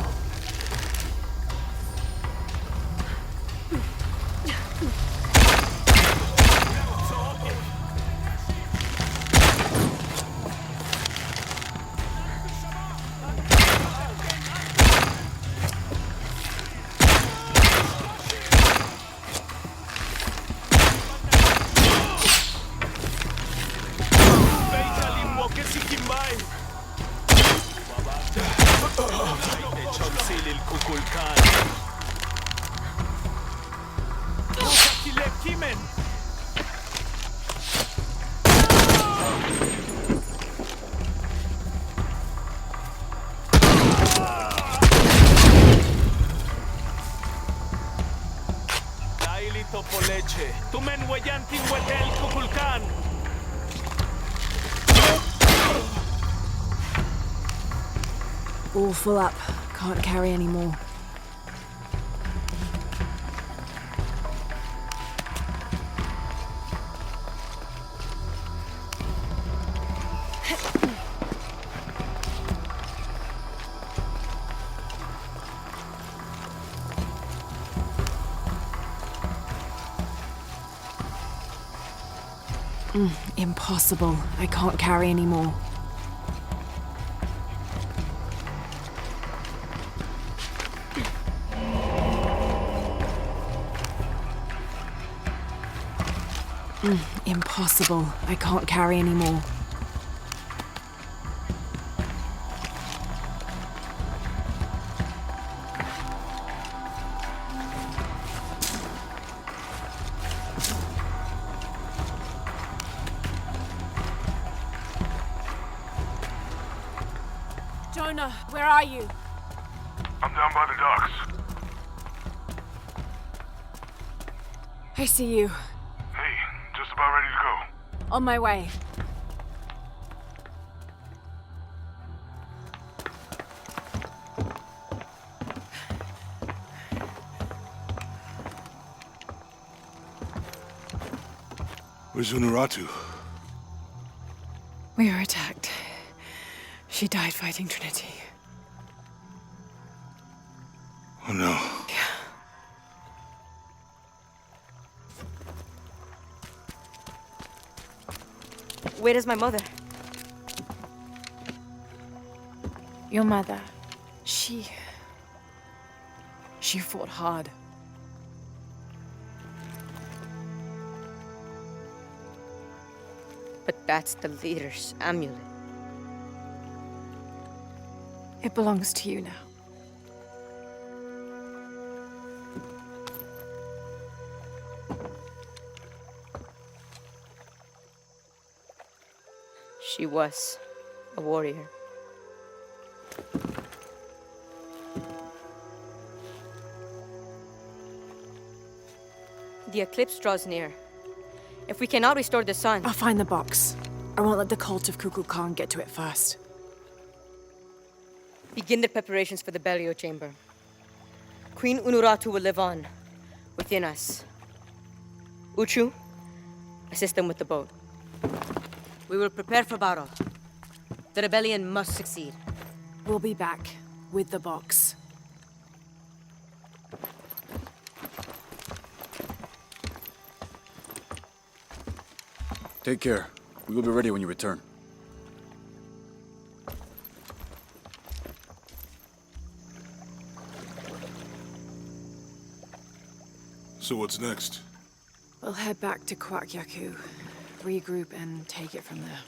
Topoleche, tu men huellanti huetel kukulkan. All full up. Can't carry any more. Impossible. I can't carry any more. Impossible. I can't carry any more. Jonah, where are you? I'm down by the docks. I see you. Hey, just about ready to go. On my way. Where's Unuratu? We were attacked. She died fighting Trinity. Oh no. Where is my mother? Your mother. She fought hard. But that's the leader's amulet. It belongs to you now. She was a warrior. The eclipse draws near. If we cannot restore the sun... I'll find the box. I won't let the cult of Kukulkan get to it first. Begin the preparations for the burial chamber. Queen Unuratu will live on, within us. Uchu, assist them with the boat. We will prepare for battle. The rebellion must succeed. We'll be back with the box. Take care. We will be ready when you return. So what's next? We'll head back to Kwakyaku, regroup, and take it from there.